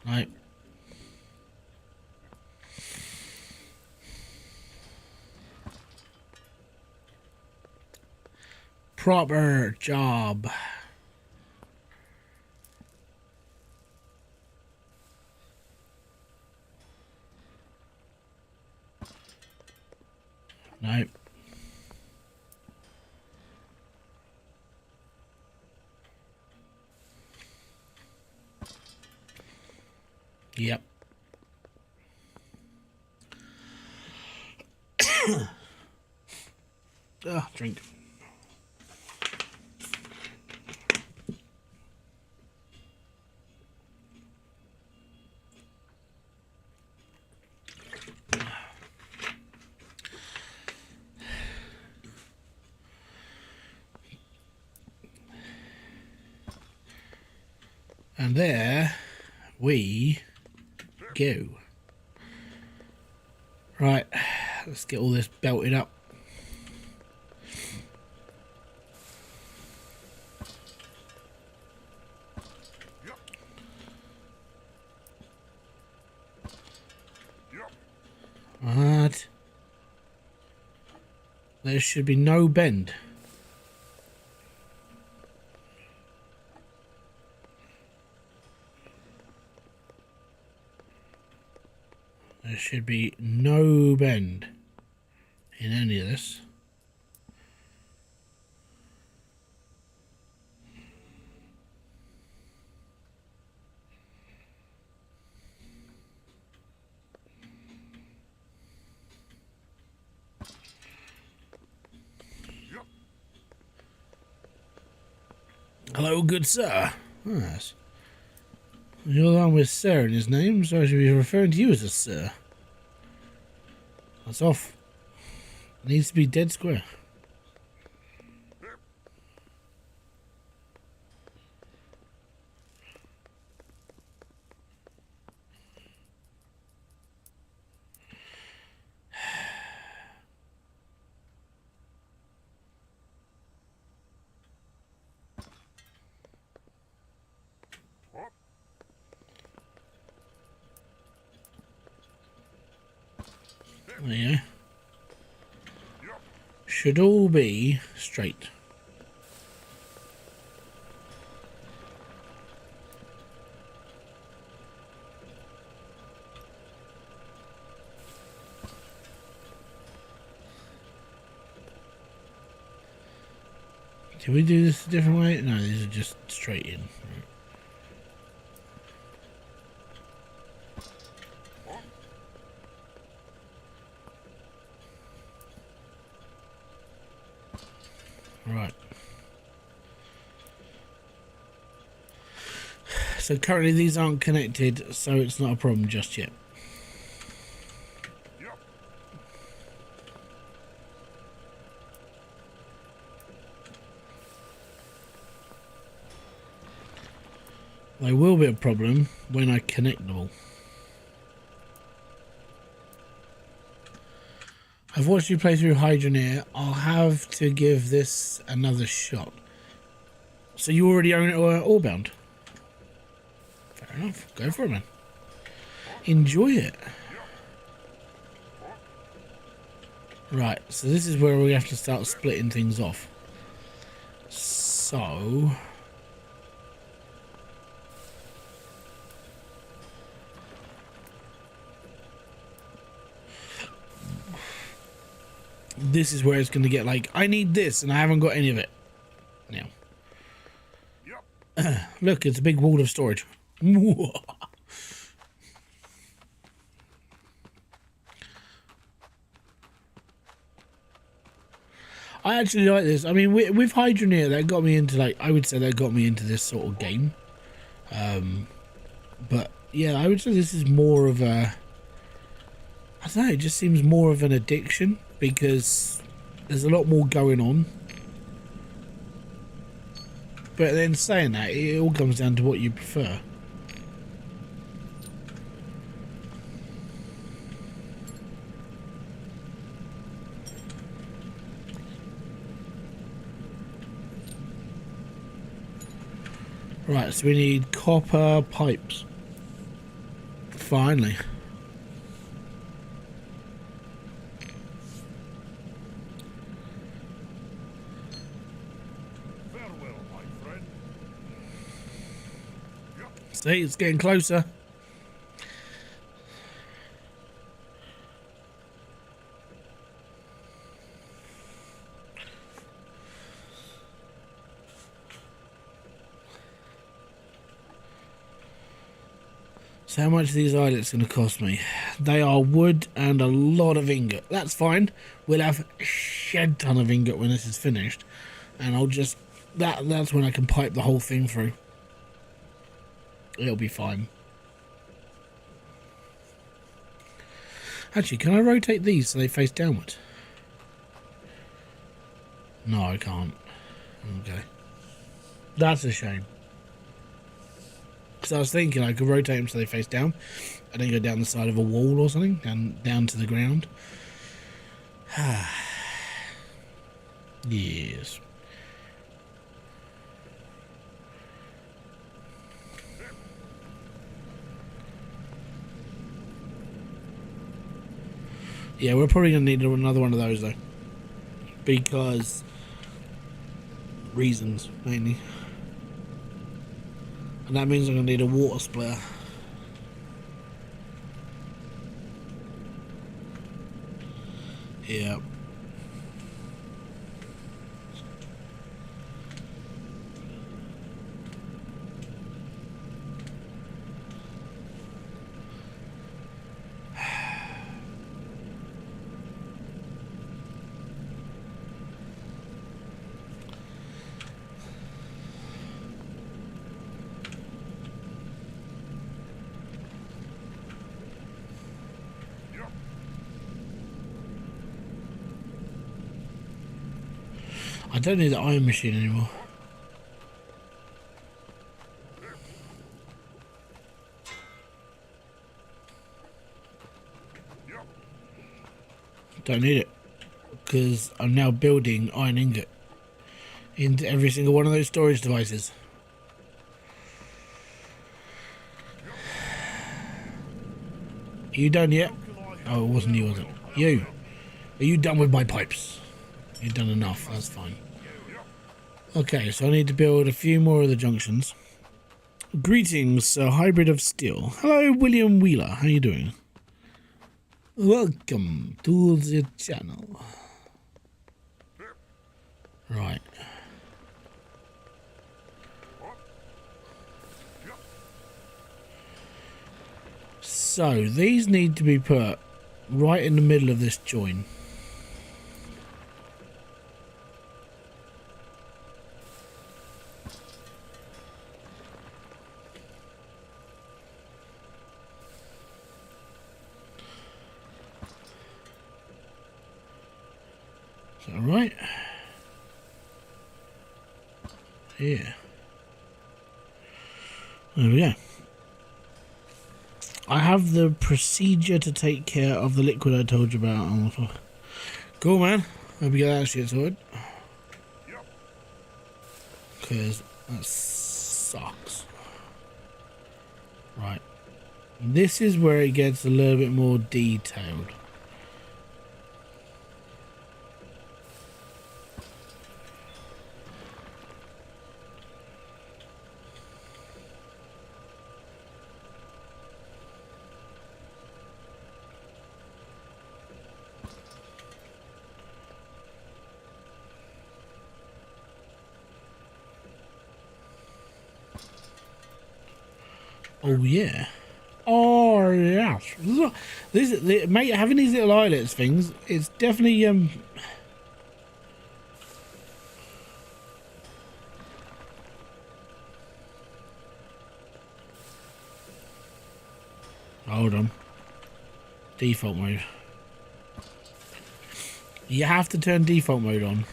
Speaker 1: Right. Proper job. No. Yep. Drink. And there we go. Right, let's get all this belted up.
Speaker 2: Yep. Yep.
Speaker 1: What? There should be no bend. There should be no bend in any of this.
Speaker 2: Yep.
Speaker 1: Hello, good sir. Oh, yes. You're the one with sir in his name, so I should be referring to you as a sir. That's off. It needs to be dead square.
Speaker 2: What?
Speaker 1: There you go.
Speaker 2: Yep.
Speaker 1: Should all be straight. Can we do this a different way? No, these are just straight in. Right. So currently these aren't connected, so it's not a problem just yet.
Speaker 2: Yep.
Speaker 1: They will be a problem when I connect them all. I've watched you play through Hybridsteel. I'll have to give this another shot. So you already own it or Orebound? Fair enough. Go for it, man. Enjoy it. Right, so this is where we have to start splitting things off. So... this is where it's going to get like, I need this, and I haven't got any of it. Now.
Speaker 2: Yep.
Speaker 1: Look, it's a big wall of storage. I actually like this. I mean, with Hybridsteel, that got me into, like, I would say that got me into this sort of game. But, yeah, I would say this is more of a... I don't know, it just seems more of an addiction because there's a lot more going on. But then saying that, it all comes down to what you prefer. Right, so we need copper pipes. Finally.
Speaker 2: Farewell, my friend. Yep.
Speaker 1: See, it's getting closer. So how much are these eyelets going to cost me? They are wood and a lot of ingot. That's fine. We'll have a shed ton of ingot when this is finished. And I'll just... That's when I can pipe the whole thing through. It'll be fine. Actually, can I rotate these so they face downwards? No, I can't. Okay. That's a shame. Because I was thinking I could rotate them so they face down, and then go down the side of a wall or something, and down to the ground. Yes. Yeah, we're probably going to need another one of those, though. Because... reasons, mainly. And that means I'm going to need a water splitter. Yeah. I don't need the iron machine anymore. Don't need it. Because I'm now building iron ingot into every single one of those storage devices. Are you done yet? Oh, it wasn't you, was it? You. Are you done with my pipes? You've done enough, that's fine. Okay, so I need to build a few more of the junctions. Greetings, Sir Hybrid of Steel. Hello, William Wheeler. How you doing? Welcome to the channel. Right. So, these need to be put right in the middle of this join. Is that right? Yeah. There we go. I have the procedure to take care of the liquid I told you about. Cool, man. Hope you get that shit sorted. Because that sucks. Right. This is where it gets a little bit more detailed. Oh yeah. Oh yes. Mate, having these little eyelets things, it's definitely hold on. Default mode. You have to turn default mode on.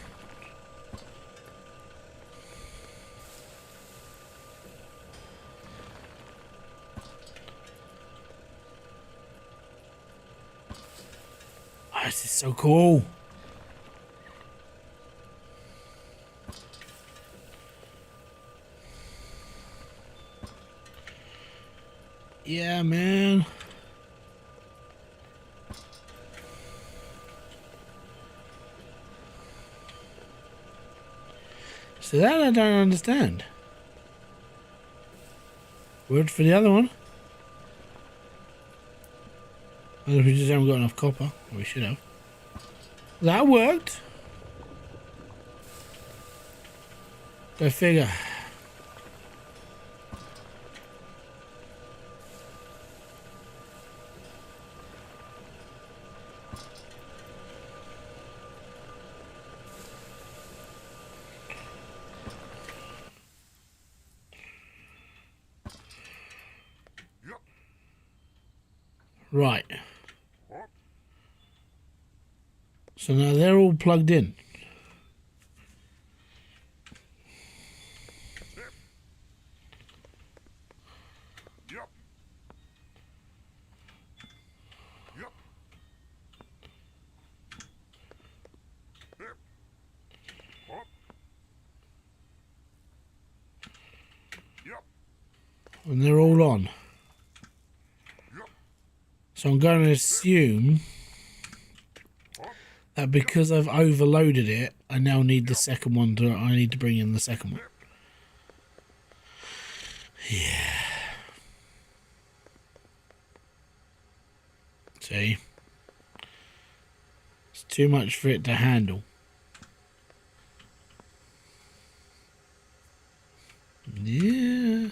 Speaker 1: This is so cool. Yeah, man. So that I don't understand. Word for the other one. Well, we just haven't got enough copper. We should have. That worked. Go figure. Right. So now they're all plugged in.
Speaker 2: Yep. Yep. Yep. Hop. Yep.
Speaker 1: And they're all on.
Speaker 2: Yep.
Speaker 1: So I'm going to assume
Speaker 2: Hop.
Speaker 1: that because I've overloaded it, I now need the second one to. I need to bring in the second one. Yeah. See? It's too much for it to handle. Yeah.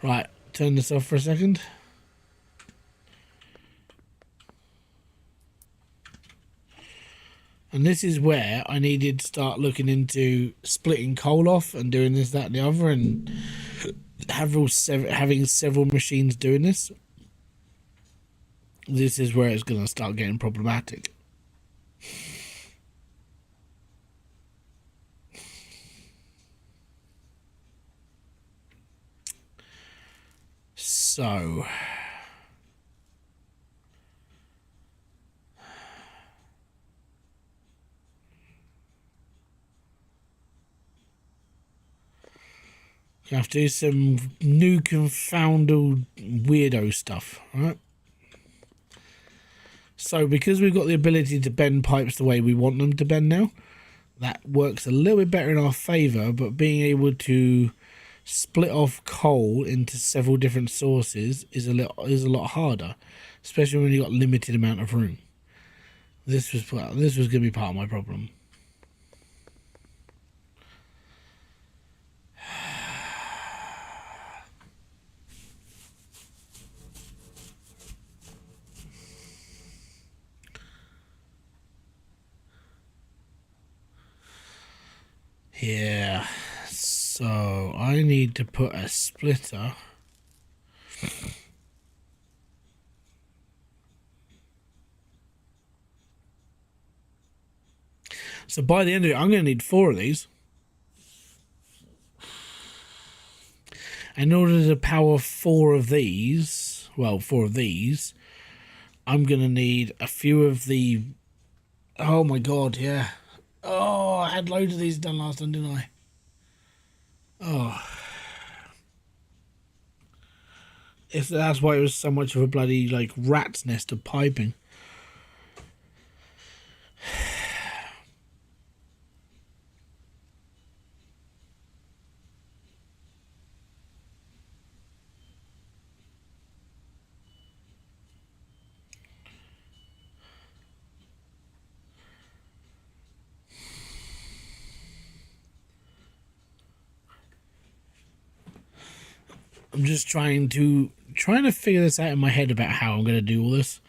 Speaker 1: Right, turn this off for a second. And this is where I needed to start looking into splitting coal off and doing this, that, and the other, and having several machines doing this. This is where it's going to start getting problematic. So... you have to do some new confounded weirdo stuff, right? So because we've got the ability to bend pipes the way we want them to bend now, that works a little bit better in our favour, but being able to split off coal into several different sources is a lot harder, especially when you've got limited amount of room. This was going to be part of my problem. Yeah, so I need to put a splitter. So by the end of it, I'm going to need 4 of these. In order to power 4 of these, well, 4 of these, I'm going to need a few of the... Oh my god, yeah. Oh, I had loads of these done last time, didn't I? Oh. If that's why it was so much of a bloody, like, rat's nest of piping. I'm just trying to figure this out in my head about how I'm going to do all this.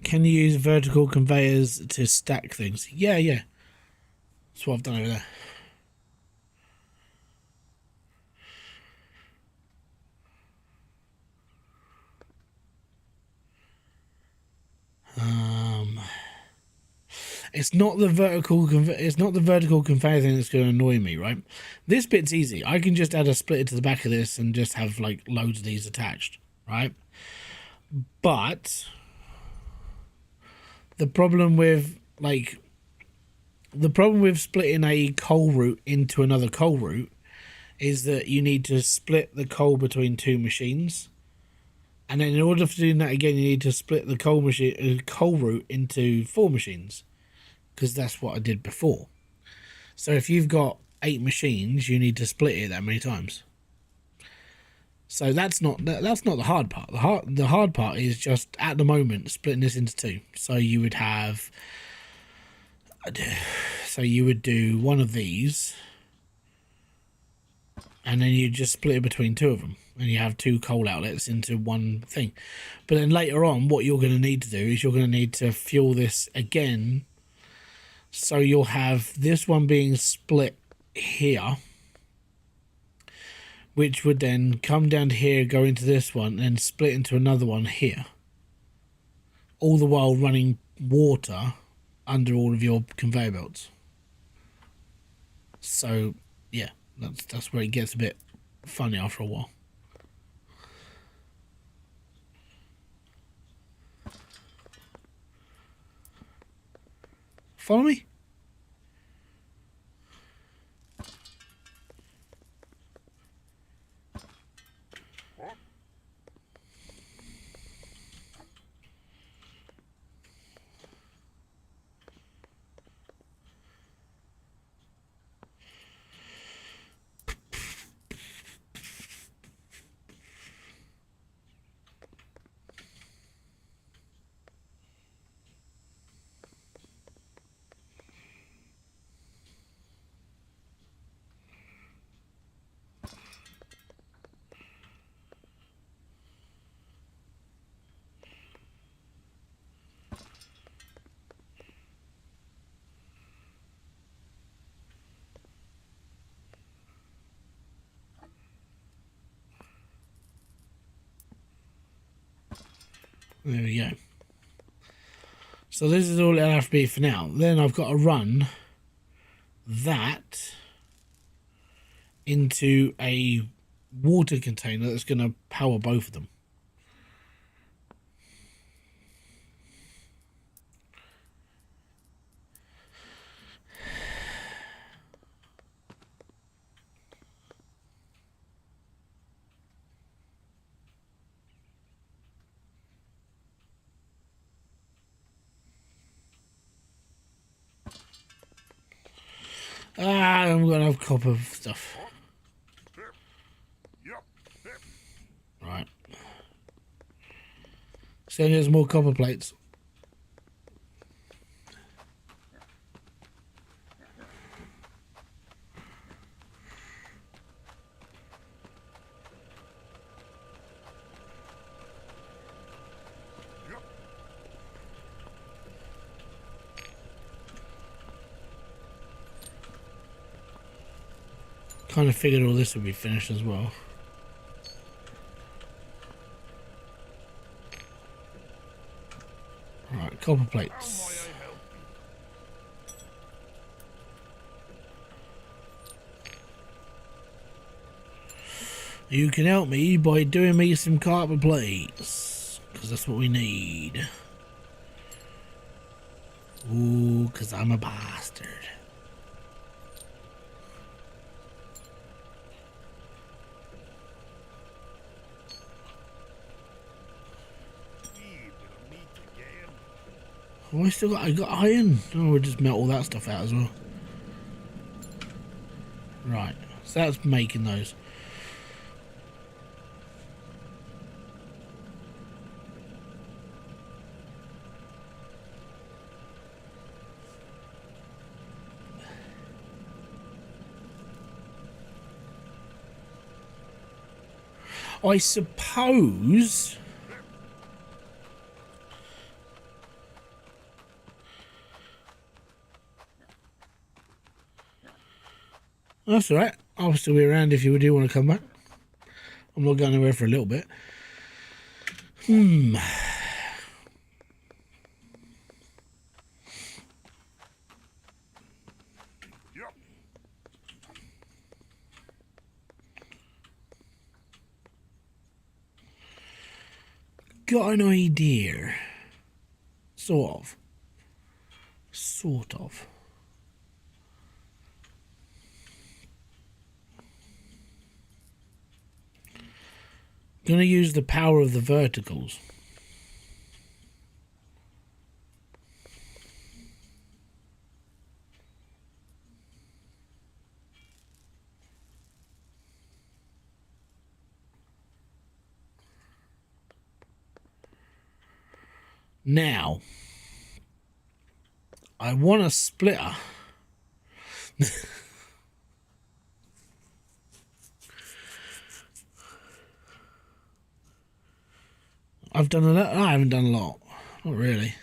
Speaker 1: Can you use vertical conveyors to stack things? Yeah. That's what I've done over there. It's not the vertical conveyor thing that's going to annoy me, right? This bit's easy. I can just add a splitter to the back of this and just have like loads of these attached, right? But the problem with splitting a coal route into another coal route is that you need to split the coal between 2 machines. And then in order for doing that again, you need to split the coal route into 4 machines. Because that's what I did before. So if you've got 8 machines, you need to split it that many times. So that's not the hard part. The hard part is just at the moment splitting this into 2. So you would have, do one of these, and then you just split it between 2 of them, and you have 2 coal outlets into one thing. But then later on, what you're going to need to do is you're going to need to fuel this again. So you'll have this one being split here, which would then come down to here, go into this one, and split into another one here. All the while running water under all of your conveyor belts. So Yeah, that's where it gets a bit funny after a while. Follow me?
Speaker 2: What?
Speaker 1: There we go. So this is all it'll have to be for now. Then I've got to run that into a water container that's going to power both of them. I'm going to have copper stuff.
Speaker 2: There. Yep. There.
Speaker 1: Right. So there's more copper plates.
Speaker 2: Yep.
Speaker 1: Kind of figured all this would be finished as well. Right, copper
Speaker 2: How may
Speaker 1: plates.
Speaker 2: I help you?
Speaker 1: You can help me by doing me some copper plates, because that's what we need. Ooh, because I'm a bastard.
Speaker 2: Wee bit of meat again.
Speaker 1: Oh, I got iron. Oh, we'll just melt all that stuff out as well. Right, so that's making those. I suppose that's all right. I'll still be around if you do want to come back. I'm not going anywhere for a little bit.
Speaker 2: Yep.
Speaker 1: Got an idea. Sort of. Sort of. Gonna use the power of the verticals. Now, I want a splitter. I've done a lot. I haven't done a lot. Not really.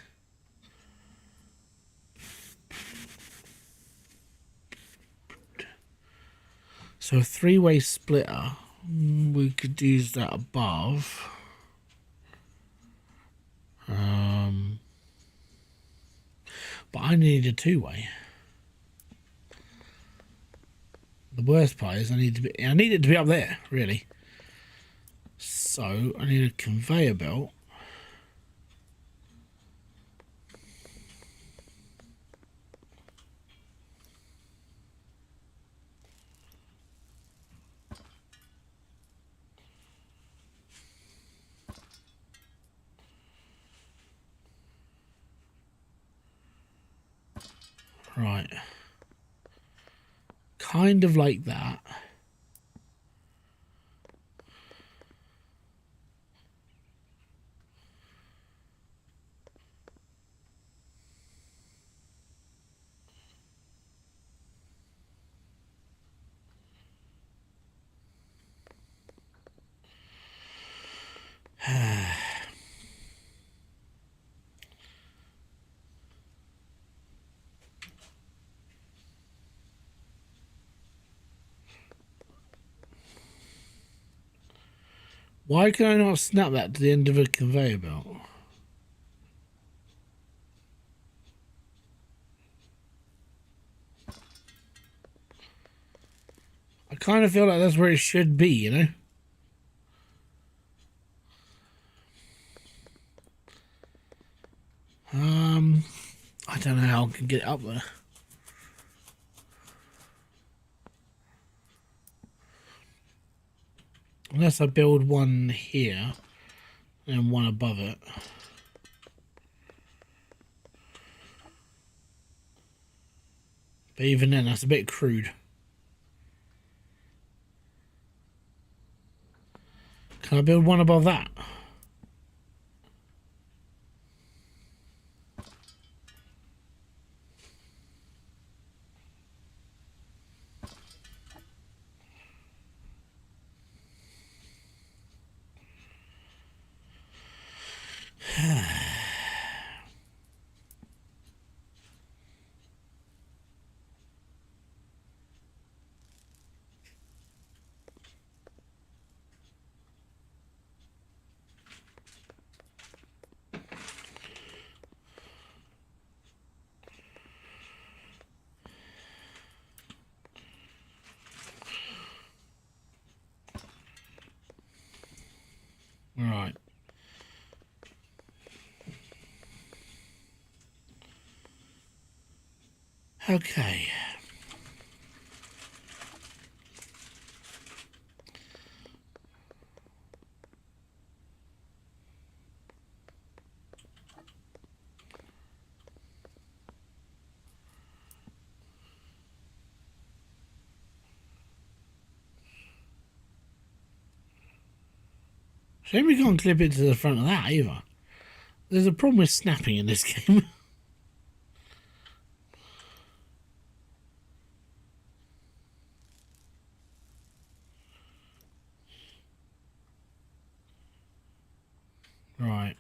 Speaker 1: So a three-way splitter. We could use that above. But I need a two-way. The worst part is I need it to be up there, really. So I need a conveyor belt. Right. Kind of like that. Why can I not snap that to the end of a conveyor belt? I kind of feel like that's where it should be, you know? I don't know how I can get it up there. Unless I build one here and one above it. But even then, that's a bit crude. Can I build one above that? Right. Okay. Shame we can't clip it to the front of that either. There's a problem with snapping in this game. Right.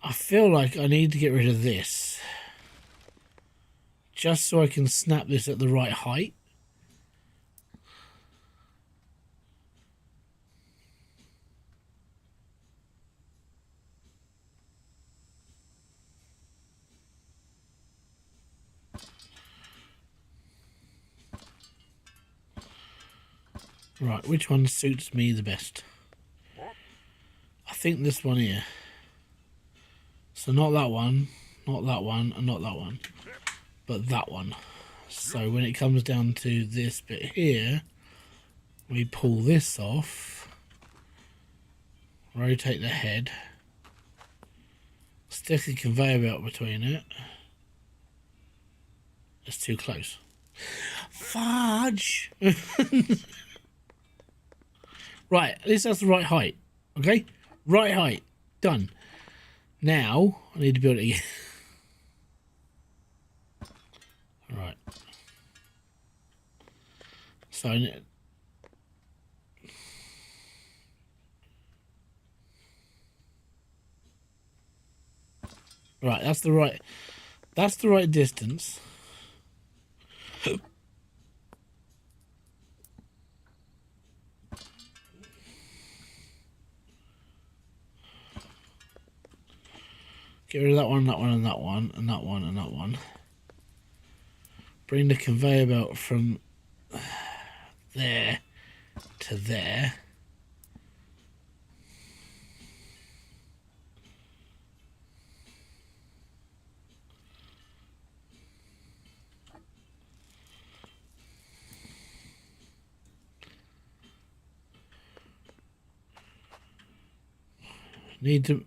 Speaker 1: I feel like I need to get rid of this. Just so I can snap this at the right height. Right, which one suits me the best? I think this one here. So not that one, not that one, and not that one. But that one. So when it comes down to this bit here, we pull this off, rotate the head, stick a conveyor belt between it. It's too close. Fudge! Right, at least that's the right height. Okay? Right height. Done. Now, I need to build it again. Alright. So, right, that's the right distance. Get rid of that one, and that one, and that one, and that one, and that one. Bring the conveyor belt from there to there. Need to...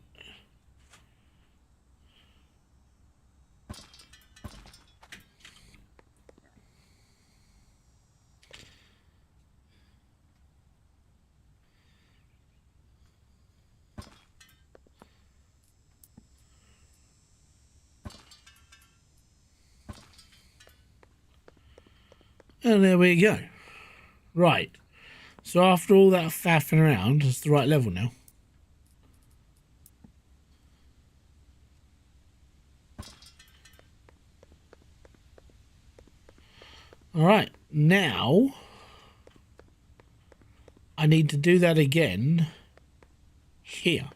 Speaker 1: And there we go. Right. So after all that faffing around, it's the right level now. Alright, now I need to do that again here.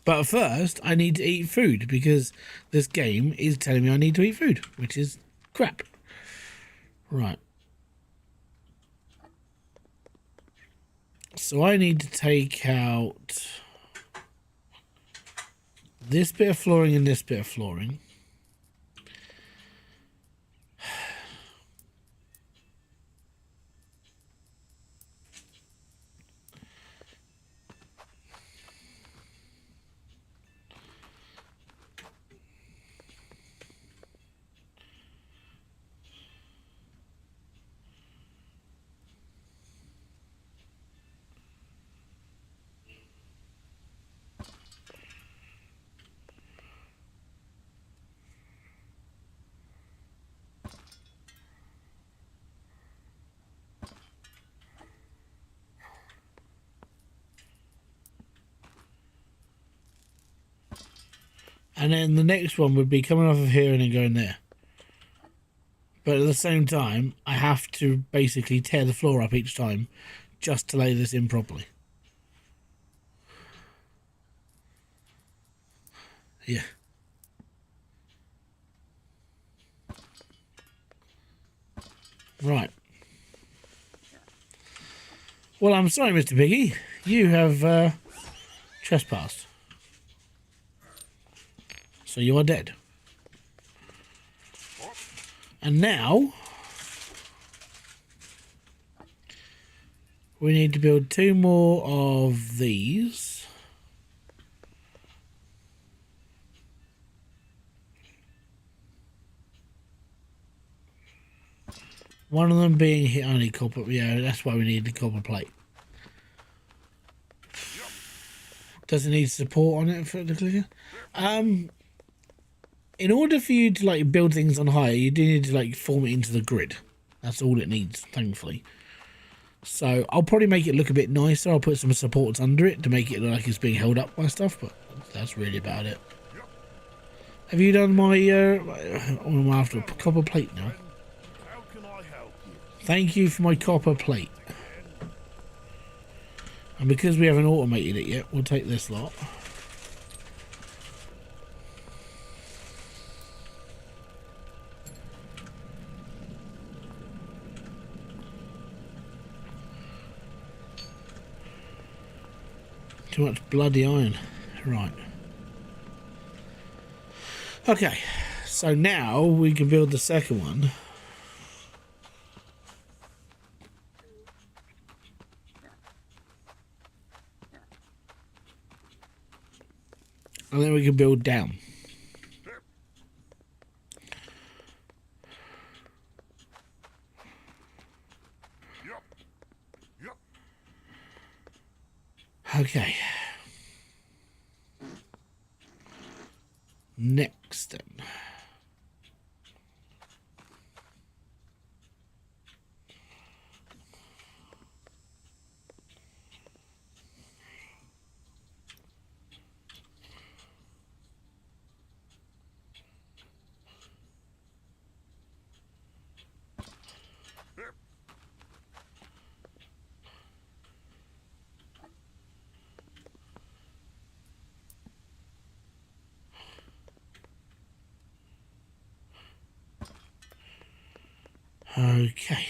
Speaker 1: But first, I need to eat food because this game is telling me I need to eat food, which is crap. Right. So I need to take out this bit of flooring and this bit of flooring. And then the next one would be coming off of here and then going there. But at the same time, I have to basically tear the floor up each time just to lay this in properly. Yeah. Right. Well, I'm sorry, Mr. Piggy. You have trespassed. So you are dead. And now we need to build 2 more of these. One of them being here only copper. Yeah, that's why we need the copper plate. Does it need support on it for the clicker? In order for you to like build things on higher, you do need to like form it into the grid. That's all it needs, thankfully. So I'll probably make it look a bit nicer. I'll put some supports under it to make it look like it's being held up by stuff, but that's really about it. Have you done my I'm after a copper plate now.
Speaker 2: How can I help you?
Speaker 1: Thank you for my copper plate. And because we haven't automated it yet, we'll take this lot. Too much bloody iron. Right. Okay. So now we can build the second one. And then we can build down.
Speaker 2: Yep. Yep.
Speaker 1: Okay. Next then. Okay.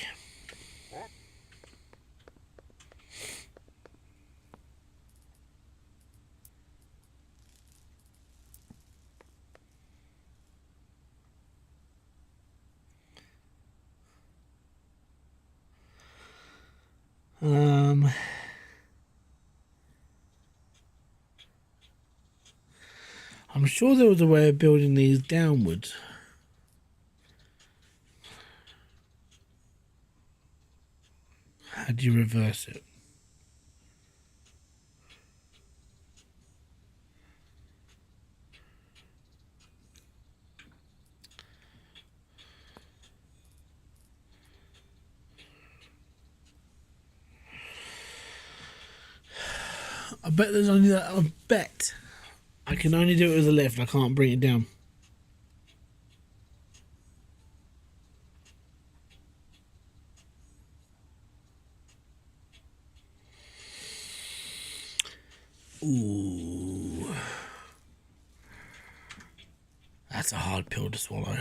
Speaker 1: I'm sure there was a way of building these downwards. How do you reverse it? I bet there's only that. I bet I can only do it with a lift. I can't bring it down. Ooh, that's a hard pill to swallow.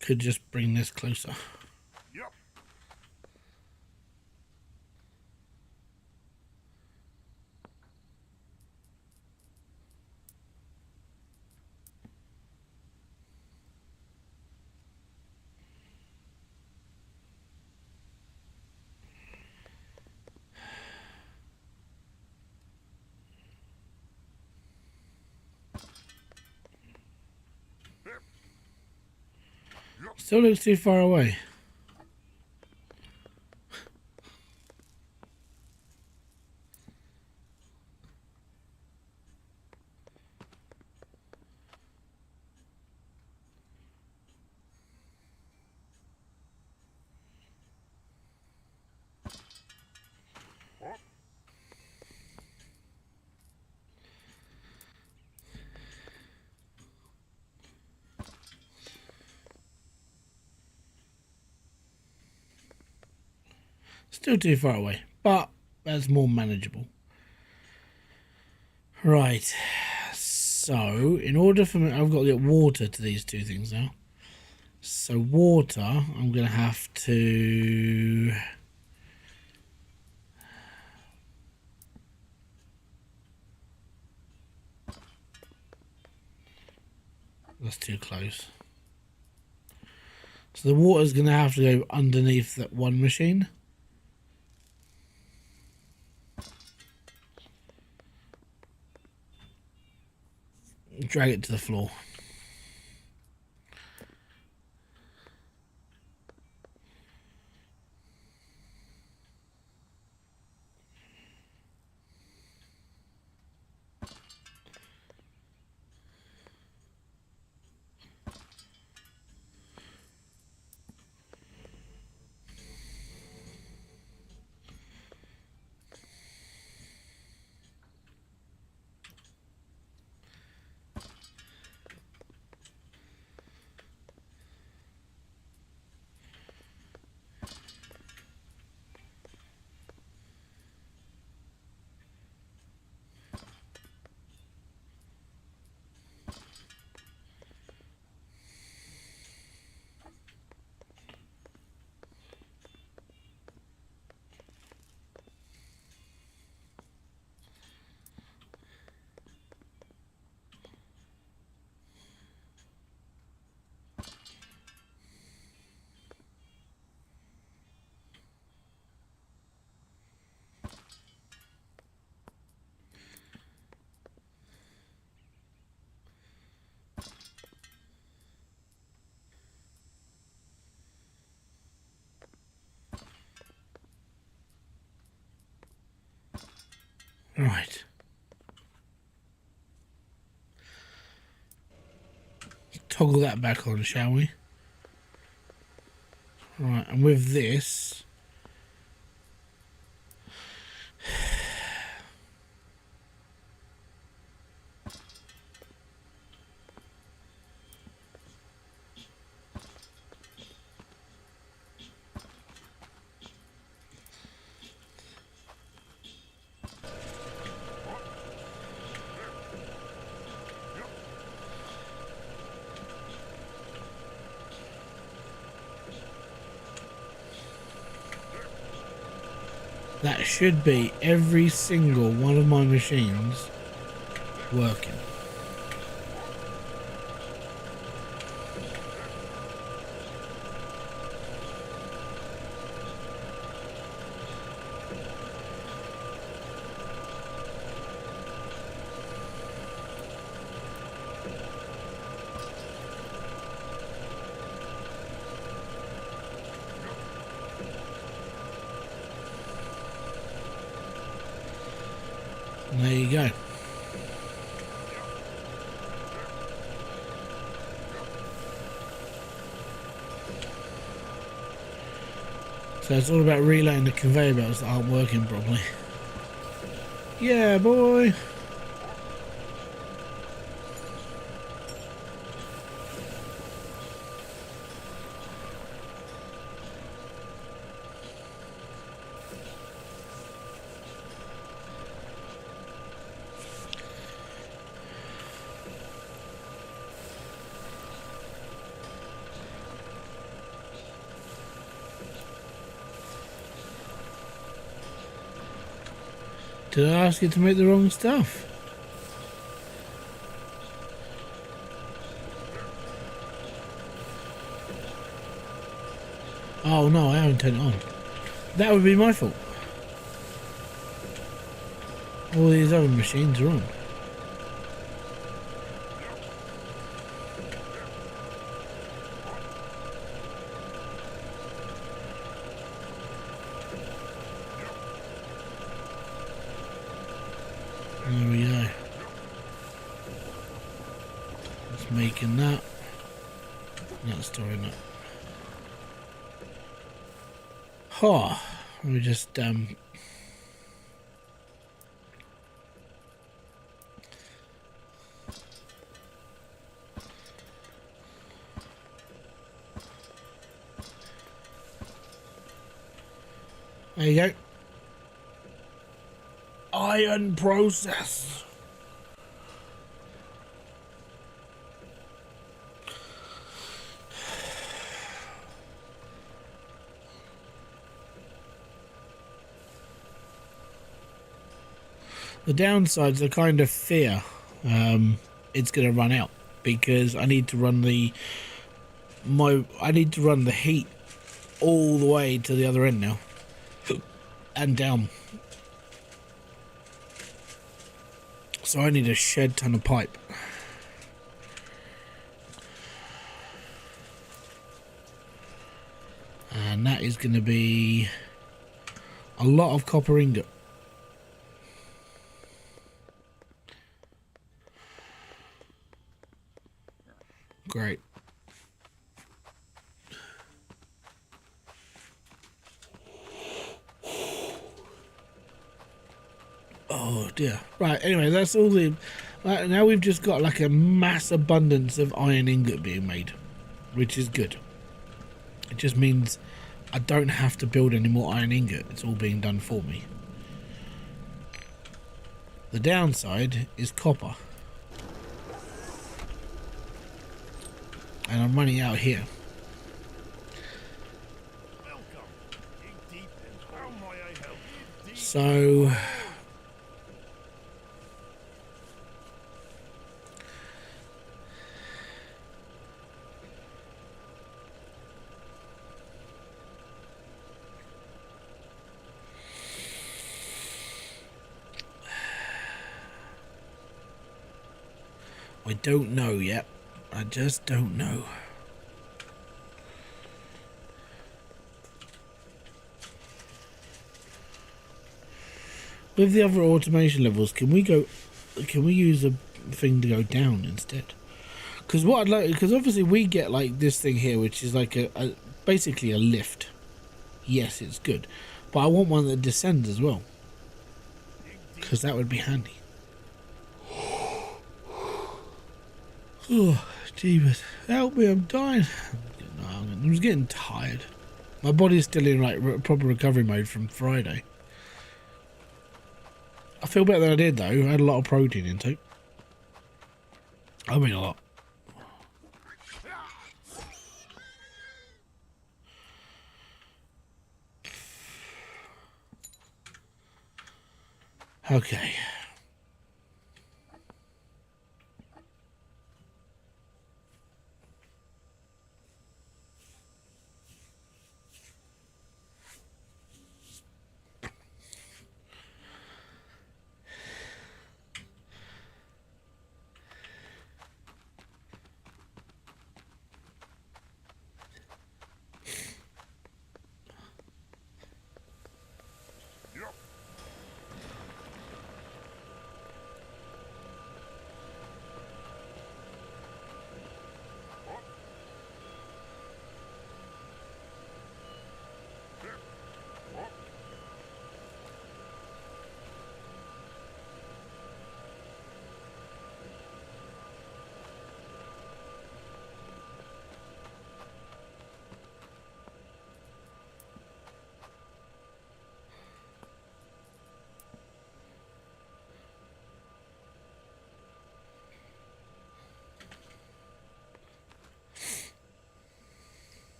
Speaker 1: Could just bring this closer.
Speaker 2: Yep.
Speaker 1: Still looks too far away. Still too far away, but that's more manageable. Right, so in order for me, I've got to get water to these two things now. So water, I'm going to have to... That's too close. So the water's going to have to go underneath that one machine. Drag it to the floor. Right. Toggle that back on, shall we? Right, and with this... That should be every single one of my machines working. And there you go. So it's all about relaying the conveyor belts that aren't working properly. Yeah, boy. Did I ask you to make the wrong stuff? Oh no, I haven't turned it on. That would be my fault. All these other machines are on. There we go. It's making that. Not storing that. Oh, let me just there you go. Iron process. The downsides are kind of fear it's going to run out because I need to run the heat all the way to the other end now and down. So I need a shed ton of pipe. And that is going to be a lot of copper ingot. Great. Oh dear. Right, anyway, that's all the... now we've just got like a mass abundance of iron ingot being made, which is good. It just means I don't have to build any more iron ingot. It's all being done for me. The downside is copper. And I'm running out here. So I don't know yet. I just don't know. With the other automation levels, can we use a thing to go down instead? Because what I'd like, because obviously we get like this thing here, which is like a basically a lift. Yes, it's good, but I want one that descends as well, because that would be handy. Oh, jeebus. Help me, I'm dying. I'm just getting tired. My body's still in like proper recovery mode from Friday. I feel better than I did though. I had a lot of protein intake. I mean a lot. Okay.
Speaker 2: Yep. Up. There. Up.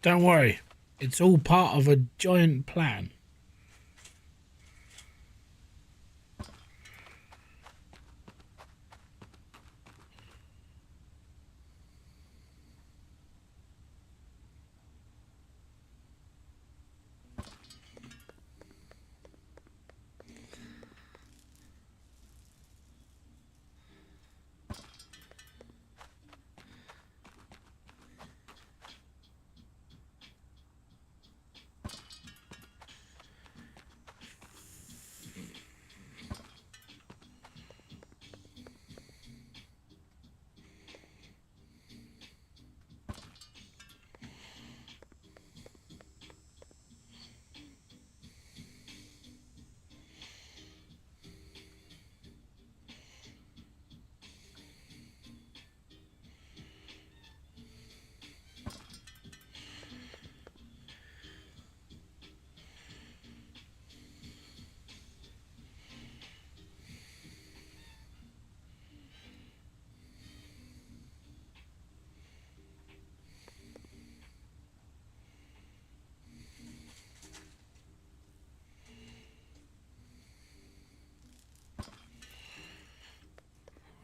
Speaker 1: Don't worry. It's all part of a giant plan.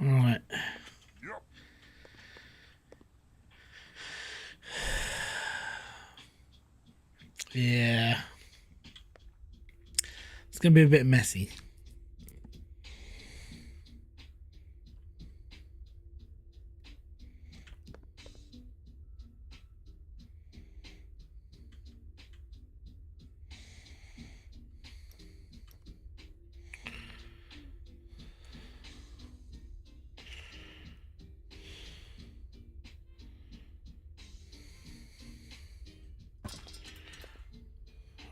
Speaker 1: All right.
Speaker 2: Yep.
Speaker 1: Yeah. It's going to be a bit messy.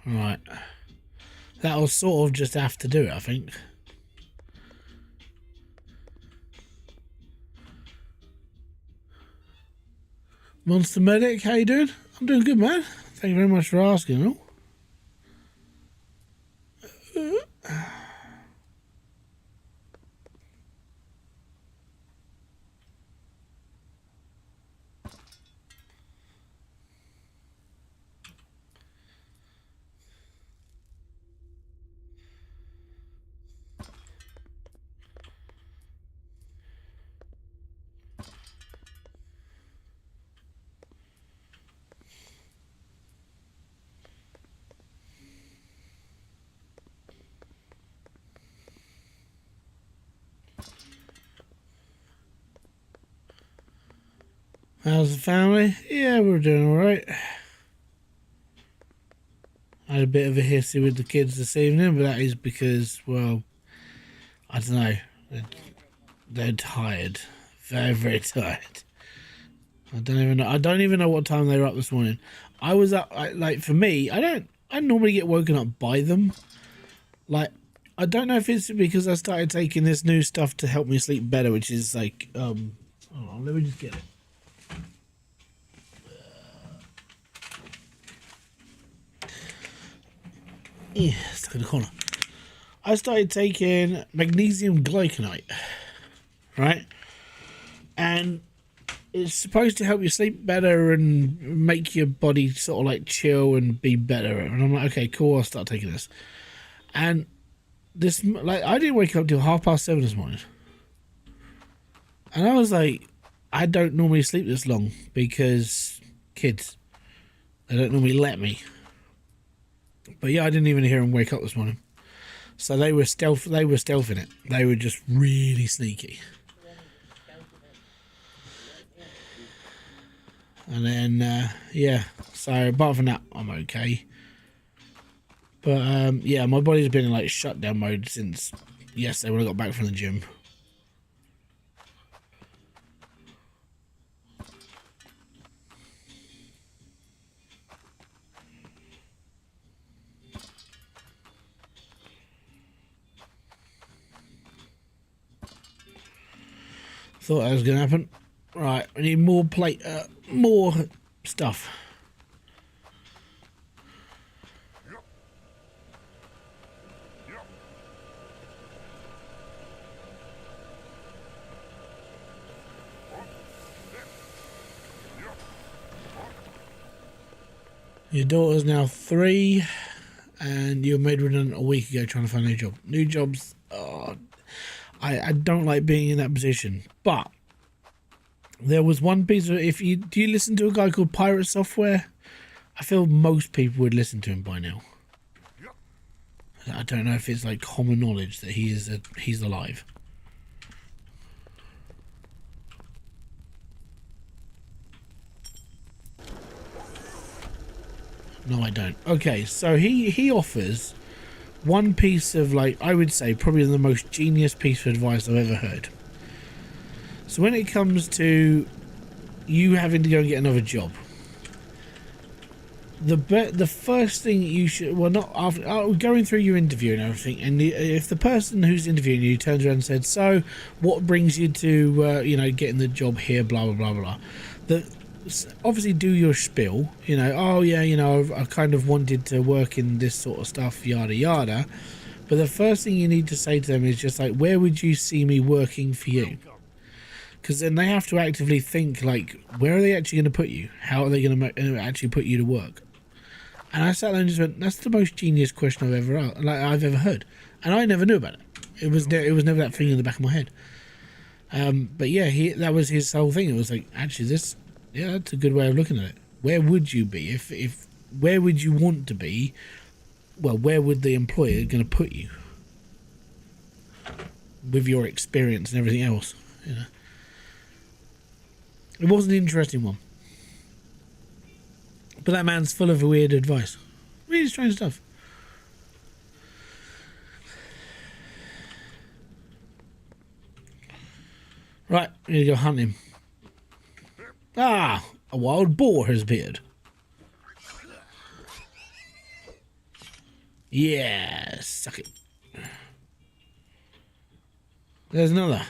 Speaker 1: Right. That'll sort of just have to do it, I think. Monster Medic, how you doing? I'm doing good, man. Thank you very much for asking. Oh. How's the family? Yeah, we're doing alright. I had a bit of a hissy with the kids this evening, but that is because, well, I don't know. They're tired. Very, very tired. I don't even know what time they were up this morning. I was up, like, for me, I normally get woken up by them. Like, I don't know if it's because I started taking this new stuff to help me sleep better, which is like, hold on, let me just get it. Yeah, stuck in the corner. I started taking magnesium glycinate, right? And it's supposed to help you sleep better and make your body sort of like chill and be better. And I'm like, okay, cool, I'll start taking this. And this, like, I didn't wake up till 7:30 this morning. And I was like, I don't normally sleep this long because kids, they don't normally let me. But yeah, I didn't even hear them wake up this morning. So they were stealthing it. They were just really sneaky. And then, yeah, so apart from that, I'm okay. But, yeah, my body's been in, like, shutdown mode since yesterday when I got back from the gym. Thought that was going to happen. Right, we need more more stuff.
Speaker 2: Yep. Yep. What? Yep. What?
Speaker 1: Your daughter's now 3, and you were made redundant a week ago trying to find a new job. New jobs, I don't like being in that position, but there was one piece of, do you listen to a guy called Pirate Software? I feel most people would listen to him by now.
Speaker 2: Yep.
Speaker 1: I don't know if it's like common knowledge that he's alive. No, I don't. Okay, so he offers one piece of, like, I would say probably the most genius piece of advice I've ever heard. So when it comes to you having to go and get another job, the first thing you should, well, not after going through your interview and everything, and if the person who's interviewing you turns around and said, so what brings you to you know, getting the job here, blah blah blah blah, obviously do your spiel, you know, oh yeah, you know, I kind of wanted to work in this sort of stuff, yada yada. But the first thing you need to say to them is just like, where would you see me working for you? Because then they have to actively think, like, where are they actually going to put you? How are they going to actually put you to work? And I sat there and just went, that's the most genius question I've ever heard. And I never knew about it. It was never that thing in the back of my head. But yeah, that was his whole thing. It was like, actually, that's a good way of looking at it. Where would you be if where would you want to be? Well, where would the employer going to put you with your experience and everything else? You know, it was an interesting one. But that man's full of weird advice. Really strange stuff. Right, we need to go hunt him. Ah, a wild boar has appeared. Yeah, suck it. There's another.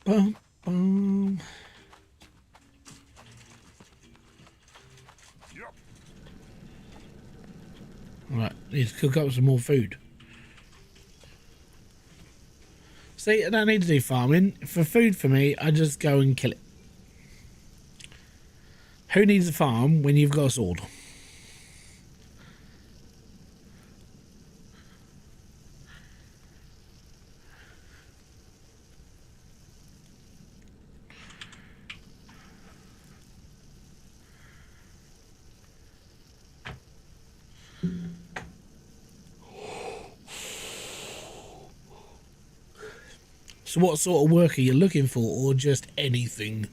Speaker 1: Boom, boom.
Speaker 2: Yep.
Speaker 1: Right, need to cook up some more food. See, I don't need to do farming. For food for me, I just go and kill it. Who needs a farm when you've got a sword? So what sort of work are you looking for, or just anything?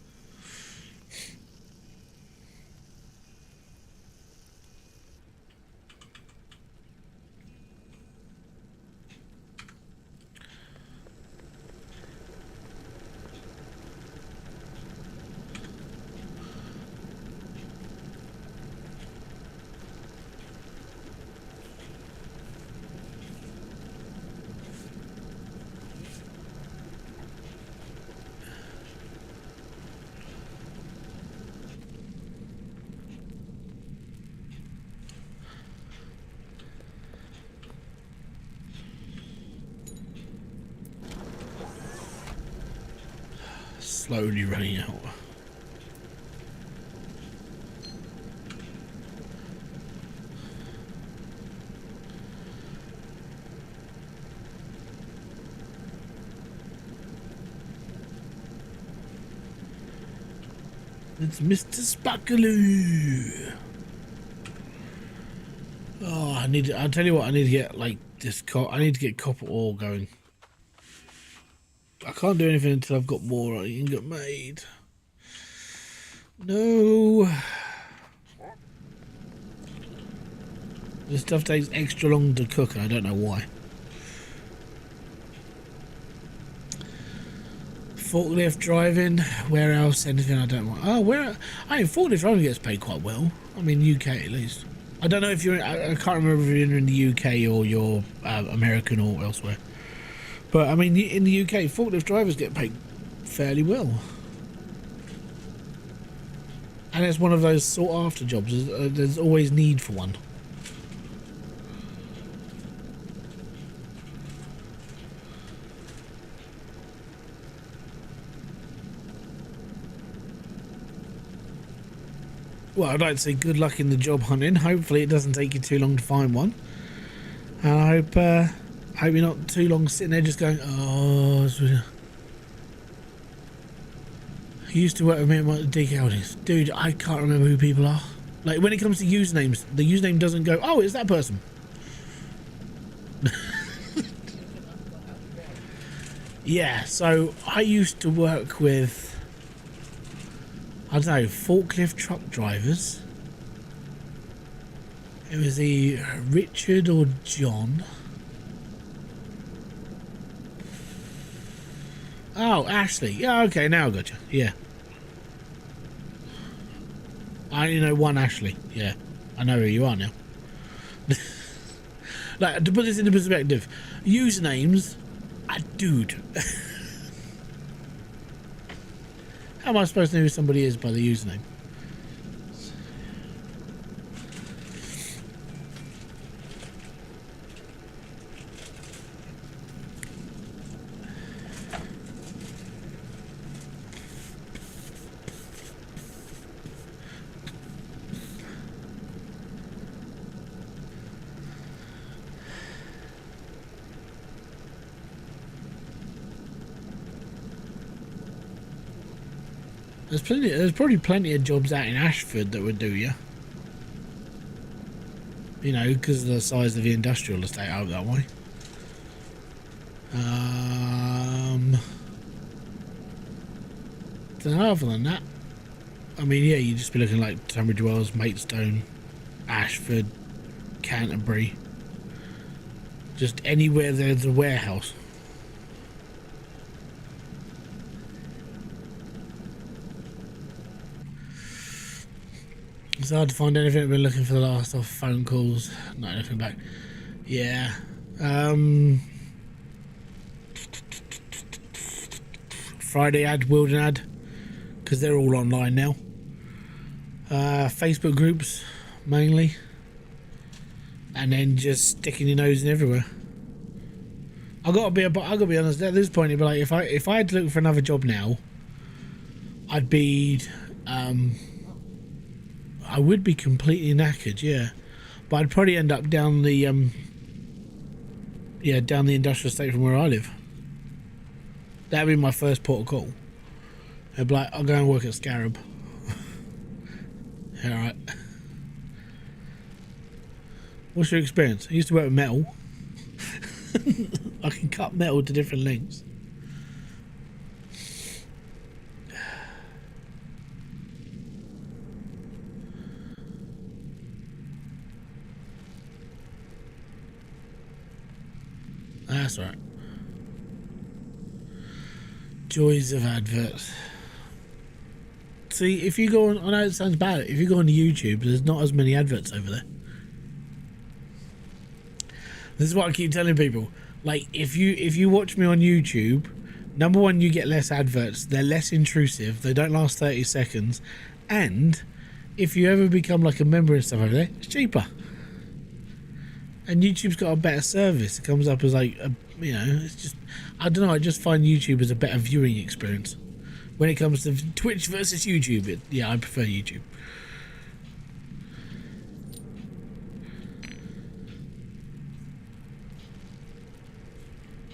Speaker 1: Slowly running out. It's Mr. Sparkaloo. Oh, I'll tell you what, I need to get like this I need to get copper ore going. I can't do anything until I've got more ingot made. No. This stuff takes extra long to cook, and I don't know why. Forklift driving, where else? Anything I don't want. Oh, I mean, forklift driving gets paid quite well. I mean, UK at least. I don't know if you're. I can't remember if you're in the UK or you're American or elsewhere. But I mean, in the UK, forklift drivers get paid fairly well, and it's one of those sought after jobs. There's always need for one. Well, I'd like to say good luck in the job hunting. Hopefully it doesn't take you too long to find one. And I hope you're not too long sitting there just going, oh... He used to work with me at my decaldings. Dude, I can't remember who people are. Like, when it comes to usernames, the username doesn't go, oh, it's that person. Yeah, so I used to work with... I don't know, forklift truck drivers. It was either Richard or John. Oh, Ashley. Yeah, okay, now I got you. Yeah. I only know one Ashley. Yeah. I know who you are now. Like, to put this into perspective, usernames, dude. How am I supposed to know who somebody is by the username? There's probably plenty of jobs out in Ashford that would do you. You know, because of the size of the industrial estate out that way. Then other than that, I mean, yeah, you'd just be looking like Tunbridge Wells, Maidstone, Ashford, Canterbury. Just anywhere there's a warehouse. It's hard to find anything. I've been looking for the last of phone calls. Not anything back. Yeah. Friday ad, Wilden ad, because they're all online now. Facebook groups mainly, and then just sticking your nose in everywhere. I gotta be honest. At this point, it'd be like if I had to look for another job now, I'd be I would be completely knackered, yeah. But I'd probably end up down the down the industrial estate from where I live. That'd be my first port of call. I'd be like, I'll go and work at Scarab. Alright. What's your experience? I used to work with metal. I can cut metal to different lengths. That's all right. Joys of adverts. See, if you go on, I know it sounds bad, if you go on YouTube, there's not as many adverts over there. This is what I keep telling people. Like, if you watch me on YouTube, number one, you get less adverts. They're less intrusive. They don't last 30 seconds. And if you ever become like a member and stuff over there, it's cheaper. And YouTube's got a better service. It comes up as like, it's just, I don't know. I just find YouTube as a better viewing experience. When it comes to Twitch versus YouTube, yeah, I prefer YouTube.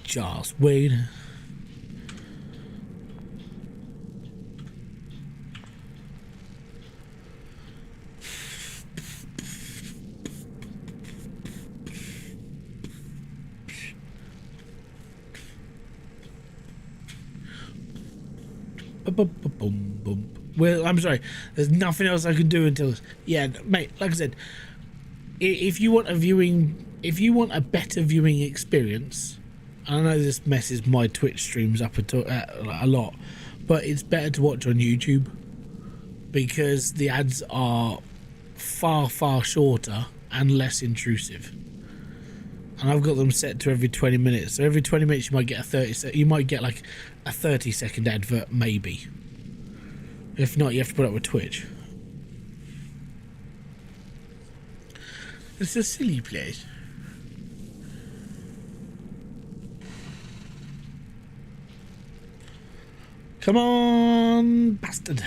Speaker 1: Charles Wade. Well, I'm sorry. There's nothing else I can do until this. Yeah, mate. Like I said, if you want a better viewing experience, I know this messes my Twitch streams up a lot, but it's better to watch on YouTube because the ads are far shorter and less intrusive. And I've got them set to every 20 minutes. So every 20 minutes you might get like a 30-second advert, maybe. If not, you have to put up with Twitch. It's a silly place. Come on, bastard.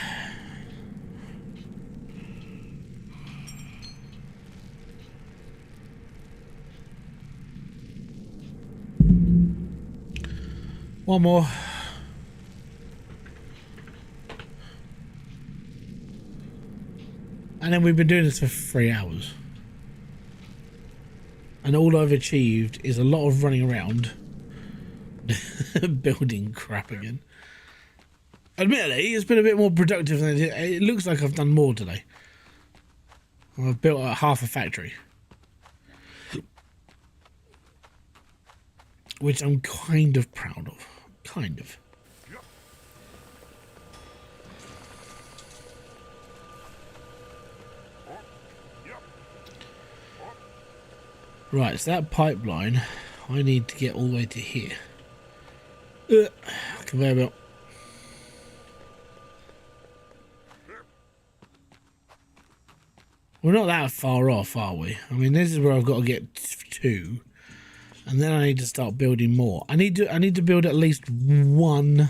Speaker 1: One more. And then we've been doing this for 3 hours. And all I've achieved is a lot of running around building crap again. Admittedly, it's been a bit more productive than it looks like I've done more today. I've built half a factory. Which I'm kind of proud of. Kind of. Right, so that pipeline, I need to get all the way to here. Conveyor belt. We're not that far off, are we? I mean, this is where I've got to get to, and then I need to start building more. I need to build at least one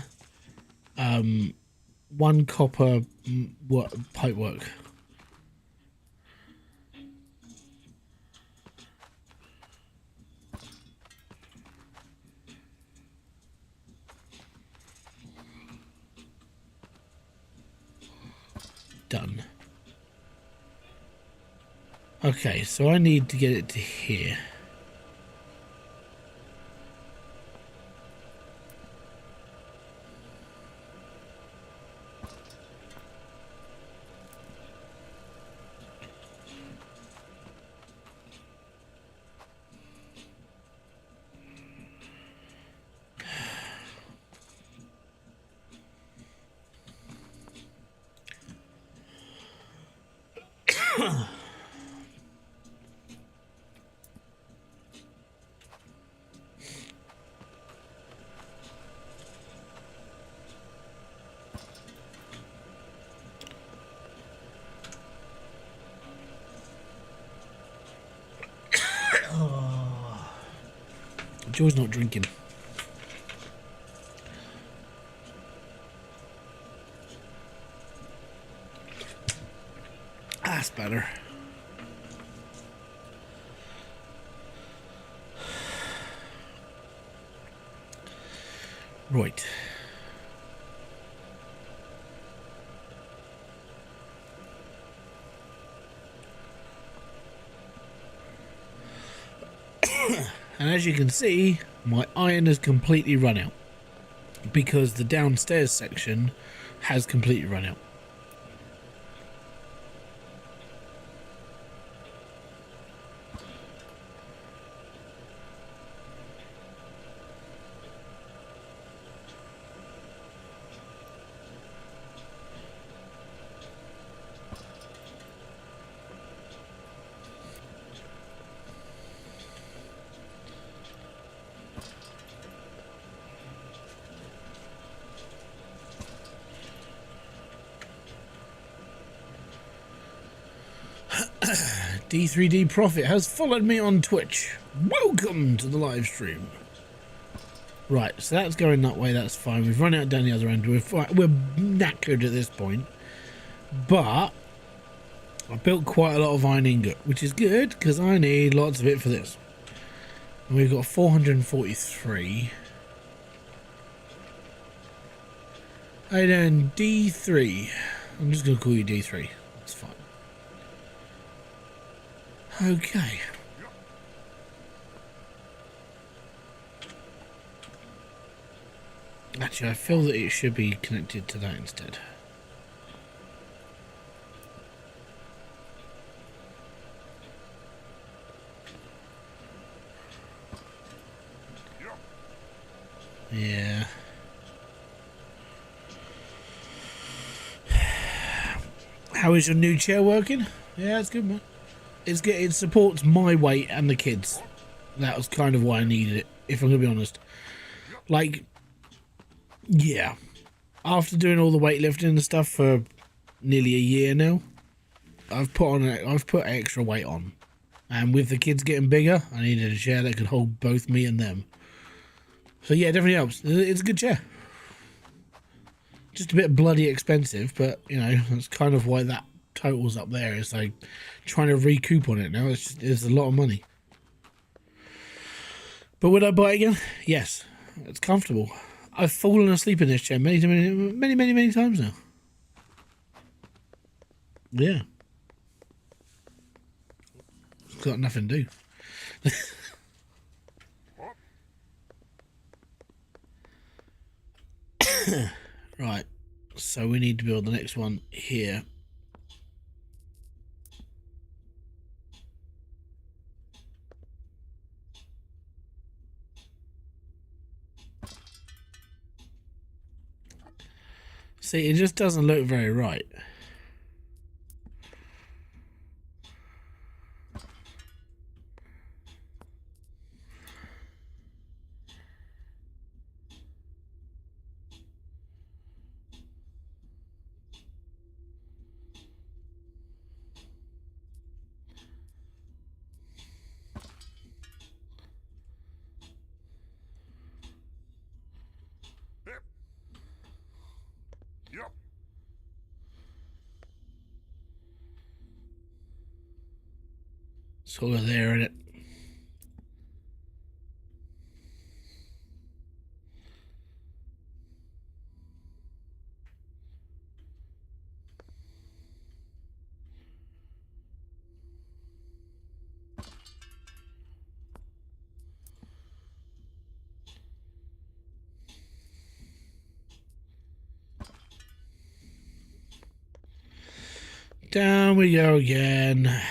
Speaker 1: copper pipework. Done. Okay, so I need to get it to here. Joe's not drinking. That's better. Right. And as you can see, my iron has completely run out because the downstairs section has completely run out. D3D Profit has followed me on Twitch. Welcome to the live stream. Right, so that's going that way, that's fine. We've run out down the other end. We're knackered at this point. But I built quite a lot of iron ingot, which is good because I need lots of it for this. And we've got 443. And then D3. I'm just going to call you D3. That's fine. Okay. Actually, I feel that it should be connected to that instead. Yeah. How is your new chair working? Yeah, it's good, man. It's good. It supports my weight and the kids. That was kind of why I needed it, if I'm gonna be honest. Like, yeah. After doing all the weightlifting and stuff for nearly a year now, I've put extra weight on. And with the kids getting bigger, I needed a chair that could hold both me and them. So yeah, it definitely helps. It's a good chair. Just a bit bloody expensive, but you know, that's kind of why that total's up there. It's like trying to recoup on it now. It's a lot of money. But would I buy it again? Yes. It's comfortable. I've fallen asleep in this chair many times now. Yeah. It's got nothing to do. Right. So we need to build the next one here. See, it just doesn't look very right.
Speaker 2: Yep.
Speaker 1: Sort of there, isn't it? Down we go again.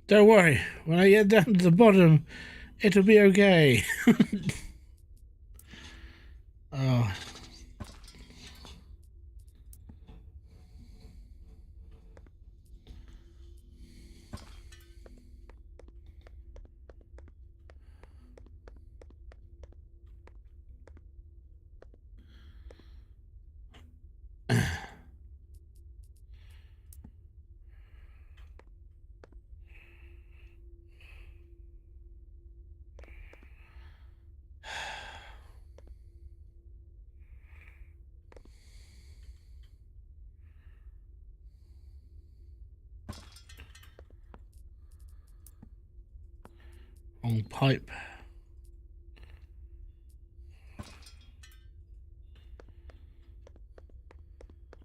Speaker 1: Don't worry, when I get down to the bottom, it'll be okay. Oh. On pipe.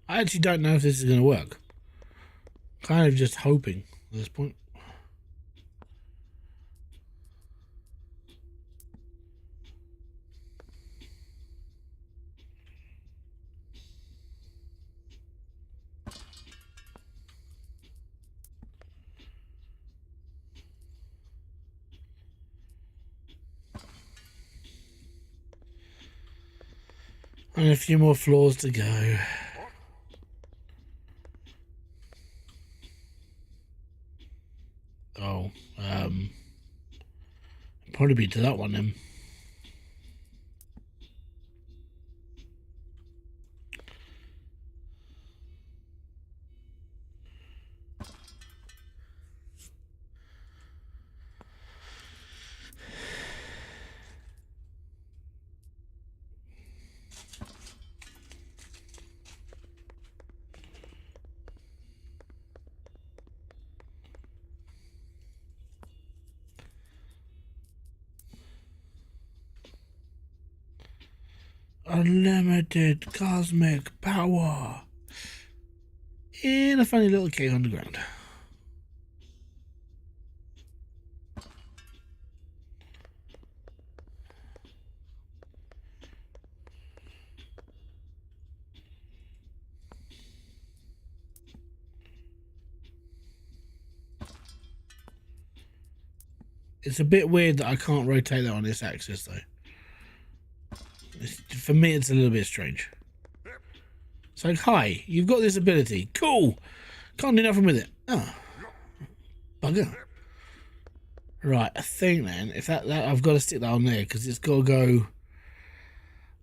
Speaker 1: I actually don't know if this is going to work. Kind of just hoping at this point. And a few more floors to go. Oh, probably be to that one then. Unlimited cosmic power in a funny little cave underground. It's a bit weird that I can't rotate that on this axis though. For me, it's a little bit strange. It's like, hi, you've got this ability. Cool. Can't do nothing with it. Oh. Bugger. Right, I think then, if that I've got to stick that on there because it's got to go.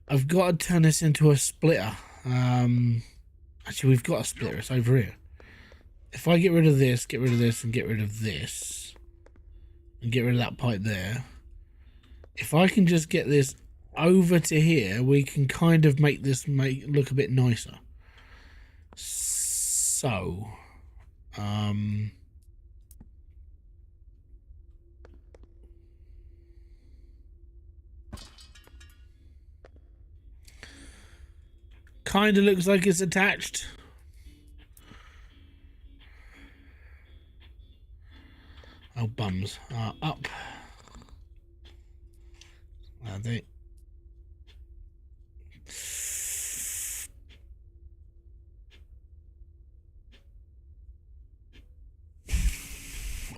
Speaker 1: I've got to turn this into a splitter. Actually, we've got a splitter. It's over here. If I get rid of this, get rid of this, and get rid of this, and get rid of that pipe there, if I can just get this over to here, we can kind of make this look a bit nicer. So, kind of looks like it's attached. Oh, bums. Up. Are they?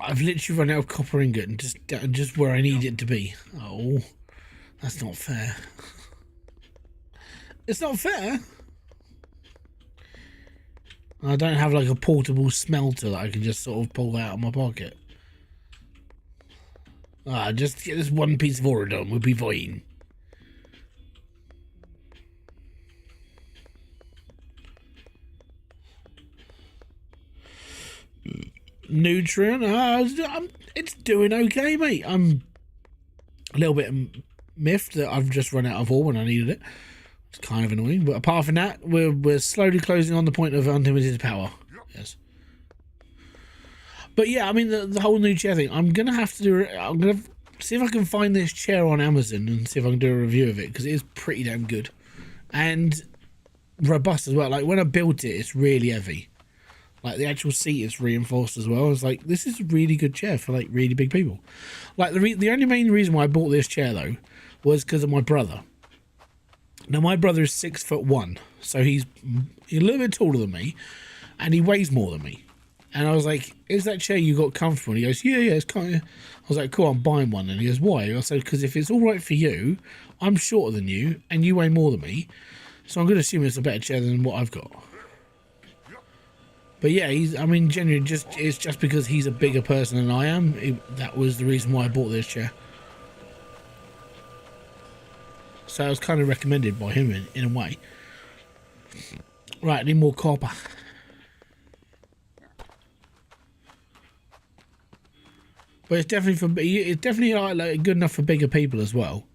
Speaker 1: I've literally run out of copper ingot and just where I need it to be. Oh, that's not fair. It's not fair. I don't have like a portable smelter that I can just sort of pull out of my pocket. Just get this one piece of ore done, we'll be fine. Nutrient, it's doing okay, mate. I'm a little bit miffed that I've just run out of ore when I needed it. It's kind of annoying, but apart from that, we're slowly closing on the point of unlimited power. Yes. But yeah, I mean the whole new chair thing. I'm gonna have to do. I'm gonna see if I can find this chair on Amazon and see if I can do a review of it because it is pretty damn good and robust as well. Like when I built it, it's really heavy. Like the actual seat is reinforced as well. It's like this is a really good chair for like really big people. Like the only main reason why I bought this chair though was because of my brother. Now my brother is 6'1", so he's a little bit taller than me, and he weighs more than me. And I was like, "Is that chair you got comfortable?" And he goes, "Yeah, it's kind of." I was like, "Cool, I'm buying one." And he goes, "Why?" I said, "Because if it's all right for you, I'm shorter than you, and you weigh more than me, so I'm going to assume it's a better chair than what I've got." But yeah, I mean, genuinely, it's just because he's a bigger person than I am. That was the reason why I bought this chair. So I was kind of recommended by him in a way. Right, I need more copper. But it's definitely like good enough for bigger people as well.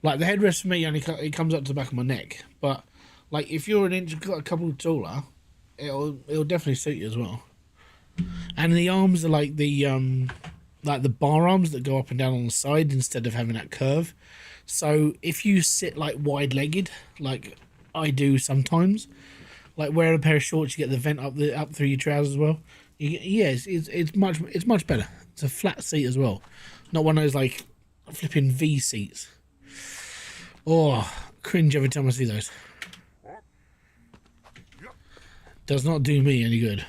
Speaker 1: Like the headrest for me only it comes up to the back of my neck, but like if you're an inch a couple taller, it'll definitely suit you as well. And the arms are like the bar arms that go up and down on the side instead of having that curve. So if you sit like wide-legged, like I do sometimes, like wearing a pair of shorts, you get the vent up through your trousers as well. It's much better. It's a flat seat as well, not one of those like flipping V seats. Oh, cringe every time I see those. Does not do me any good.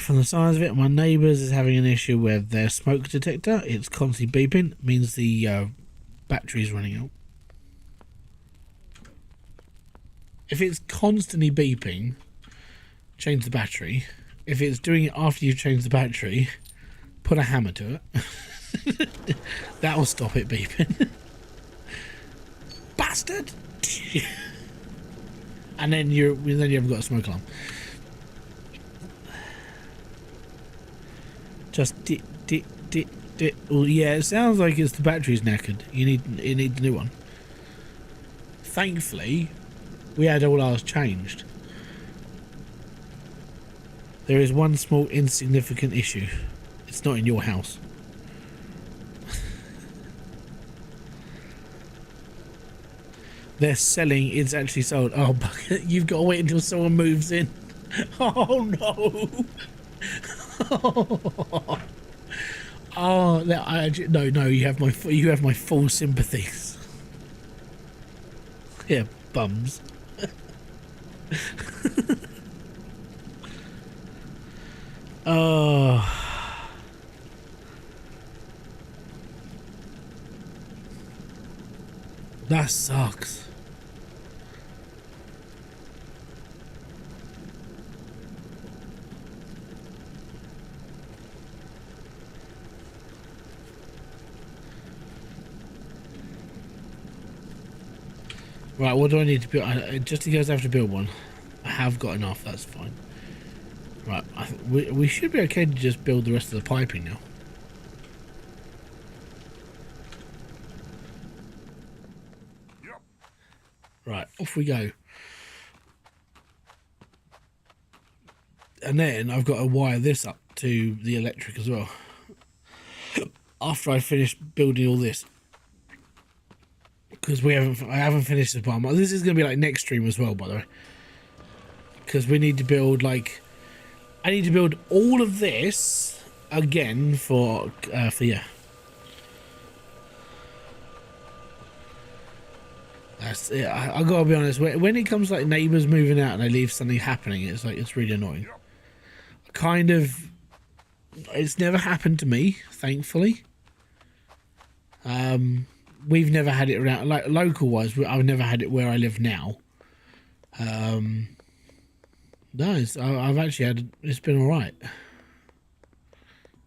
Speaker 1: from the size of it, my neighbours is having an issue with their smoke detector. It's constantly beeping. It means the battery's running out. If it's constantly beeping, change the battery. If it's doing it after you've changed the battery, put a hammer to it. That will stop it beeping. Bastard! And then you haven't got a smoke alarm. Just dit. Well, yeah, it sounds like it's the battery's knackered. You need a new one. Thankfully, we had all ours changed. There is one small insignificant issue. It's not in your house. They're selling, it's actually sold. Oh, you've got to wait until someone moves in. Oh no. Oh, no, you have my full sympathies. Yeah, bums. Oh. That sucks. Right, what do I need to build? Just in case I have to build one. I have got enough, that's fine. Right, we should be okay to just build the rest of the piping now.
Speaker 2: Yep.
Speaker 1: Right, off we go. And then I've got to wire this up to the electric as well. After I finish building all this. Because I haven't finished this part. This is going to be like next stream as well, by the way. Because we need to build like... I need to build all of this again for yeah. That's it. I gotta be honest. When it comes like neighbours moving out and they leave something happening, it's really annoying. Kind of. It's never happened to me, thankfully. We've never had it around like local wise. I've never had it where I live now. No, I've actually had. It's been all right.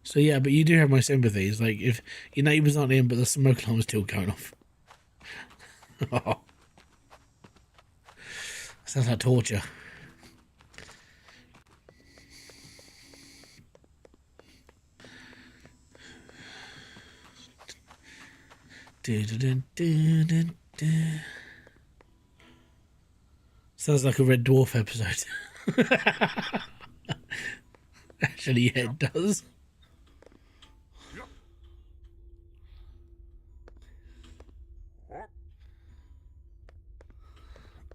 Speaker 1: So yeah, but you do have my sympathies. Like if your neighbours aren't in, but the smoke alarm is still going off. Oh. Sounds like torture. Sounds like a Red Dwarf episode. Actually, yeah, it does.
Speaker 2: Yep.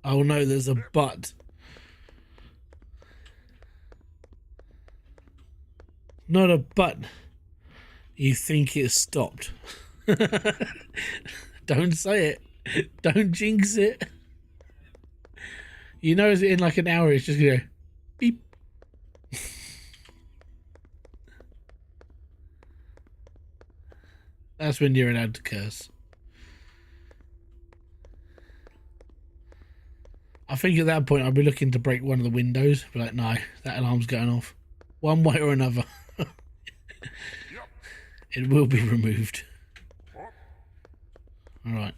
Speaker 1: Oh no, there's a but. Not a but. You think it's stopped. Don't say it. Don't jinx it. You know, in like an hour, it's just gonna go beep. That's when you're allowed to curse. I think at that point I'll be looking to break one of the windows. Be like, no, that alarm's going off. One way or another.
Speaker 2: Yep.
Speaker 1: It will be removed. Alright.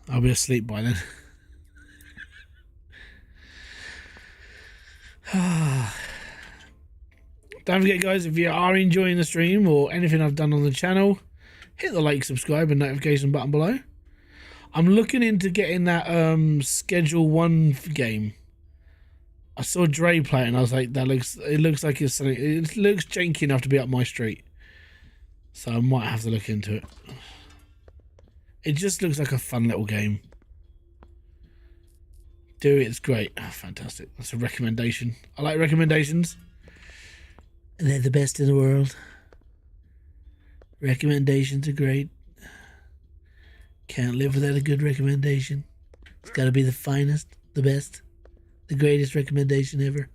Speaker 1: I'll be asleep by then. Don't forget, guys, if you are enjoying the stream or anything I've done on the channel, hit the like, subscribe and notification button below. I'm looking into getting that Schedule 1 game. I saw Dre play it and I was like, it looks like it's something, it looks janky enough to be up my street. So I might have to look into it. It just looks like a fun little game. Do it, it's great. Oh, fantastic. That's a recommendation. I like recommendations. They're the best in the world. Recommendations are great. Can't live without a good recommendation. It's got to be the finest, the best. The greatest recommendation ever.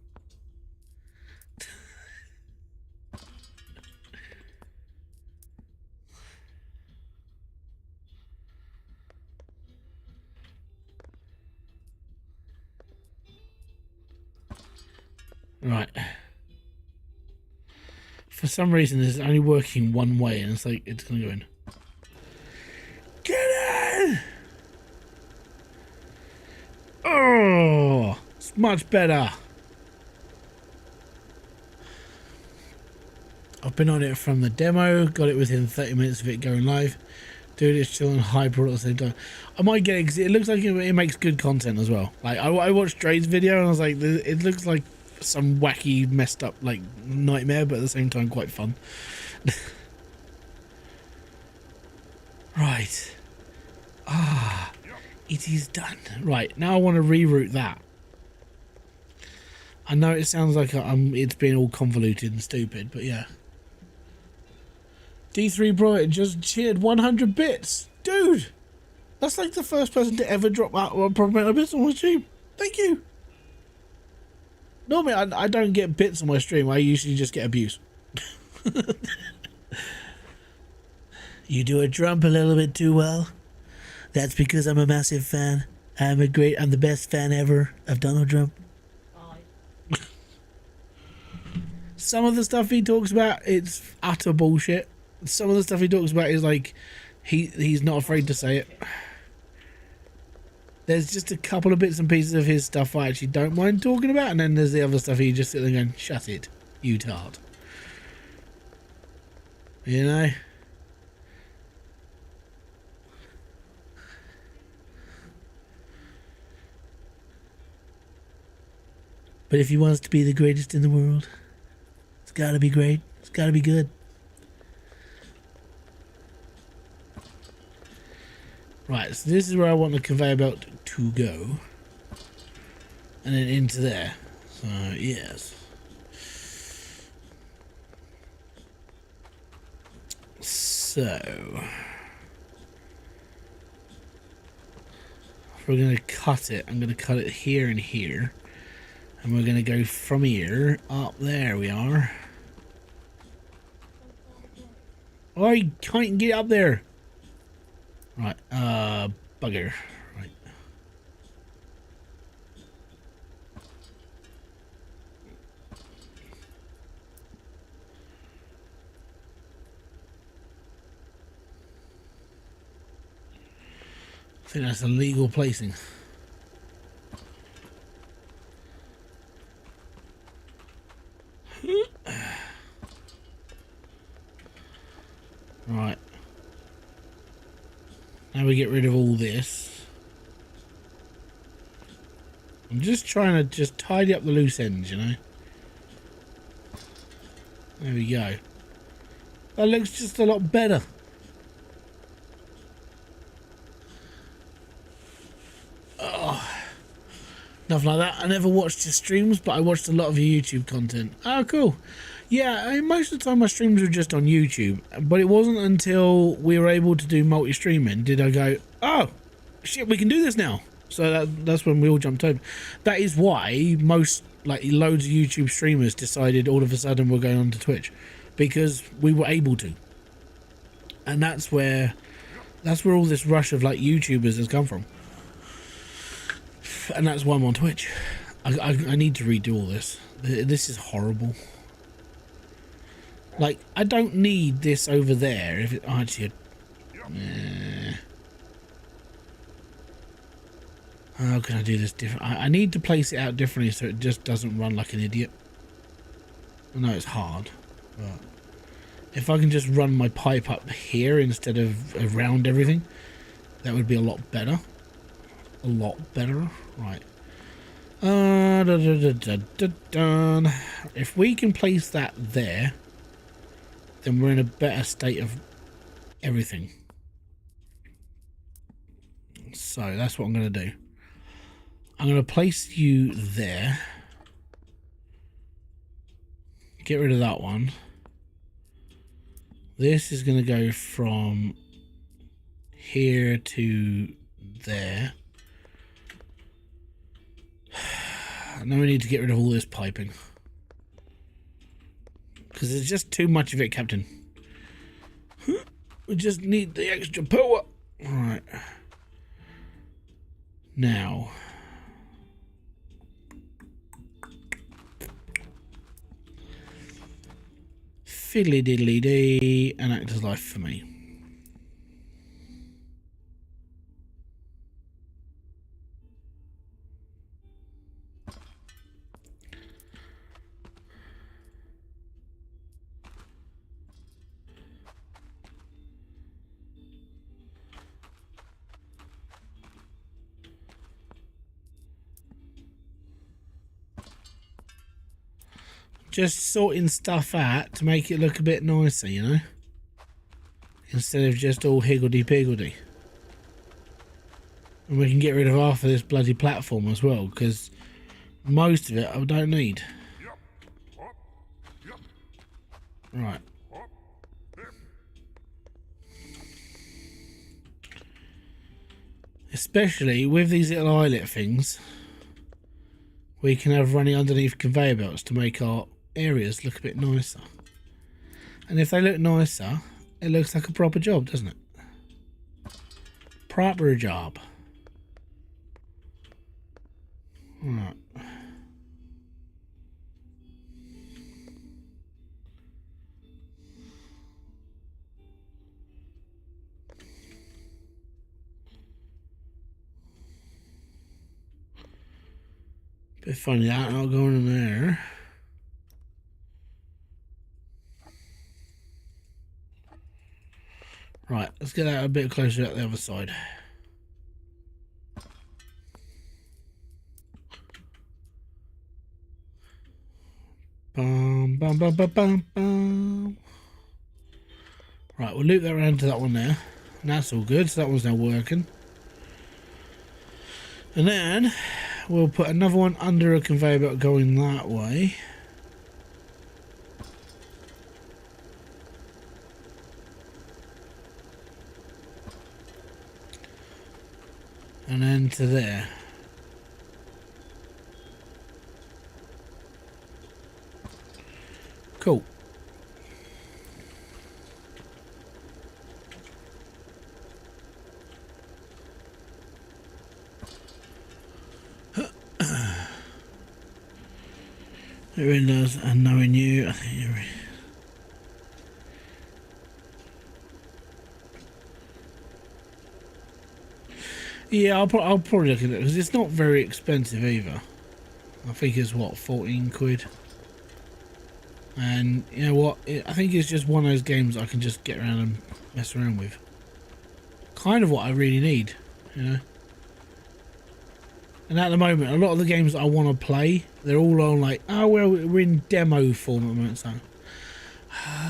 Speaker 1: Right. For some reason, it's only working one way, and it's like, it's gonna go in. Get in! Oh, it's much better. I've been on it from the demo, got it within 30 minutes of it going live. Dude, it's still on hybrid at the same time. I might get it, it looks like it makes good content as well. Like, I watched Dre's video and I was like, it looks like some wacky, messed up, like, nightmare, but at the same time quite fun. Right. Ah, it is done. Right, now I want to reroute that. I know it sounds like it's being all convoluted and stupid, but yeah. D3 Bright just cheered 100 bits. Dude, that's like the first person to ever drop out a proper amount of bits on my stream. Thank you. Normally, I don't get bits on my stream. I usually just get abuse. You do a Trump a little bit too well. That's because I'm a massive fan. I'm the best fan ever of Donald Trump. Some of the stuff he talks about, it's utter bullshit. Some of the stuff he talks about is like, he's not afraid to say it. There's just a couple of bits and pieces of his stuff I actually don't mind talking about, and then there's the other stuff he just sit there going, shut it, you tart. You know? But if he wants to be the greatest in the world, it's gotta be great. It's gotta be good. Right, so this is where I want the conveyor belt to go. And then into there. So, yes. So, if we're going to cut it, I'm going to cut it here and here. And we're going to go from here up there we are. Oh, you can't get up there. Right, bugger. Right. I think that's illegal placing. Right. Now we get rid of all this. I'm just trying to just tidy up the loose ends, you know. There we go. That looks just a lot better. Oh, nothing like that. I never watched your streams, but I watched a lot of your YouTube content. Oh, cool. Yeah, I mean, most of the time my streams were just on YouTube, but it wasn't until we were able to do multi-streaming did I go, oh, shit, we can do this now. So that's when we all jumped over. That is why most, like, loads of YouTube streamers decided all of a sudden we're going on to Twitch, because we were able to. And that's where all this rush of, like, YouTubers has come from. And that's why I'm on Twitch. I need to redo all this. This is horrible. Like, I don't need this over there. If it actually, how can I do this different? I need to place it out differently so it just doesn't run like an idiot. I know it's hard, but if I can just run my pipe up here instead of around everything, that would be a lot better. A lot better. Right. If we can place that there, then we're in a better state of everything. So that's what I'm going to do. I'm going to place you there. Get rid of that one. This is going to go from here to there. Now we need to get rid of all this piping. Because there's just too much of it, Captain. We just need the extra power. Alright. Now. Fiddly diddly dee. An actor's life for me. Just sorting stuff out to make it look a bit nicer, you know? Instead of just all higgledy-piggledy. And we can get rid of half of this bloody platform as well, because most of it I don't need. Right. Especially with these little eyelet things, we can have running underneath conveyor belts to make our areas look a bit nicer. And if they look nicer, it looks like a proper job, doesn't it? Proper job. Right. Bit funny that not going in there. Right, let's get out a bit closer at the other side. Bum, bum, bum, bum, bum, bum. Right, we'll loop that around to that one there. And that's all good, so that one's now working. And then we'll put another one under a conveyor belt going that way. And then to there. Cool. It really does, and knowing you, I think you're... Yeah, I'll probably look at it, because it's not very expensive either. I think it's, what, 14 quid? And, you know what, I think it's just one of those games I can just get around and mess around with. Kind of what I really need, you know? And at the moment, a lot of the games that I want to play, they're all on like, oh, well, we're in demo form at the moment, so...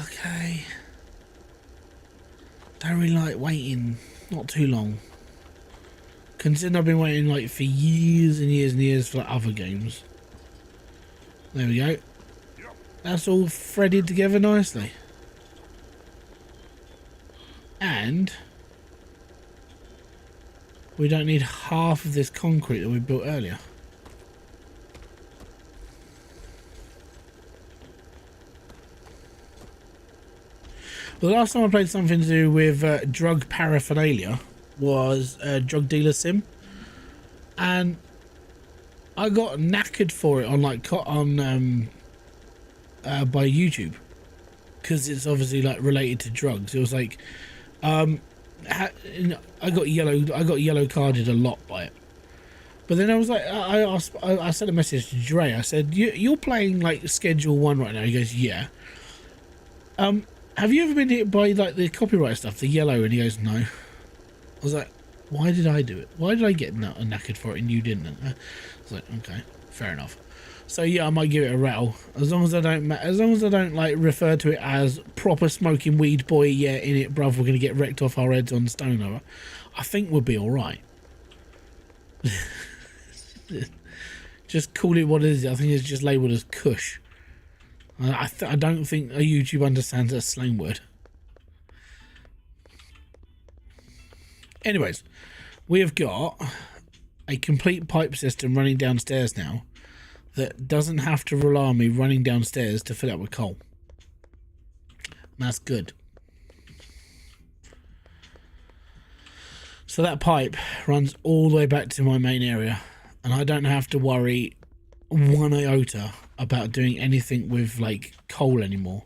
Speaker 1: Okay. Don't really like waiting, not too long. Considering I've been waiting like for years and years and years for like, other games. There we go. That's all threaded together nicely. And we don't need half of this concrete that we built earlier. The last time I played something to do with drug paraphernalia was Drug Dealer Sim, and I got knackered for it on like by YouTube, because it's obviously like related to drugs. It was like I got yellow carded a lot by it. But then I was like, I sent a message to Dre. I said, you're playing like Schedule 1 right now. He goes, yeah. Have you ever been hit by like the copyright stuff, the yellow? And he goes, no. I was like, why did I do it? Why did I get knackered for it and you didn't? I was like, okay, fair enough. So yeah, I might give it a rattle, as long as I don't like refer to it as proper smoking weed boy. Yeah, in it, bruv. We're gonna get wrecked off our heads on stone over. I think we'll be all right. Just call it what it is. I think it's just labelled as Kush. I don't think YouTube understands a slang word. Anyways, we have got a complete pipe system running downstairs now. that doesn't have to rely on me running downstairs to fill it up with coal. And that's good. So that pipe runs all the way back to my main area, and I don't have to worry one iota about doing anything with like coal anymore,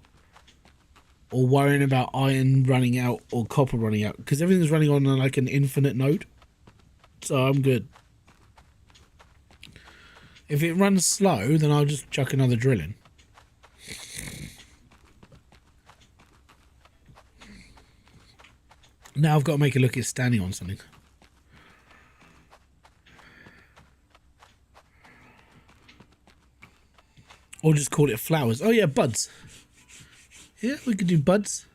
Speaker 1: or worrying about iron running out or copper running out, because everything's running on like an infinite node. So I'm good. If it runs slow, then I'll just chuck another drill in. Now I've got to make it look it's standing on something. Or just call it flowers. Oh yeah, buds. Yeah, we could do buds.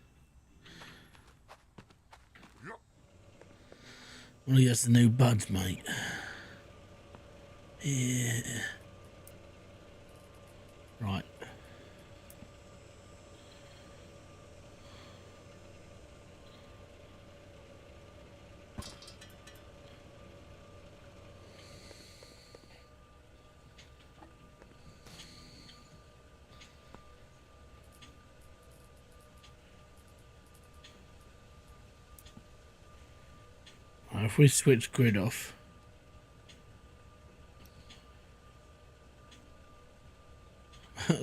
Speaker 1: Oh yes, the new buds, mate. Yeah. Right. If we switch grid off.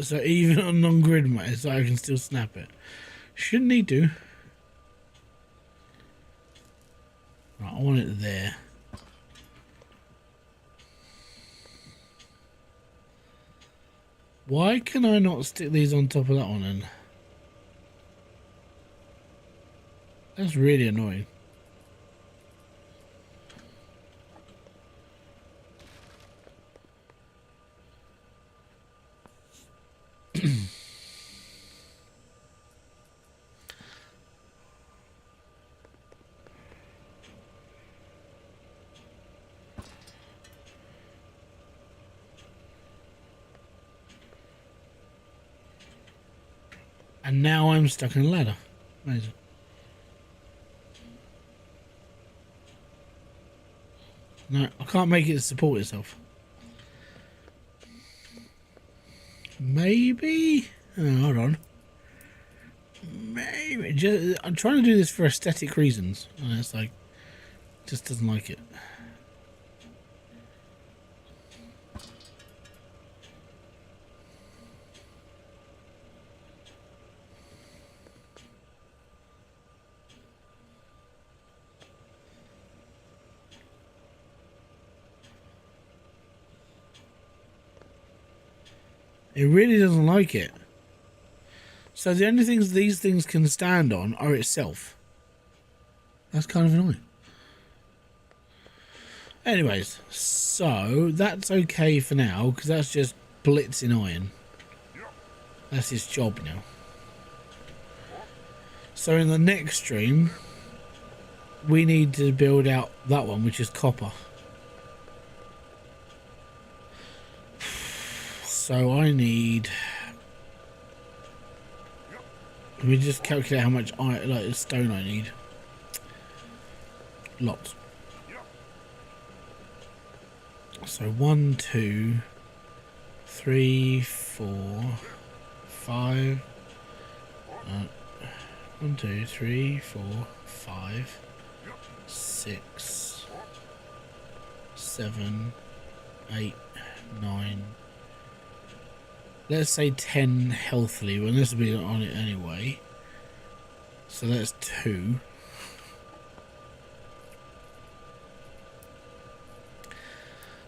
Speaker 1: So even on non-grid mode, so I can still snap it. Shouldn't need to. Right, I want it there. Why can I not stick these on top of that one then? That's really annoying. And now I'm stuck in a ladder. Amazing. No, I can't make it support itself. Maybe? Oh, hold on. Maybe. Just, I'm trying to do this for aesthetic reasons. And it's like, just doesn't like it. It really doesn't like it. So the only things these things can stand on are itself. That's kind of annoying. Anyways, so that's okay for now, because that's just blitzing iron. That's his job now. So in the next stream, we need to build out that one, which is copper. So I need... Let me just calculate how much stone I need. Lots. So 1, 2, 3, 4, 5. 1, 2, 3, 4, 5, 6, 7, 8, 9. Let's say 10 healthily. Well, this will be on it anyway. So that's 2.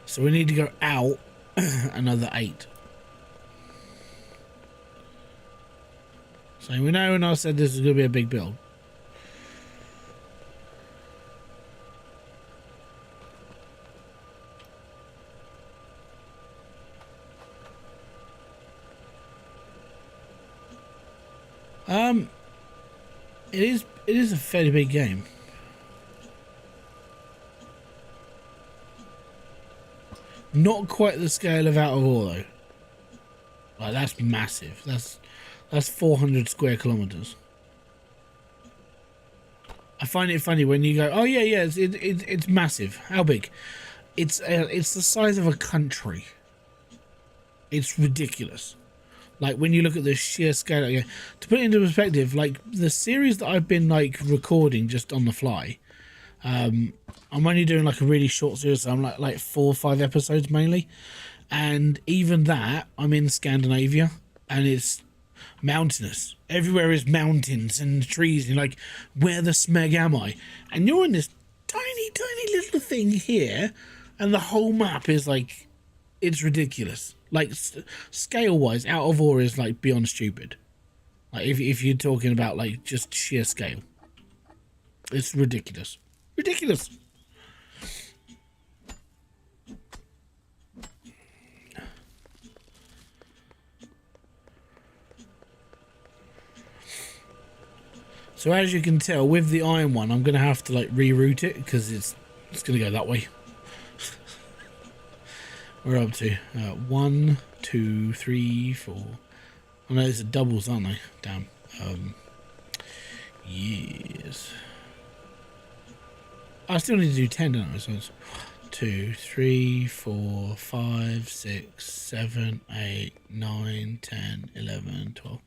Speaker 1: So we need to go out another 8. So we know when I said this is going to be a big build. It is a fairly big game. Not quite the scale of Out of War though. Like that's massive. That's 400 square kilometers. I find it funny when you go, oh yeah, it's massive. How big? It's the size of a country. It's ridiculous. Like when you look at the sheer scale, to put it into perspective, like the series that I've been like recording just on the fly, I'm only doing like a really short series. So I'm like 4 or 5 episodes mainly, and even that I'm in Scandinavia, and it's mountainous. Everywhere is mountains and trees. And you're like, where the smeg am I? And you're in this tiny little thing here, and the whole map is like, it's ridiculous. Like scale wise, Out of Ore is like beyond stupid. Like if you're talking about like just sheer scale, it's ridiculous. Ridiculous. So as you can tell, with the iron one, I'm gonna have to like reroute it because it's gonna go that way. We're up to 1, 2, 3, 4. Oh no, these are doubles, aren't they? Damn. Yes. I still need to do 10, don't I? So it's 2, 3, 4, 5, 6, 7, 8, 9, 10, 11, 12.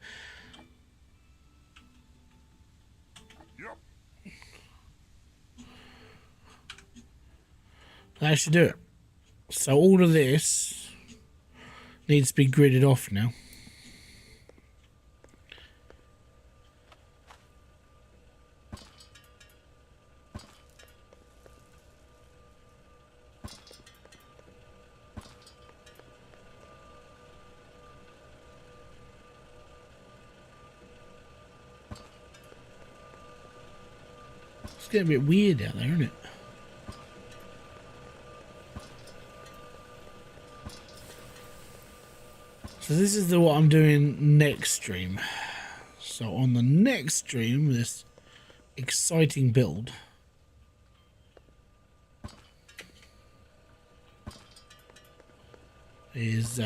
Speaker 2: Yep.
Speaker 1: That should do it. So all of this needs to be gridded off now. It's getting a bit weird out there, isn't it? So this is what I'm doing next stream. So on the next stream, this exciting build is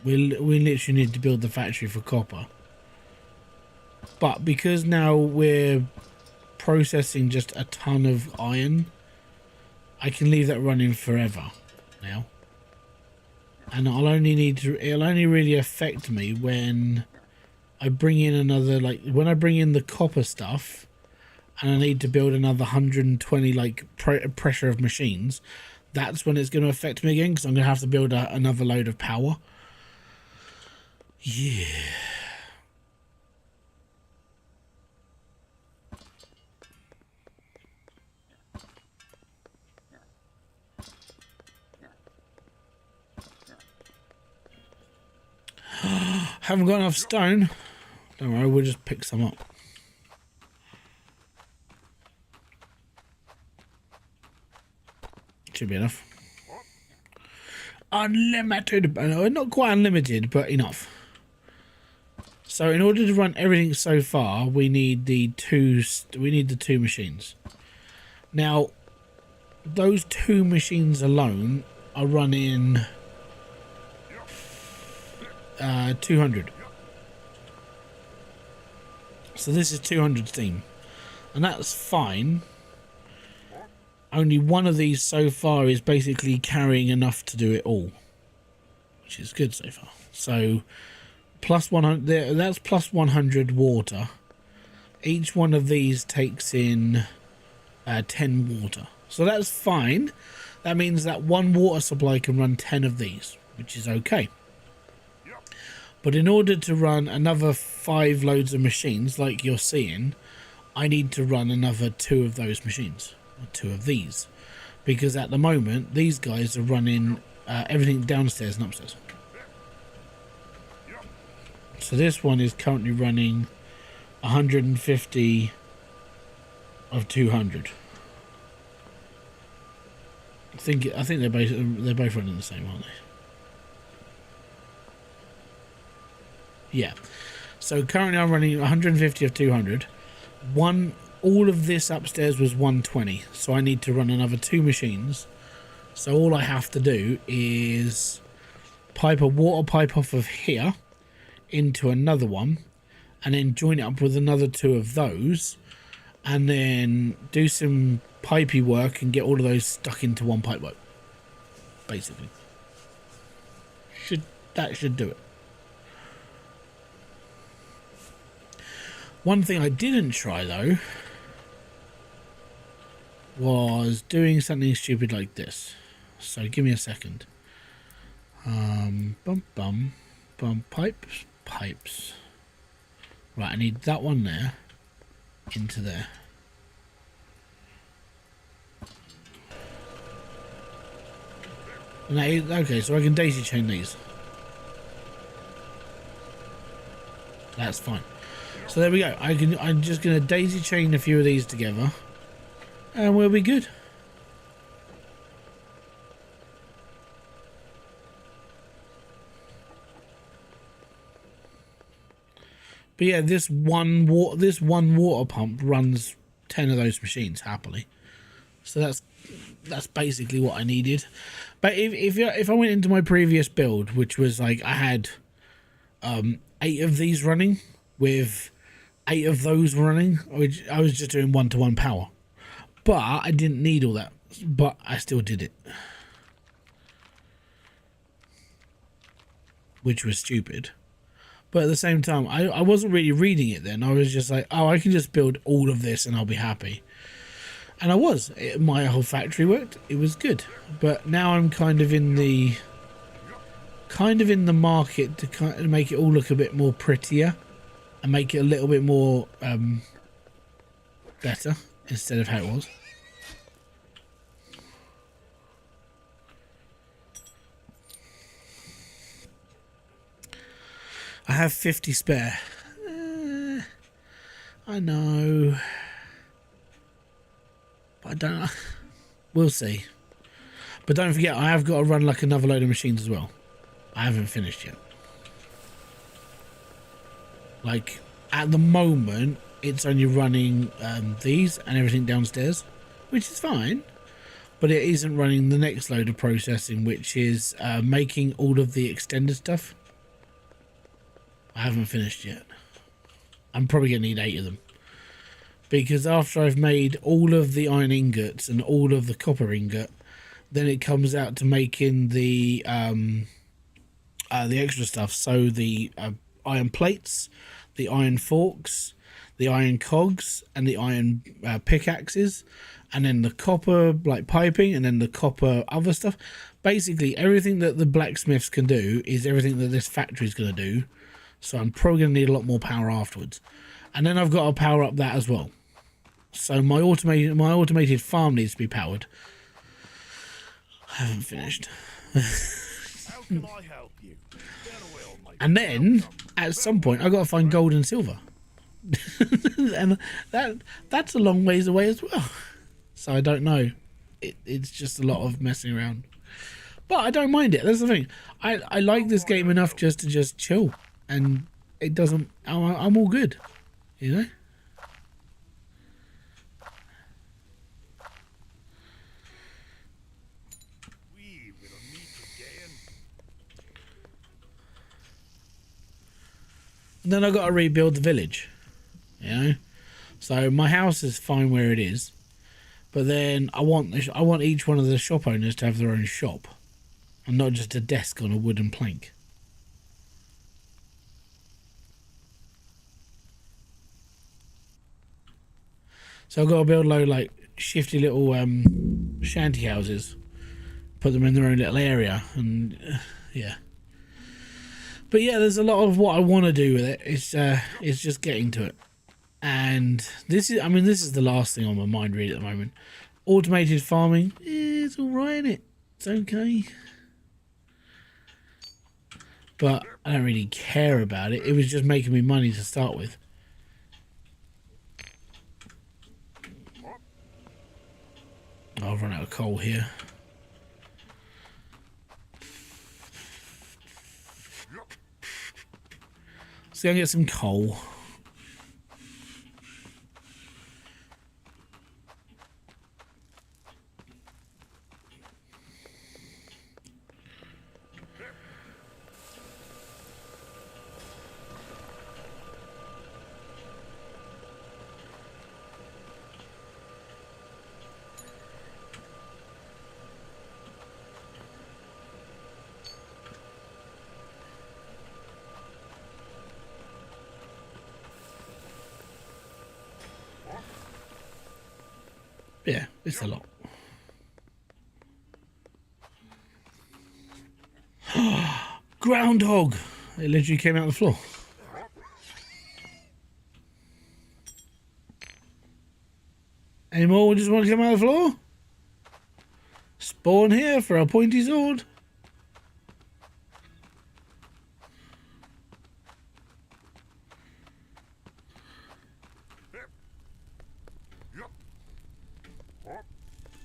Speaker 1: we literally need to build the factory for copper. But because now we're processing just a ton of iron, I can leave that running forever now. And it'll only really affect me when I bring in another, like when I bring in the copper stuff and I need to build another 120 like pressure of machines. That's when it's going to affect me again, because I'm going to have to build another load of power. Yeah. Haven't got enough stone. Don't worry, we'll just pick some up. Should be enough. Unlimited, no, not quite unlimited, but enough. So in order to run everything so far, we need the two machines. Now, those 2 machines alone are running 200. So this is 200 steam, and that's fine. Only one of these so far is basically carrying enough to do it all, which is good so far. So plus 100, that's plus 100 water. Each one of these takes in 10 water, so that's fine. That means that one water supply can run 10 of these, which is okay. But in order to run another 5 loads of machines like you're seeing, I need to run another 2 of those machines, or 2 of these, because at the moment these guys are running everything downstairs and upstairs. So this one is currently running 150 of 200. I think they're both running the same, aren't they? Yeah. So currently I'm running 150 of 200. All of this upstairs was 120, so I need to run another 2 machines. So all I have to do is pipe a water pipe off of here into another one, and then join it up with another 2 of those, and then do some pipey work and get all of those stuck into one pipework, basically. Should that should do it. One thing I didn't try though was doing something stupid like this. So give me a second. Pipes. Right, I need that one there into there. Okay, so I can daisy chain these. That's fine. So there we go. I'm just gonna daisy chain a few of these together, and we'll be good. But yeah, this one water pump runs 10 of those machines happily. So that's basically what I needed. But if I went into my previous build, which was like I had 8 of these running with 8 of those running, which I was just doing 1-to-1 power. But I didn't need all that, but I still did it, which was stupid. But at the same time, I wasn't really reading it then. I was just like, oh, I can just build all of this and I'll be happy. And I was. My whole factory worked. It was good. But now I'm kind of in the market to kind of make it all look a bit more prettier and make it a little bit more better instead of how it was. I have 50 spare. I know. But I don't know. We'll see. But don't forget, I have got to run like another load of machines as well. I haven't finished yet. Like, at the moment, it's only running these and everything downstairs, which is fine. But it isn't running the next load of processing, which is making all of the extended stuff. I haven't finished yet. I'm probably going to need 8 of them. Because after I've made all of the iron ingots and all of the copper ingot, then it comes out to making the extra stuff. So the iron plates, the iron forks, the iron cogs, and the iron pickaxes, and then the copper like piping, and then the copper other stuff. Basically, everything that the blacksmiths can do is everything that this factory is going to do. So I'm probably going to need a lot more power afterwards. And then I've got to power up that as well. So my automated farm needs to be powered. I haven't finished.
Speaker 2: How can I help you?
Speaker 1: And then at some point I've got to find gold and silver. And that's a long ways away as well. So I don't know. It's just a lot of messing around. But I don't mind it. That's the thing. I like this game enough just to just chill. And it doesn't... I'm all good. You know?
Speaker 2: We will meet again.
Speaker 1: And then I've got to rebuild the village. You know? So my house is fine where it is. But then I want each one of the shop owners to have their own shop. And not just a desk on a wooden plank. So I've got to build like shifty little shanty houses, put them in their own little area, and yeah. But yeah, there's a lot of what I want to do with it. It's just getting to it, and this is the last thing on my mind really at the moment. Automated farming, it's all right, innit? It's okay, but I don't really care about it. It was just making me money to start with. I've run out of coal here. Let's go and get some coal. Yeah, it's a lot. Groundhog! It literally came out of the floor. Any more just want to come out of the floor? Spawn here for a pointy sword.
Speaker 2: Yep. Yep.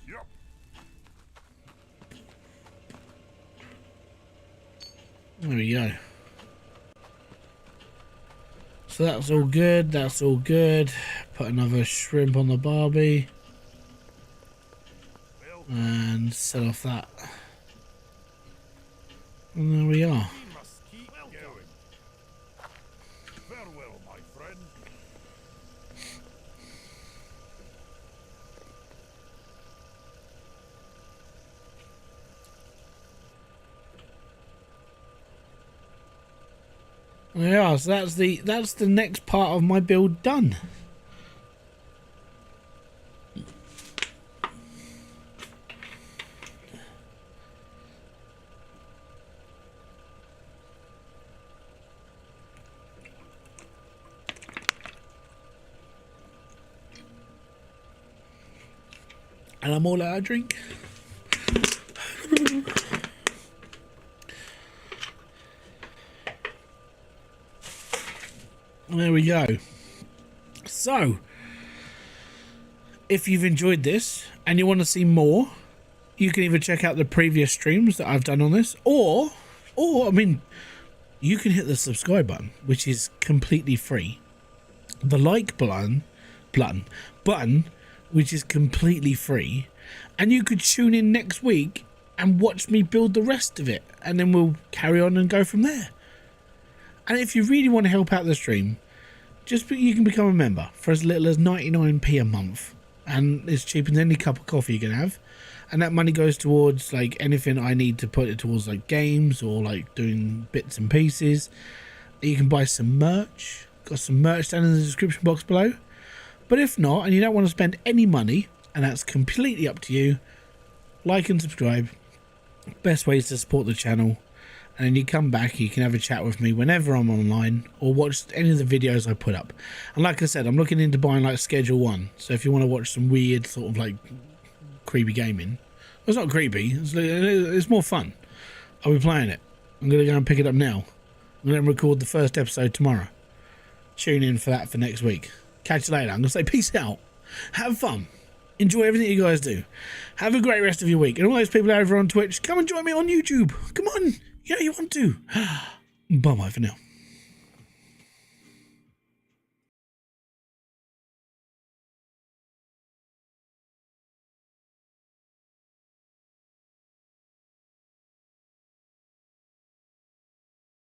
Speaker 2: Yep.
Speaker 1: There we go. So that's all good. That's all good. Put another shrimp on the barbie. And set off that. And there we are.
Speaker 2: We must keep going. Farewell, my friend.
Speaker 1: Yeah, so that's the next part of my build done. And I'm all out of drink. There we go. So, if you've enjoyed this and you want to see more, you can either check out the previous streams that I've done on this, or I mean, you can hit the subscribe button, which is completely free. The like button, which is completely free, and you could tune in next week and watch me build the rest of it, and then we'll carry on and go from there. And if you really want to help out the stream, you can become a member for as little as 99p a month, and it's cheaper than any cup of coffee you can have, and that money goes towards like anything I need to put it towards, like games or like doing bits and pieces. You can buy some merch. Got some merch down in the description box below. But if not, and you don't want to spend any money, and that's completely up to you, like and subscribe. Best ways to support the channel. And then you come back, you can have a chat with me whenever I'm online, or watch any of the videos I put up. And like I said, I'm looking into buying like Schedule 1. So if you want to watch some weird sort of like creepy gaming. Well, it's not creepy, it's more fun. I'll be playing it. I'm going to go and pick it up now. I'm going to record the first episode tomorrow. Tune in for that for next week. Catch you later. I'm going to say peace out. Have fun. Enjoy everything you guys do. Have a great rest of your week. And all those people over on Twitch, come and join me on YouTube. Come on. You know you want to. Bye-bye for now.